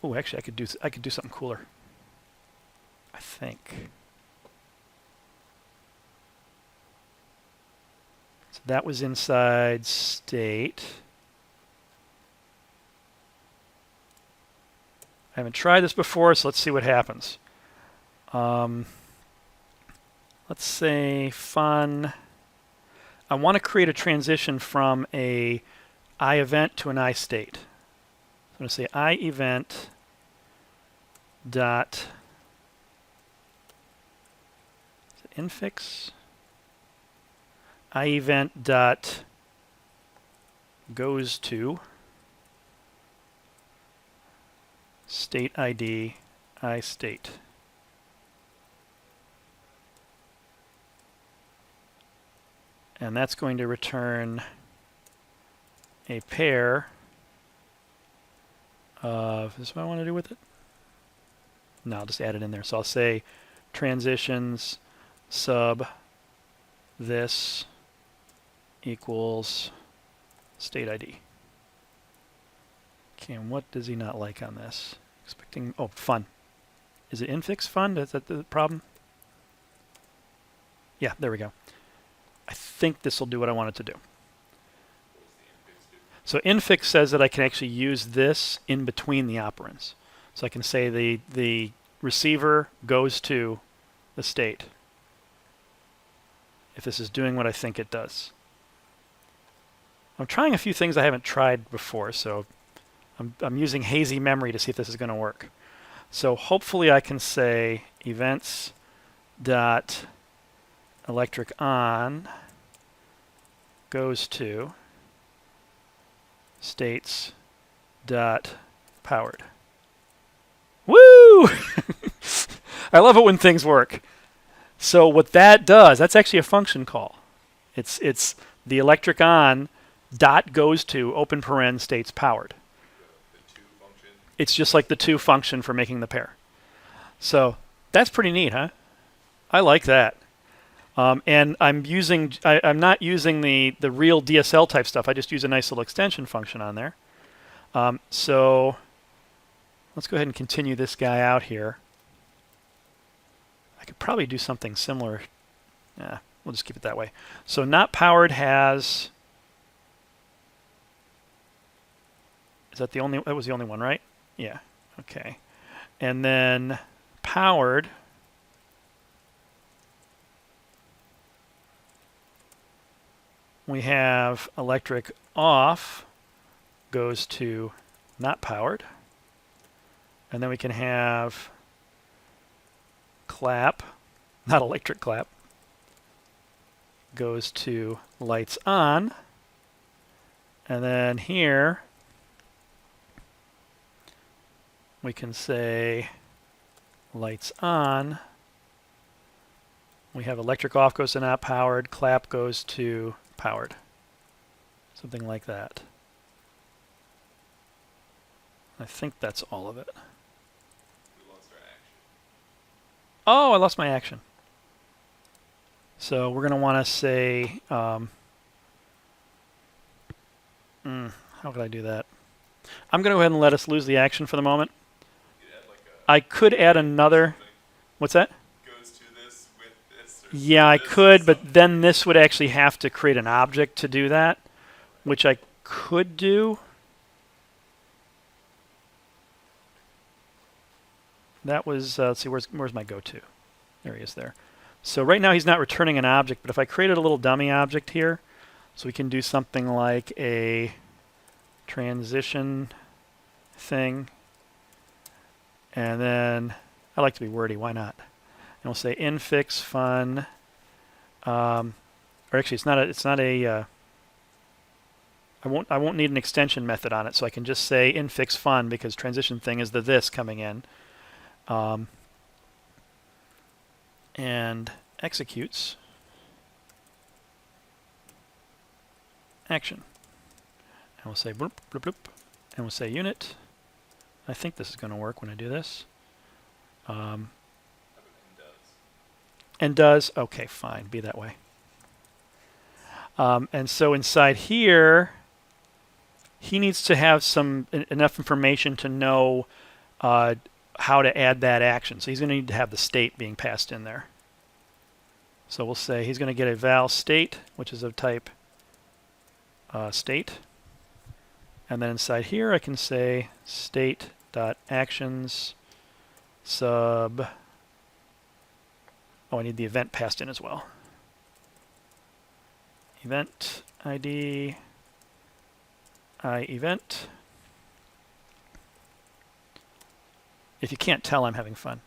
Oh, actually, I could do something cooler, I think. So that was inside state. I haven't tried this before, so let's see what happens. Let's say fun. I want to create a transition from a I event to an I state. I'm going to say I event dot infix. I event dot goes to state ID iState. And that's going to return a pair of, is this what I want to do with it? No, I'll just add it in there. So I'll say transitions sub this equals state ID. Okay, and what does he not like on this? Expecting, oh, fun. Is it infix fun? Is that the problem? Yeah, there we go. I think this will do what I want it to do. So infix says that I can actually use this in between the operands. So I can say the receiver goes to the state if this is doing what I think it does. I'm trying a few things I haven't tried before, so I'm using hazy memory to see if this is going to work. So hopefully I can say events dot electric on goes to states dot powered. Woo! I love it when things work. So what that does, that's actually a function call. It's the electric on dot goes to open paren states powered. The to function. It's just like the to function for making the pair. So that's pretty neat, huh? I like that. And I'm not using the real DSL type stuff. I just use a nice little extension function on there. So let's go ahead and continue this guy out here. I could probably do something similar. Yeah, we'll just keep it that way. So not powered has, is that the only, that was the only one, right? Yeah, okay. And then powered we have electric off goes to not powered. And then we can have clap, not electric clap, goes to lights on. And then here we can say lights on. We have electric off goes to not powered, clap goes to powered. Something like that. I think that's all of it. We lost our action. Oh, I lost my action. So we're going to want to say, how could I do that? I'm going to go ahead and let us lose the action for the moment. You add like a I could add another. something What's that? goes to this with this. Or Yeah, I this or could, but something. then this would actually have to create an object to do that, which I could do. That was, let's see, where's my go-to? There he is there. So right now he's not returning an object, but if I created a little dummy object here, so we can do something like a transition thing, and then I like to be wordy, why not? And we'll say infix fun, or actually it's not a I won't need an extension method on it, so I can just say infix fun because transition thing is the this coming in. And executes action. And we'll say bloop, bloop, bloop, and we'll say unit. I think this is going to work when I do this. How about does? And does, okay, fine, be that way. And so inside here, he needs to have enough information to know how to add that action. So he's going to need to have the state being passed in there. So we'll say he's going to get a val state, which is of type state. And then inside here I can say state.actions sub, oh, I need the event passed in as well. Event ID I event. If you can't tell, I'm having fun.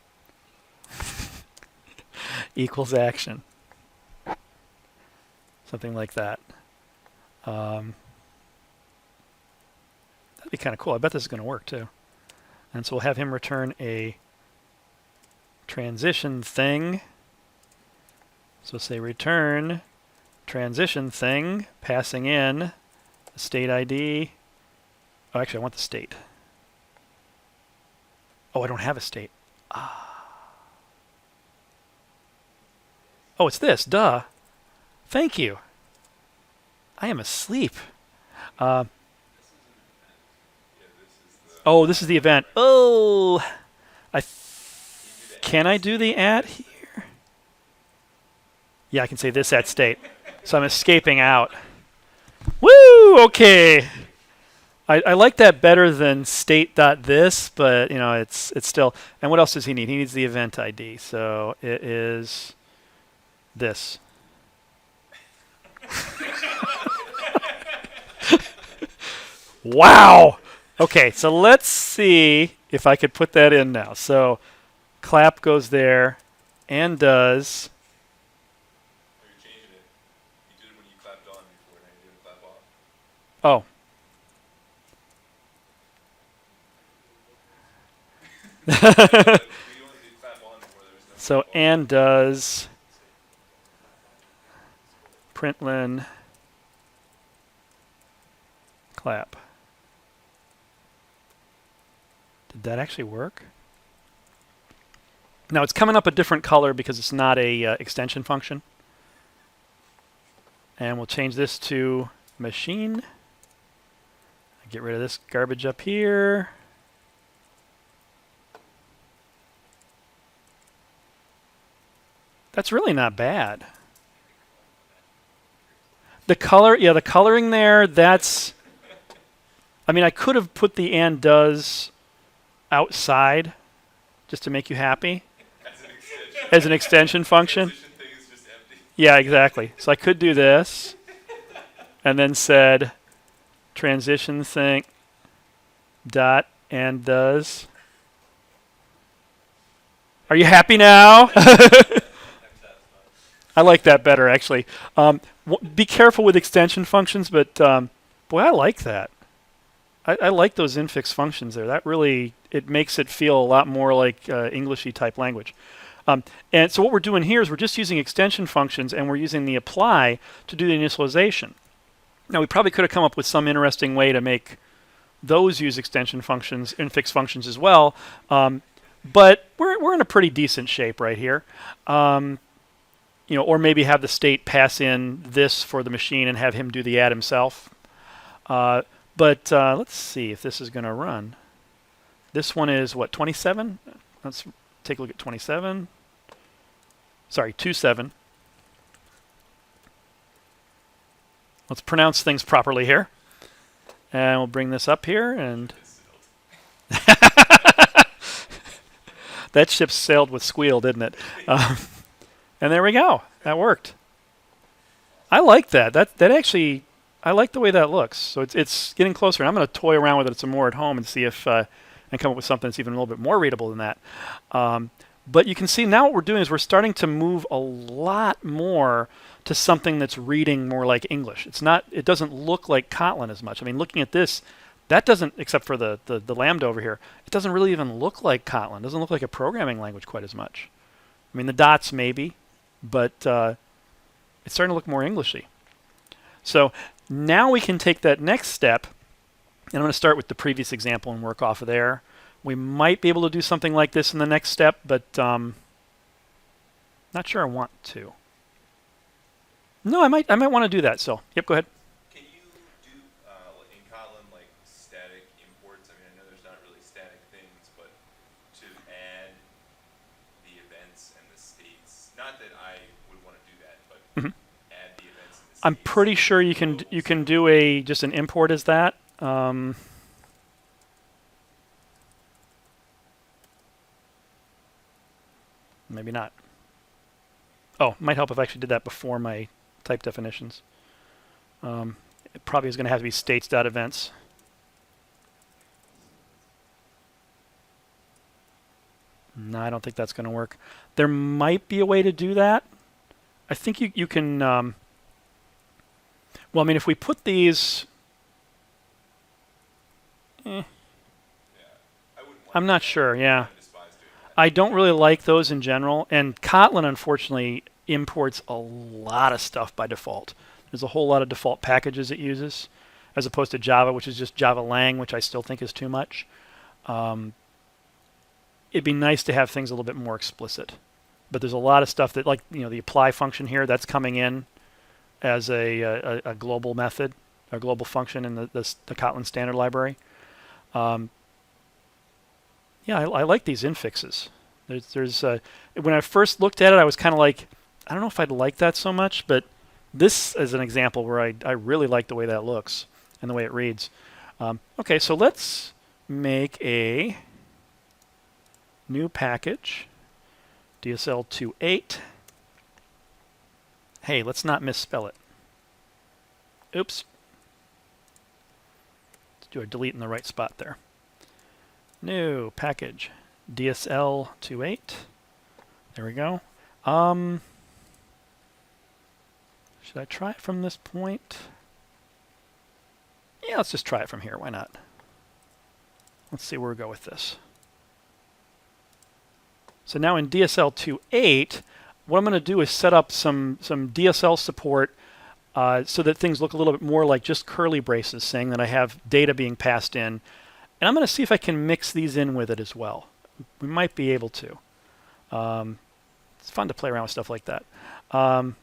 Equals action. Something like that. That'd be kind of cool. I bet this is going to work too. And so we'll have him return a transition thing. So say return transition thing, passing in the state ID. Oh, actually, I want the state. Oh, I don't have a state. Oh, it's this. Duh. Thank you. I am asleep. Yeah, this is the. Oh, this is the event. Oh, can I do the at here? Yeah, I can say this at state. So I'm escaping out. Woo! Okay. I like that better than state.this, but you know it's still. And what else does he need? He needs the event ID. So it is this. Wow. Okay, so let's see if I could put that in now. So clap goes there and does. Or you're changing it. You did it when you clapped on before, now you're doing clap off. Oh. We only did clap on before there was no So clap off. and does println clap. Did that actually work? Now it's coming up a different color because it's not a extension function. And we'll change this to machine. Get rid of this garbage up here. That's really not bad. The color, yeah, the coloring there, that's... I mean, I could have put the and does outside just to make you happy As an extension. as an extension function. Transition thing is just empty. Yeah, exactly. So I could do this and then said transition thing dot and does. Are you happy now? I like that better, actually. Be careful with extension functions, but boy, I like that. I like those infix functions there. That really, it makes it feel a lot more like Englishy type language. And so what we're doing here is we're just using extension functions and we're using the apply to do the initialization. Now we probably could have come up with some interesting way to make those use extension functions, infix functions as well. But we're in a pretty decent shape right here. You know, or maybe have the state pass in this for the machine and have him do the add himself. But let's see if this is going to run. This one is what, 27? Let's take a look at 27. Sorry, 27. Let's pronounce things properly here. And we'll bring this up here and that ship sailed with squeal, didn't it? And there we go. That worked. I like that. That actually, I like the way that looks. So it's getting closer. And I'm going to toy around with it some more at home and see if and come up with something that's even a little bit more readable than that. But you can see now what we're doing is we're starting to move a lot more to something that's reading more like English. It's not. It doesn't look like Kotlin as much. I mean, looking at this, that doesn't, except for the lambda over here, it doesn't really even look like Kotlin. It doesn't look like a programming language quite as much. I mean, the dots maybe, but it's starting to look more Englishy. So now we can take that next step, and I'm going to start with the previous example and work off of there. We might be able to do something like this in the next step, but not sure I want to. No, I might want to do that. So, yep, go ahead. Can you do in Kotlin like static imports? I mean, I know there's not really static things, but to add the events and the states. Not that I would want to do that, but add the events and the states. I'm pretty sure you can do a just an import as that. Maybe not. Oh, might help if I actually did that before my type definitions. It probably is going to have to be states.events. No, I don't think that's going to work. There might be a way to do that. I think you can... well, I mean, if we put these... Yeah, I wouldn't want I'm to not do that. sure, yeah. I despise doing I don't really like those in general, and Kotlin unfortunately imports a lot of stuff by default. There's a whole lot of default packages it uses, as opposed to Java, which is just Java lang, which I still think is too much. It'd be nice to have things a little bit more explicit, but there's a lot of stuff that, like the apply function here, that's coming in as a global method, a global function in the Kotlin standard library. Yeah, I like these infixes. There's when I first looked at it, I was kind of like, I don't know if I'd like that so much, but this is an example where I really like the way that looks and the way it reads. Okay, so let's make a new package, DSL 2.8. Hey, let's not misspell it. Oops. Let's do a delete in the right spot there. New package, DSL 2.8. There we go. Should I try it from this point? Yeah, let's just try it from here. Why not? Let's see where we go with this. So now in DSL 2.8, what I'm going to do is set up some DSL support so that things look a little bit more like just curly braces, saying that I have data being passed in. And I'm going to see if I can mix these in with it as well. We might be able to. It's fun to play around with stuff like that. I'm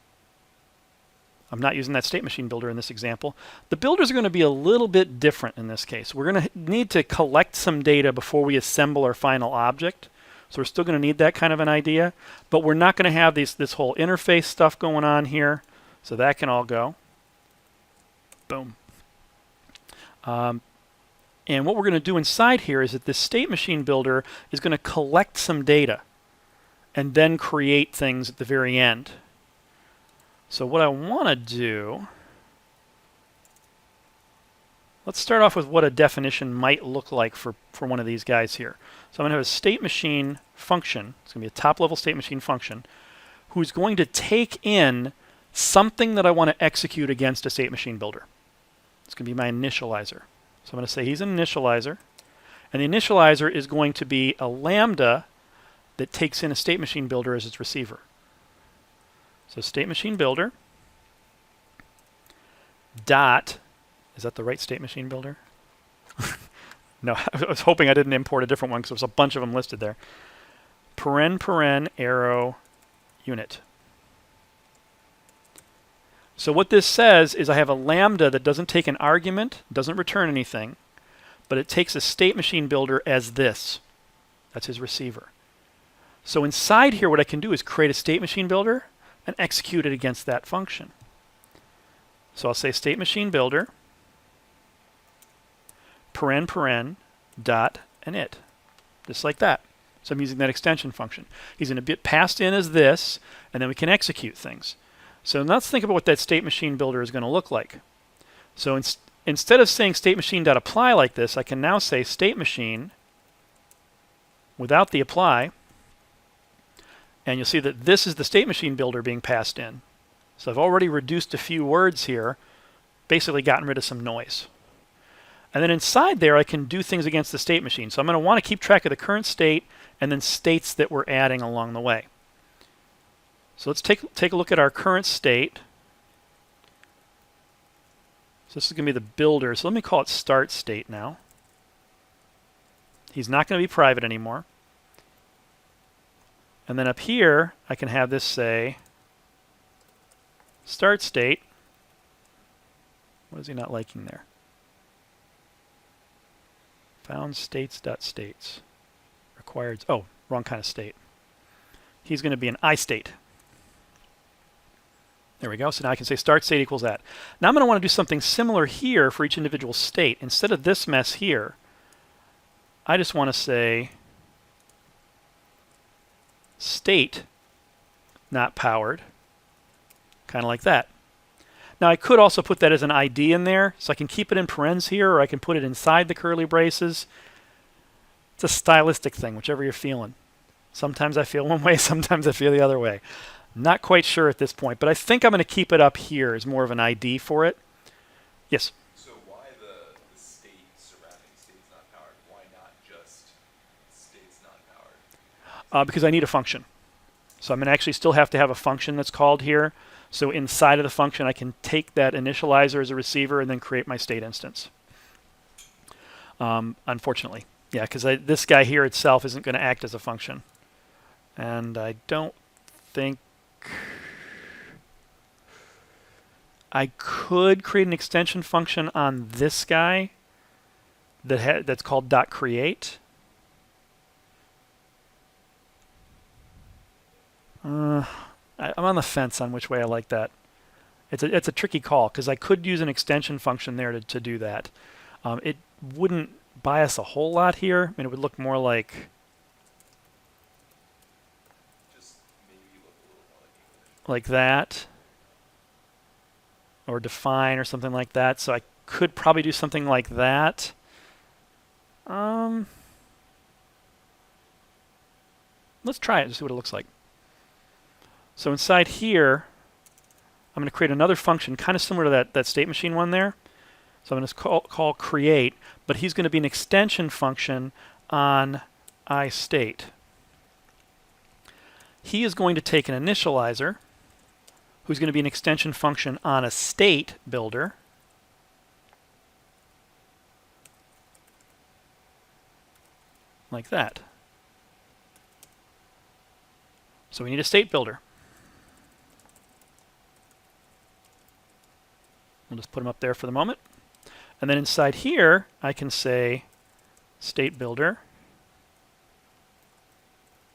not using that state machine builder in this example. The builders are going to be a little bit different in this case. We're going to need to collect some data before we assemble our final object. So we're still going to need that kind of an idea. But we're not going to have this whole interface stuff going on here. So that can all go. Boom. And what we're going to do inside here is that this state machine builder is going to collect some data and then create things at the very end. So what I want to do, let's start off with what a definition might look like for one of these guys here. So I'm going to have a state machine function. It's going to be a top-level state machine function who's going to take in something that I want to execute against a state machine builder. It's going to be my initializer. So I'm going to say he's an initializer. And the initializer is going to be a lambda that takes in a state machine builder as its receiver. So state machine builder dot, is that the right state machine builder? No, I was hoping I didn't import a different one because there's a bunch of them listed there. Paren arrow unit. So what this says is I have a lambda that doesn't take an argument, doesn't return anything, but it takes a state machine builder as this. That's his receiver. So inside here, what I can do is create a state machine builder and execute it against that function. So I'll say state machine builder, paren dot init, just like that. So I'm using that extension function. He's going to be passed in as this, and then we can execute things. So now let's think about what that state machine builder is going to look like. So instead of saying state machine.apply like this, I can now say state machine without the apply. And you'll see that this is the state machine builder being passed in. So I've already reduced a few words here, basically gotten rid of some noise. And then inside there, I can do things against the state machine. So I'm going to want to keep track of the current state and then states that we're adding along the way. So let's take a look at our current state. So this is going to be the builder. So let me call it start state now. He's not going to be private anymore. And then up here, I can have this say start state. What is he not liking there? Found states.states. Required, oh, wrong kind of state. He's going to be an I state. There we go. So now I can say start state equals that. Now I'm going to want to do something similar here for each individual state. Instead of this mess here, I just want to say state not powered, kind of like that. Now I could also put that as an ID in there, so I can keep it in parens here, or I can put it inside the curly braces. It's a stylistic thing, whichever you're feeling. Sometimes I feel one way, sometimes I feel the other way. Not quite sure at this point, but I think I'm going to keep it up here as more of an ID for it. Yes? So why the state surrounding states not powered? Why not just states not Because I need a function. So I'm going to actually still have to have a function that's called here. So inside of the function, I can take that initializer as a receiver and then create my state instance. Unfortunately. Yeah, because this guy here itself isn't going to act as a function. And I don't think I could create an extension function on this guy that's called .create. I'm on the fence on which way I like that. It's a tricky call because I could use an extension function there to do that. It wouldn't bias a whole lot here. I mean, it would look more like Just maybe look a little more like English. that, or define or something like that. So I could probably do something like that. Let's try it and see what it looks like. So inside here, I'm going to create another function kind of similar to that state machine one there. So I'm going to call create, but he's going to be an extension function on iState. He is going to take an initializer, who's going to be an extension function on a state builder. Like that. So we need a state builder. We'll just put them up there for the moment. And then inside here, I can say state builder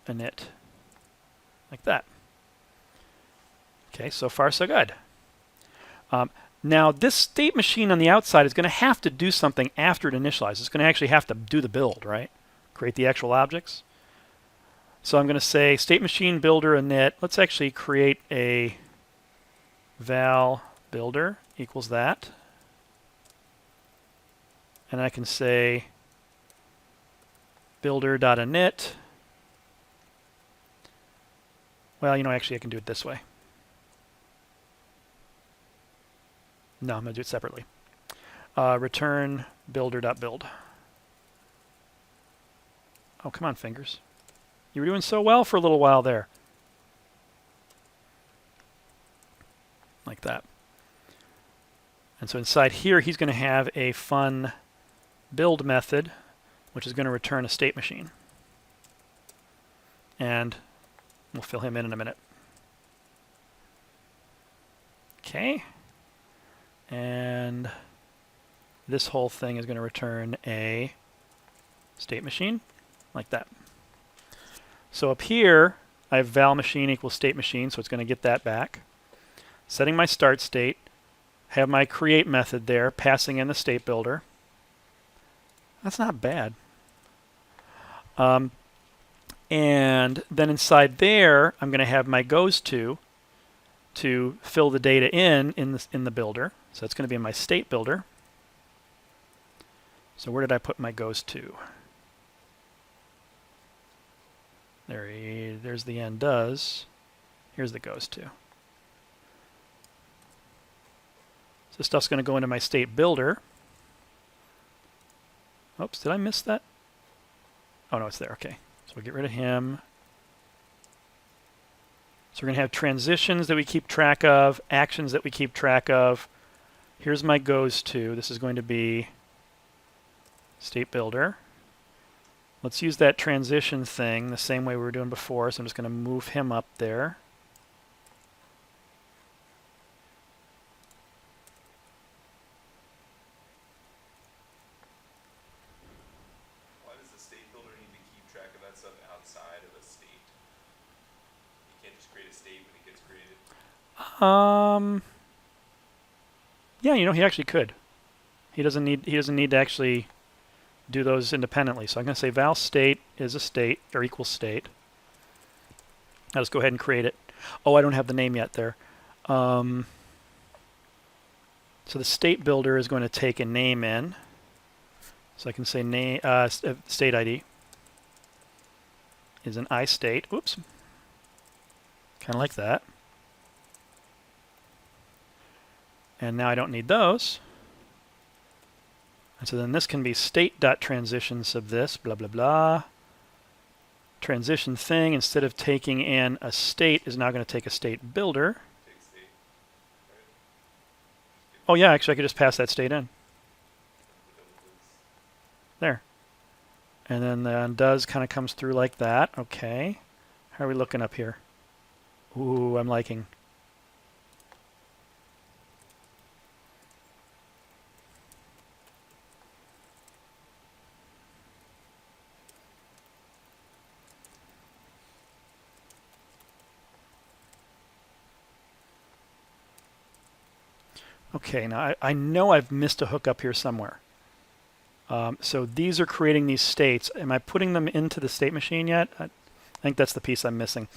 init. Like that. Okay, so far so good. Now this state machine on the outside is going to have to do something after it initializes. It's going to actually have to do the build, right? Create the actual objects. So I'm going to say state machine builder init. Let's actually create a val builder equals that. And I can say builder.init. Well, actually I can do it this way. No, I'm going to do it separately. Return builder.build. Oh, come on, fingers. You were doing so well for a little while there. Like that. And so inside here, he's going to have a fun build method, which is going to return a state machine. And we'll fill him in a minute. Okay. And this whole thing is going to return a state machine, like that. So up here, I have val machine equals state machine, so it's going to get that back. Setting my start state, have my create method there, passing in the state builder. That's not bad. And then inside there, I'm going to have my goes to fill the data in the builder. So that's going to be in my state builder. So where did I put my goes to? There's the end does. Here's the goes to. So this stuff's going to go into my state builder. Oops, did I miss that? Oh, no, it's there. Okay. So we'll get rid of him. So we're going to have transitions that we keep track of, actions that we keep track of. Here's my goes to. This is going to be state builder. Let's use that transition thing the same way we were doing before. So I'm just going to move him up there. Why does the state builder need to keep track of that stuff outside of a state? You can't just create a state when it gets created. Yeah, he actually could. He doesn't need to actually do those independently. So I'm going to say val state is a state or equals state. I'll just go ahead and create it. Oh, I don't have the name yet there. So the state builder is going to take a name in. So I can say name state ID is an iState. Oops. Kind of like that. And now I don't need those. And so then this can be state.transition sub this, blah, blah, blah. transition thing, instead of taking in a state, is now going to take a state builder. Take state, right? Oh yeah, actually I could just pass that state in. Double clicks. There. And then the undoes kind of comes through like that. Okay. How are we looking up here? Ooh, I'm liking. Okay, now I know I've missed a hookup here somewhere. So these are creating these states. Am I putting them into the state machine yet? I think that's the piece I'm missing.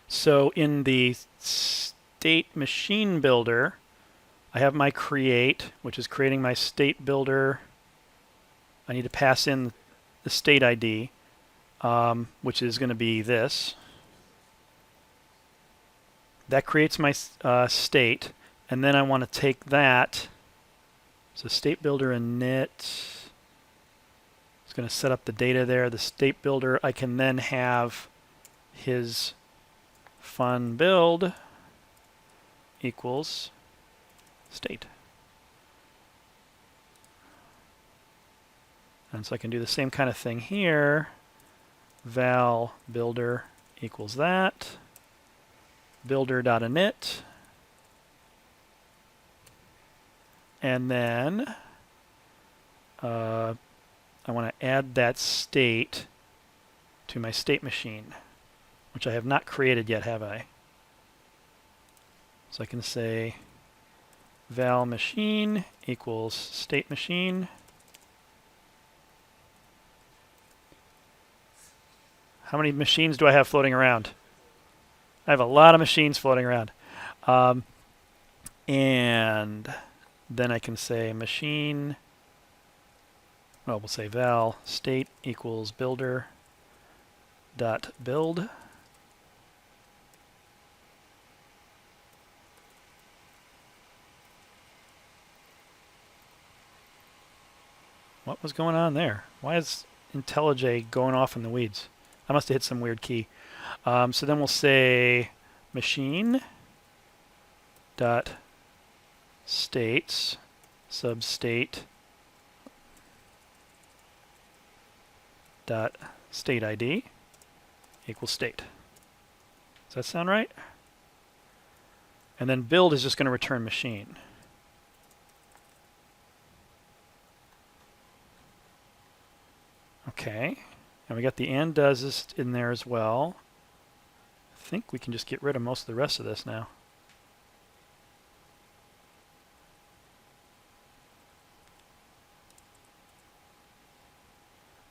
So in the state machine builder, I have my create, which is creating my state builder. I need to pass in the state ID, which is going to be this. That creates my state, and then I want to take that. So state builder init. It's going to set up the data there. The state builder, I can then have his fun build equals state. And so I can do the same kind of thing here. Val builder equals that. Builder.init. And then I want to add that state to my state machine, which I have not created yet, have I? So I can say val machine equals state machine. How many machines do I have floating around? I have a lot of machines floating around. And then I can say machine, well, we'll say val state equals builder dot build. What was going on there? Why is IntelliJ going off in the weeds? I must have hit some weird key. So then we'll say machine dot states substate dot state ID equals state. Does that sound right? And then build is just going to return machine. Okay, and we got the and does in there as well. I think we can just get rid of most of the rest of this now.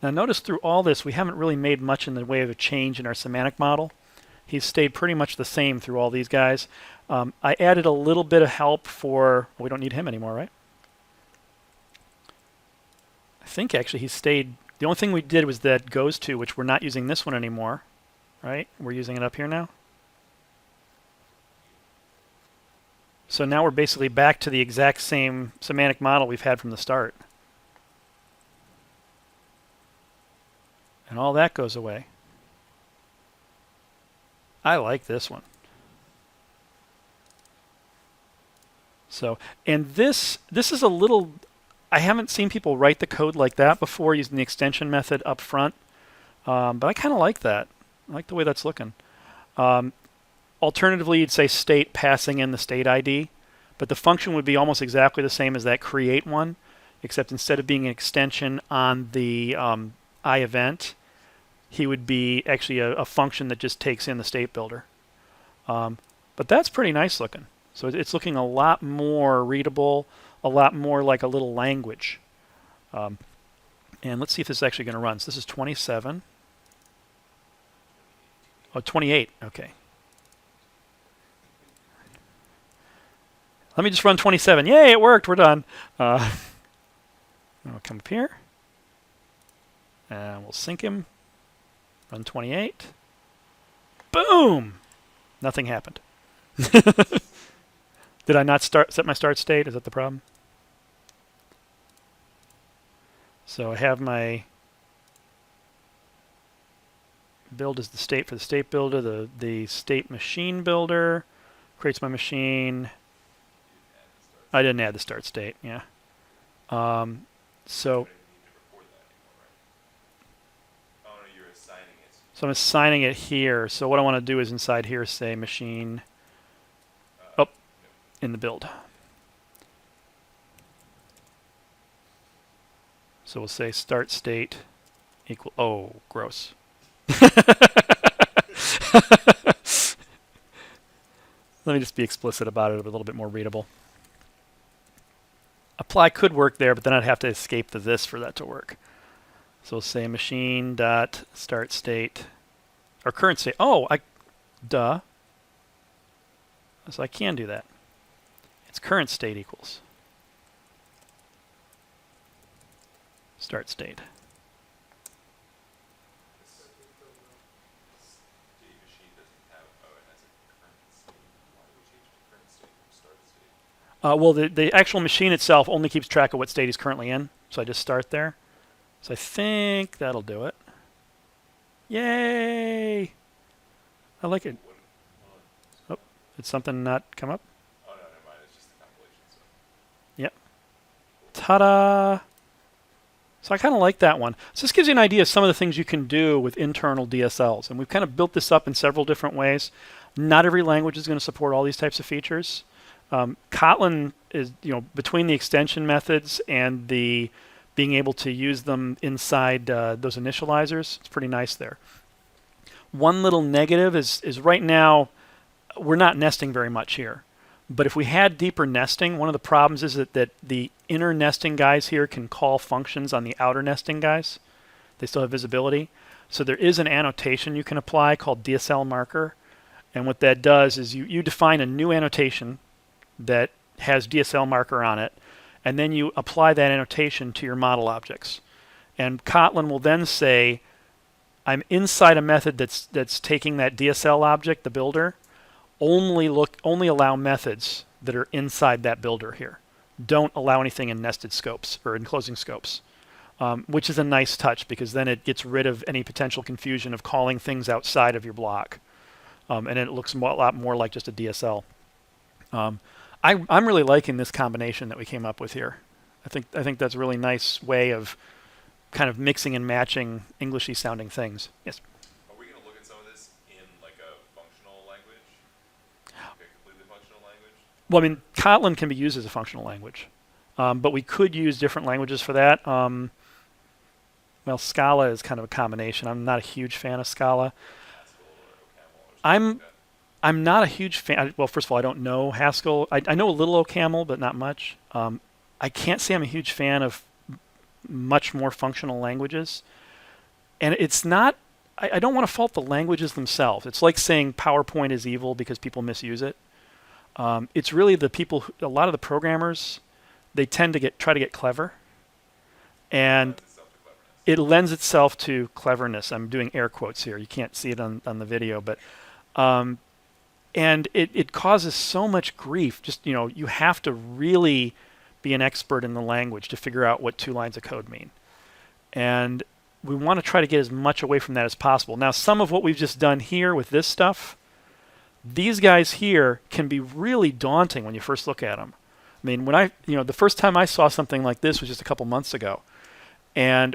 Now notice through all this, we haven't really made much in the way of a change in our semantic model. He's stayed pretty much the same through all these guys. I added a little bit of help for, well, we don't need him anymore, right? I think actually he stayed, the only thing we did was that goes to, which we're not using this one anymore, right? We're using it up here now. So now we're basically back to the exact same semantic model we've had from the start. And all that goes away. I like this one. So, and this is a little, I haven't seen people write the code like that before using the extension method up front. But I kind of like that. I like the way that's looking. Alternatively, you'd say state passing in the state ID, but the function would be almost exactly the same as that create one, except instead of being an extension on the I event, he would be actually a function that just takes in the state builder. But that's pretty nice looking. So it's looking a lot more readable, a lot more like a little language. And let's see if this is actually going to run. So this is 27. Oh, 28. Okay. Let me just run 27. Yay, it worked. We're done. We'll come up here. And we'll sync him. Run 28. Boom! Nothing happened. Did I not set my start state? Is that the problem? So I have my build is the state for the state builder. The state machine builder creates my machine. I didn't add the start state. Yeah. So You're assigning it. So I'm assigning it here. So what I want to do is inside here say machine in the build. So we'll say start state equal, oh, gross. Let me just be explicit about it, a little bit more readable. Apply could work there, but then I'd have to escape the this for that to work. So we'll say machine dot start state or current state. Oh, duh. So I can do that. It's current state equals start state. State machine doesn't have, it has a current state. Why do we change the current state from start state? Well, the actual machine itself only keeps track of what state he's currently in. So I just start there. So I think that'll do it. Yay! I like it. Oh, did something not come up? Oh, no, never mind. It's just the compilation. So. Yep. Ta-da! So I kind of like that one. So this gives you an idea of some of the things you can do with internal DSLs. And we've kind of built this up in several different ways. Not every language is going to support all these types of features. Kotlin is, between the extension methods and the being able to use them inside those initializers, it's pretty nice there. One little negative is right now, we're not nesting very much here. But if we had deeper nesting, one of the problems is that the inner nesting guys here can call functions on the outer nesting guys. They still have visibility. So there is an annotation you can apply called DSL marker. And what that does is you define a new annotation that has DSL marker on it, and then you apply that annotation to your model objects. And Kotlin will then say, I'm inside a method that's taking that DSL object, the builder, only allow methods that are inside that builder here. Don't allow anything in nested scopes or enclosing scopes, which is a nice touch because then it gets rid of any potential confusion of calling things outside of your block. And it looks a lot more like just a DSL. I'm really liking this combination that we came up with here. I think that's a really nice way of kind of mixing and matching Englishy sounding things. Yes. Are we going to look at some of this in like a functional language? Like a completely functional language? Well, I mean, Kotlin can be used as a functional language, but we could use different languages for that. Well, Scala is kind of a combination. I'm not a huge fan of Scala. Haskell or OCaml or something like that? I'm not a huge fan. Well, first of all, I don't know Haskell. I know a little OCaml, but not much. I can't say I'm a huge fan of much more functional languages. And it's not, I don't want to fault the languages themselves. It's like saying PowerPoint is evil because people misuse it. It's really the people, a lot of the programmers, they tend to try to get clever. And it lends itself to cleverness. I'm doing air quotes here. You can't see it on the video, but and it causes so much grief. Just, you have to really be an expert in the language to figure out what 2 lines of code mean. And we want to try to get as much away from that as possible. Now, some of what we've just done here with this stuff, these guys here can be really daunting when you first look at them. I mean, when the first time I saw something like this was just a couple months ago. And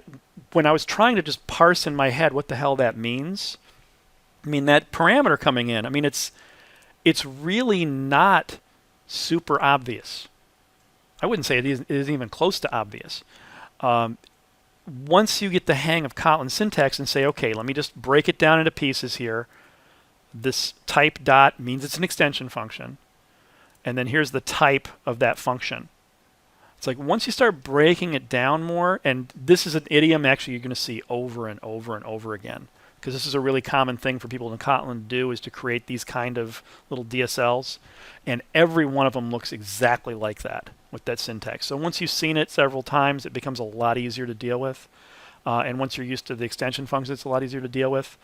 when I was trying to just parse in my head what the hell that means, I mean, that parameter coming in, I mean, it's really not super obvious. I wouldn't say it is even close to obvious. Once you get the hang of Kotlin syntax and say, okay, let me just break it down into pieces here. This type dot means it's an extension function. And then here's the type of that function. It's like once you start breaking it down more, and this is an idiom actually you're going to see over and over and over again, because this is a really common thing for people in Kotlin to do, is to create these kind of little DSLs. And every one of them looks exactly like that with that syntax. So once you've seen it several times, it becomes a lot easier to deal with. And once you're used to the extension functions, it's a lot easier to deal with.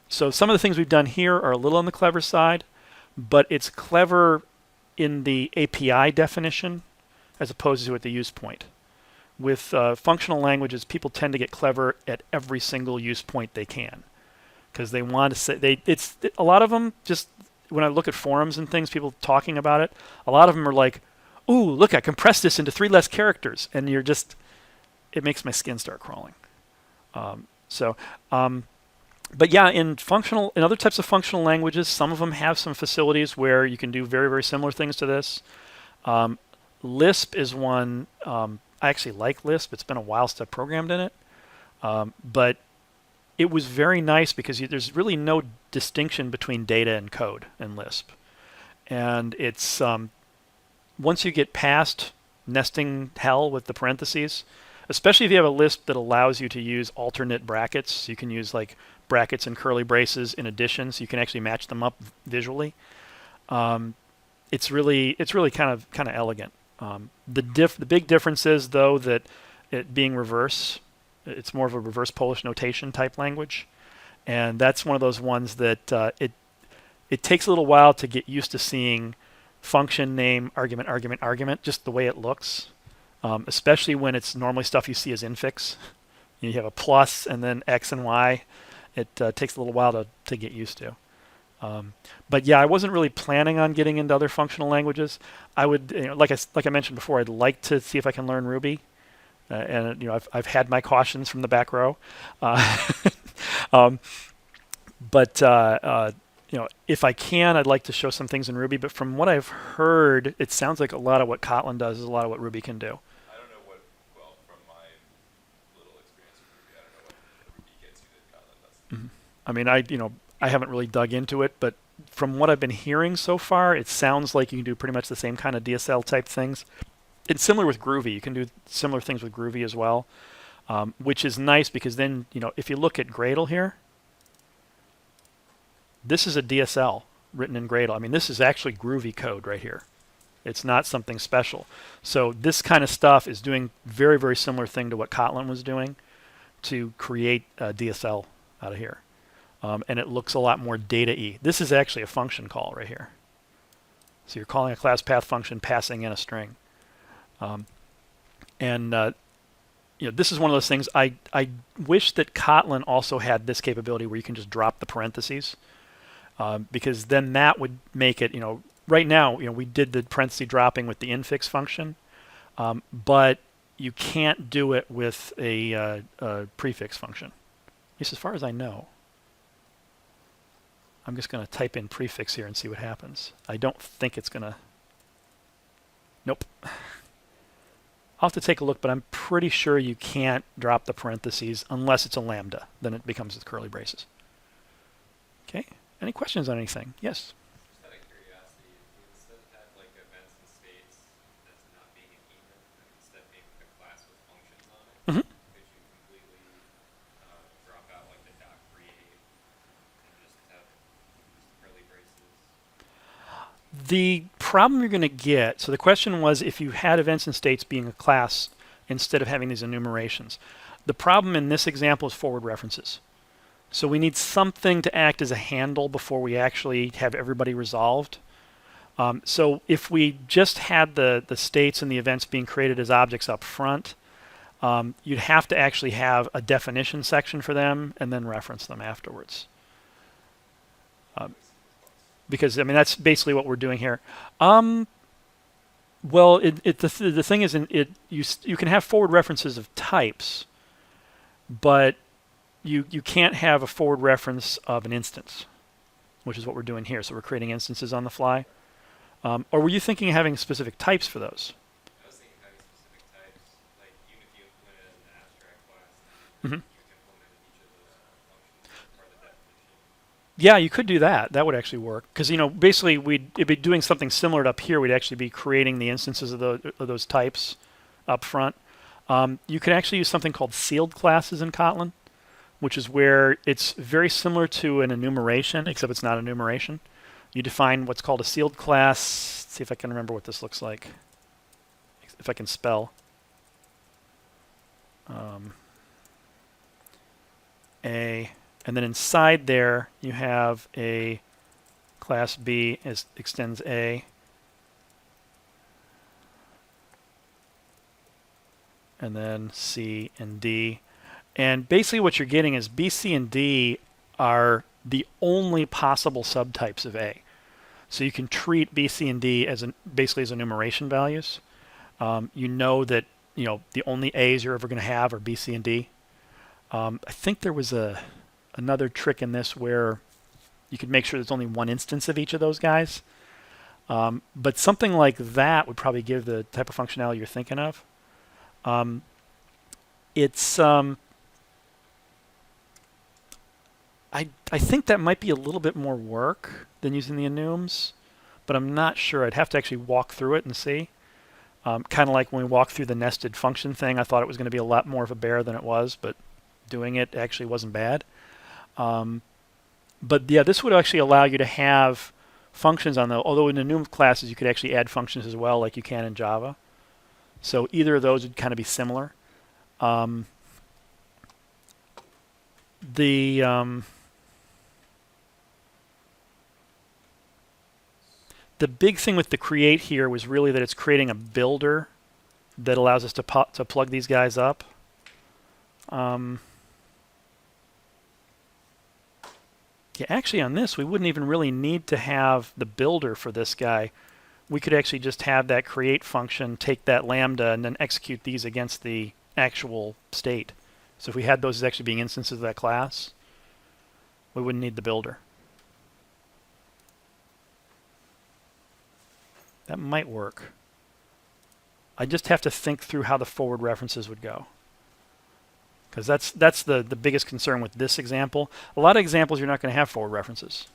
So some of the things we've done here are a little on the clever side, but it's clever in the API definition as opposed to at the use point. With functional languages, people tend to get clever at every single use point they can. because they want to say a lot of them just when I look at forums and things, people talking about it, a lot of them are like, "Ooh, look, I compressed this into 3 less characters," and it makes my skin start crawling. So, but yeah, in other types of functional languages, some of them have some facilities where you can do very, very similar things to this. Lisp is one. I actually like Lisp. It's been a while since I programmed in it, but it was very nice because there's really no distinction between data and code in Lisp, and it's once you get past nesting hell with the parentheses, especially if you have a Lisp that allows you to use alternate brackets. You can use like brackets and curly braces in addition, so you can actually match them up visually. It's really kind of elegant. The big difference is though that it being reverse, it's more of a reverse Polish notation type language, and that's one of those ones that it takes a little while to get used to seeing function name argument argument argument just the way it looks, especially when it's normally stuff you see as infix. You have a plus and then x and y. It takes a little while to get used to. But yeah, I wasn't really planning on getting into other functional languages. I would, like I mentioned before, I'd like to see if I can learn Ruby, and I've had my cautions from the back row, but if I can, I'd like to show some things in Ruby. But from what I've heard, it sounds like a lot of what Kotlin does is a lot of what Ruby can do. I don't know from my little experience with Ruby, I don't know what Ruby gets you that Kotlin does. Mm-hmm. I mean, I haven't really dug into it, but from what I've been hearing so far, it sounds like you can do pretty much the same kind of DSL type things. It's similar with Groovy. You can do similar things with Groovy as well, which is nice because then, if you look at Gradle here, this is a DSL written in Gradle. I mean, this is actually Groovy code right here. It's not something special. So this kind of stuff is doing very, very similar thing to what Kotlin was doing to create a DSL out of here. And it looks a lot more data-y. This is actually a function call right here. So you're calling a class path function, passing in a string. This is one of those things. I wish that Kotlin also had this capability where you can just drop the parentheses, because then that would make it. Right now, we did the parenthesis dropping with the infix function, but you can't do it with a prefix function. At least as far as I know. I'm just going to type in prefix here and see what happens. I don't think it's going to... Nope. I'll have to take a look, but I'm pretty sure you can't drop the parentheses unless it's a lambda. Then it becomes with curly braces. Okay. Any questions on anything? Yes? Just out of curiosity, instead of have like events and states that's not being an event, and instead being a class with functions on it, Mm-hmm. could you completely drop out like the dot create and just have curly braces? The problem you're going to get, so the question was if you had events and states being a class instead of having these enumerations. The problem in this example is forward references. So we need something to act as a handle before we actually have everybody resolved. So if we just had the states and the events being created as objects up front, you'd have to actually have a definition section for them and then reference them afterwards. Because, I mean, that's basically what we're doing here. Well, the thing is, you can have forward references of types, but you can't have a forward reference of an instance, which is what we're doing here. So we're creating instances on the fly. Or were you thinking of having specific types for those? I was thinking having specific types, like even if you implemented it as an abstract class, Mm-hmm. you implemented each of the functions as part of the definition. Yeah, you could do that. That would actually work. Because, basically, it'd be doing something similar to up here. We'd actually be creating the instances of those types up front. You could actually use something called sealed classes in Kotlin, which is where it's very similar to an enumeration, except it's not enumeration. You define what's called a sealed class. Let's see if I can remember what this looks like. If I can spell. And then inside there, you have a class B extends A. And then C and D. And basically what you're getting is B, C, and D are the only possible subtypes of A. So you can treat B, C, and D as basically as enumeration values. You know that the only A's you're ever going to have are B, C, and D. I think there was another trick in this where you could make sure there's only one instance of each of those guys. But something like that would probably give the type of functionality you're thinking of. I think that might be a little bit more work than using the enums, but I'm not sure. I'd have to actually walk through it and see. Kind of like when we walked through the nested function thing, I thought it was going to be a lot more of a bear than it was, but doing it actually wasn't bad. But yeah, this would actually allow you to have functions on although in the enum classes you could actually add functions as well, like you can in Java. So either of those would kind of be similar. The big thing with the create here was really that it's creating a builder that allows us to plug these guys up. Yeah, actually on this, we wouldn't even really need to have the builder for this guy. We could actually just have that create function, take that lambda, and then execute these against the actual state. So if we had those as actually being instances of that class, we wouldn't need the builder. That might work. I just have to think through how the forward references would go. Because that's the biggest concern with this example. A lot of examples you're not going to have forward references.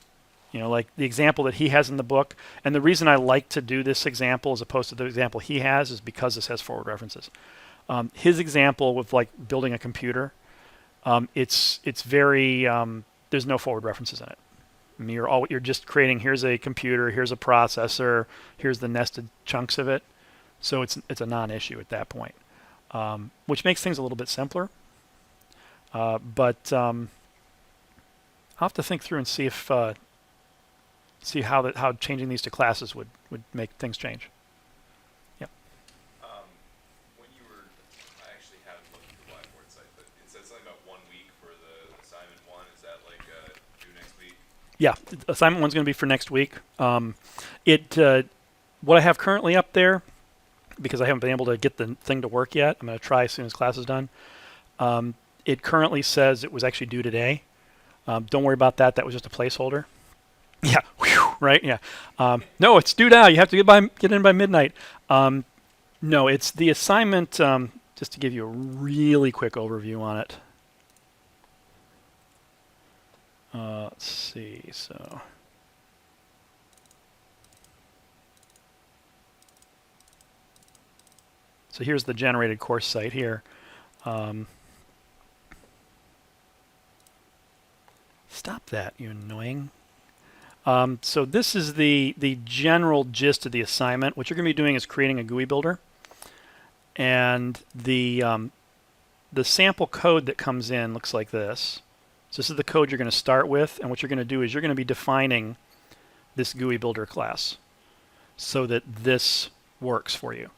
Like the example that he has in the book. And the reason I like to do this example as opposed to the example he has is because this has forward references. His example with like building a computer, it's very there's no forward references in it. I mean, you're just creating, here's a computer, here's a processor, here's the nested chunks of it. So it's a non-issue at that point, which makes things a little bit simpler. But I'll have to think through and see if how changing these to classes would make things change. Yep. When you were, I actually haven't looked at the Blackboard site, but it said something about 1 week for the assignment 1. Is that like due next week? Yeah, assignment 1's going to be for next week. What I have currently up there, because I haven't been able to get the thing to work yet, I'm going to try as soon as class is done. It currently says it was actually due today. Don't worry about that. That was just a placeholder. Yeah, right? Yeah. No, it's due now. You have to get in by midnight. No, it's the assignment, just to give you a really quick overview on it. Let's see. So here's the generated course site here. Stop that, you annoying. So this is the general gist of the assignment. What you're going to be doing is creating a GUI builder. And the sample code that comes in looks like this. So this is the code you're going to start with. And what you're going to do is you're going to be defining this GUI builder class so that this works for you.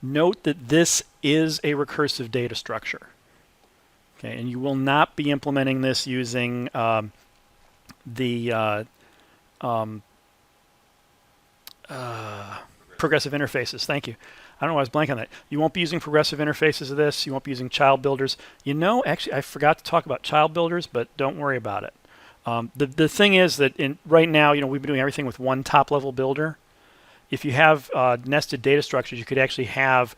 Note that this is a recursive data structure. Okay, and you will not be implementing this using progressive interfaces. Thank you. I don't know why I was blank on that. You won't be using progressive interfaces of this. You won't be using child builders. Actually, I forgot to talk about child builders, but don't worry about it. The thing is that right now, we've been doing everything with one top-level builder. If you have nested data structures, you could actually have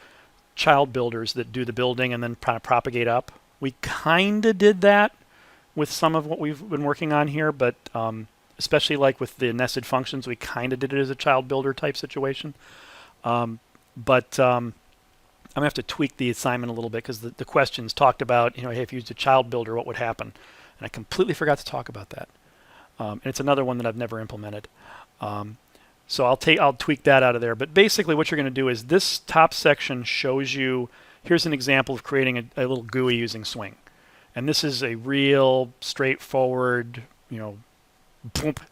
child builders that do the building and then kind of propagate up. We kind of did that with some of what we've been working on here, but especially like with the nested functions, we kind of did it as a child builder type situation. But I'm going to have to tweak the assignment a little bit because the questions talked about, hey, if you used a child builder, what would happen? And I completely forgot to talk about that. And it's another one that I've never implemented. So I'll tweak that out of there. But basically what you're going to do is this top section shows you, here's an example of creating a little GUI using Swing. And this is a real straightforward, boom,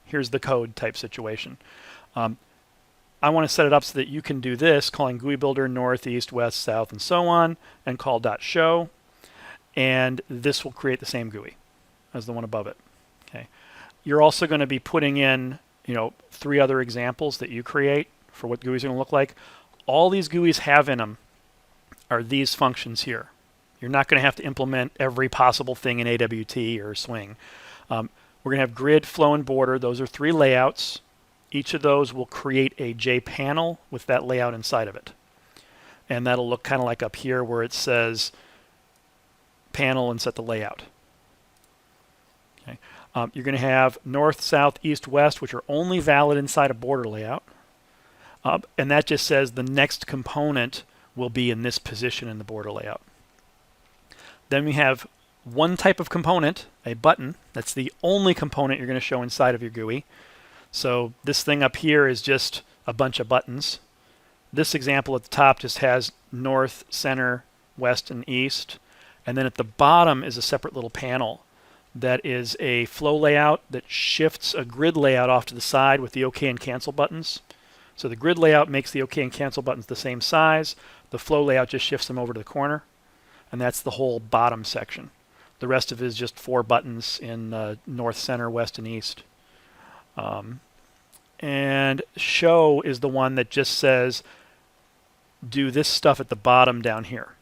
here's the code type situation. I want to set it up so that you can do this, calling GUI builder north, east, west, south, and so on, and call .show. And this will create the same GUI as the one above it. Okay. You're also going to be putting in, 3 other examples that you create for what GUIs are going to look like. All these GUIs have in them are these functions here. You're not going to have to implement every possible thing in AWT or Swing. We're going to have grid, flow, and border. Those are 3 layouts. Each of those will create a JPanel with that layout inside of it. And that'll look kind of like up here where it says panel and set the layout. Okay. You're going to have north, south, east, west, which are only valid inside a border layout. And that just says the next component will be in this position in the border layout. Then we have one type of component, a button. That's the only component you're going to show inside of your GUI. So this thing up here is just a bunch of buttons. This example at the top just has north, center, west, and east. And then at the bottom is a separate little panel that is a flow layout that shifts a grid layout off to the side with the OK and cancel buttons. So the grid layout makes the OK and cancel buttons the same size. The flow layout just shifts them over to the corner. And that's the whole bottom section. The rest of it is just 4 buttons in north, center, west, and east. And show is the one that just says, do this stuff at the bottom down here.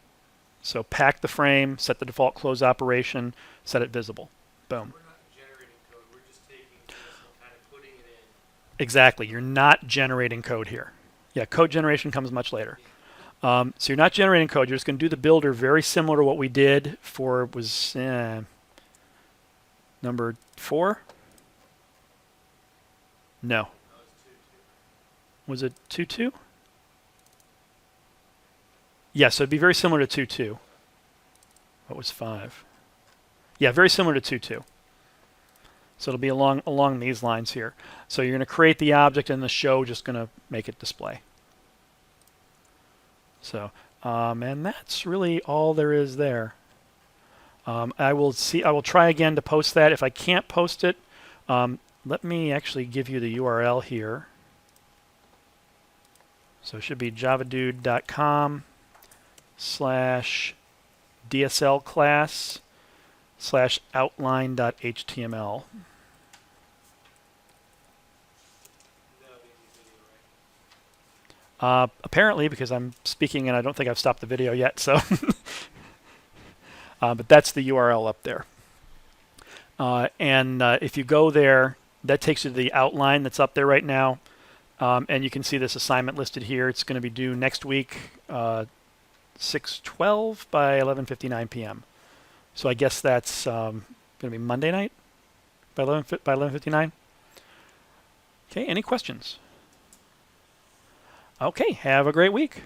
So pack the frame, set the default close operation, set it visible. Boom. We're not generating code, we're just taking this and kind of putting it in. Exactly. You're not generating code here. Yeah, code generation comes much later. So you're not generating code. You're just going to do the builder very similar to what we did for, was number 4? No. No, it's 2-2. Was it 2.2? Yes, so it'd be very similar to 2.2. What was 5? Yeah, very similar to 2.2. So it'll be along these lines here. So you're going to create the object and the show just going to make it display. So, and that's really all there is there. I will try again to post that. If I can't post it, let me actually give you the URL here. So it should be javadude.com/DSL class/outline.html. Apparently, because I'm speaking and I don't think I've stopped the video yet, so but that's the URL up there. And if you go there, that takes you to the outline that's up there right now. And you can see this assignment listed here. It's going to be due next week, 6/12 by 11:59 p.m. So I guess that's going to be Monday night by 11:59. Okay, any questions? Okay, have a great week.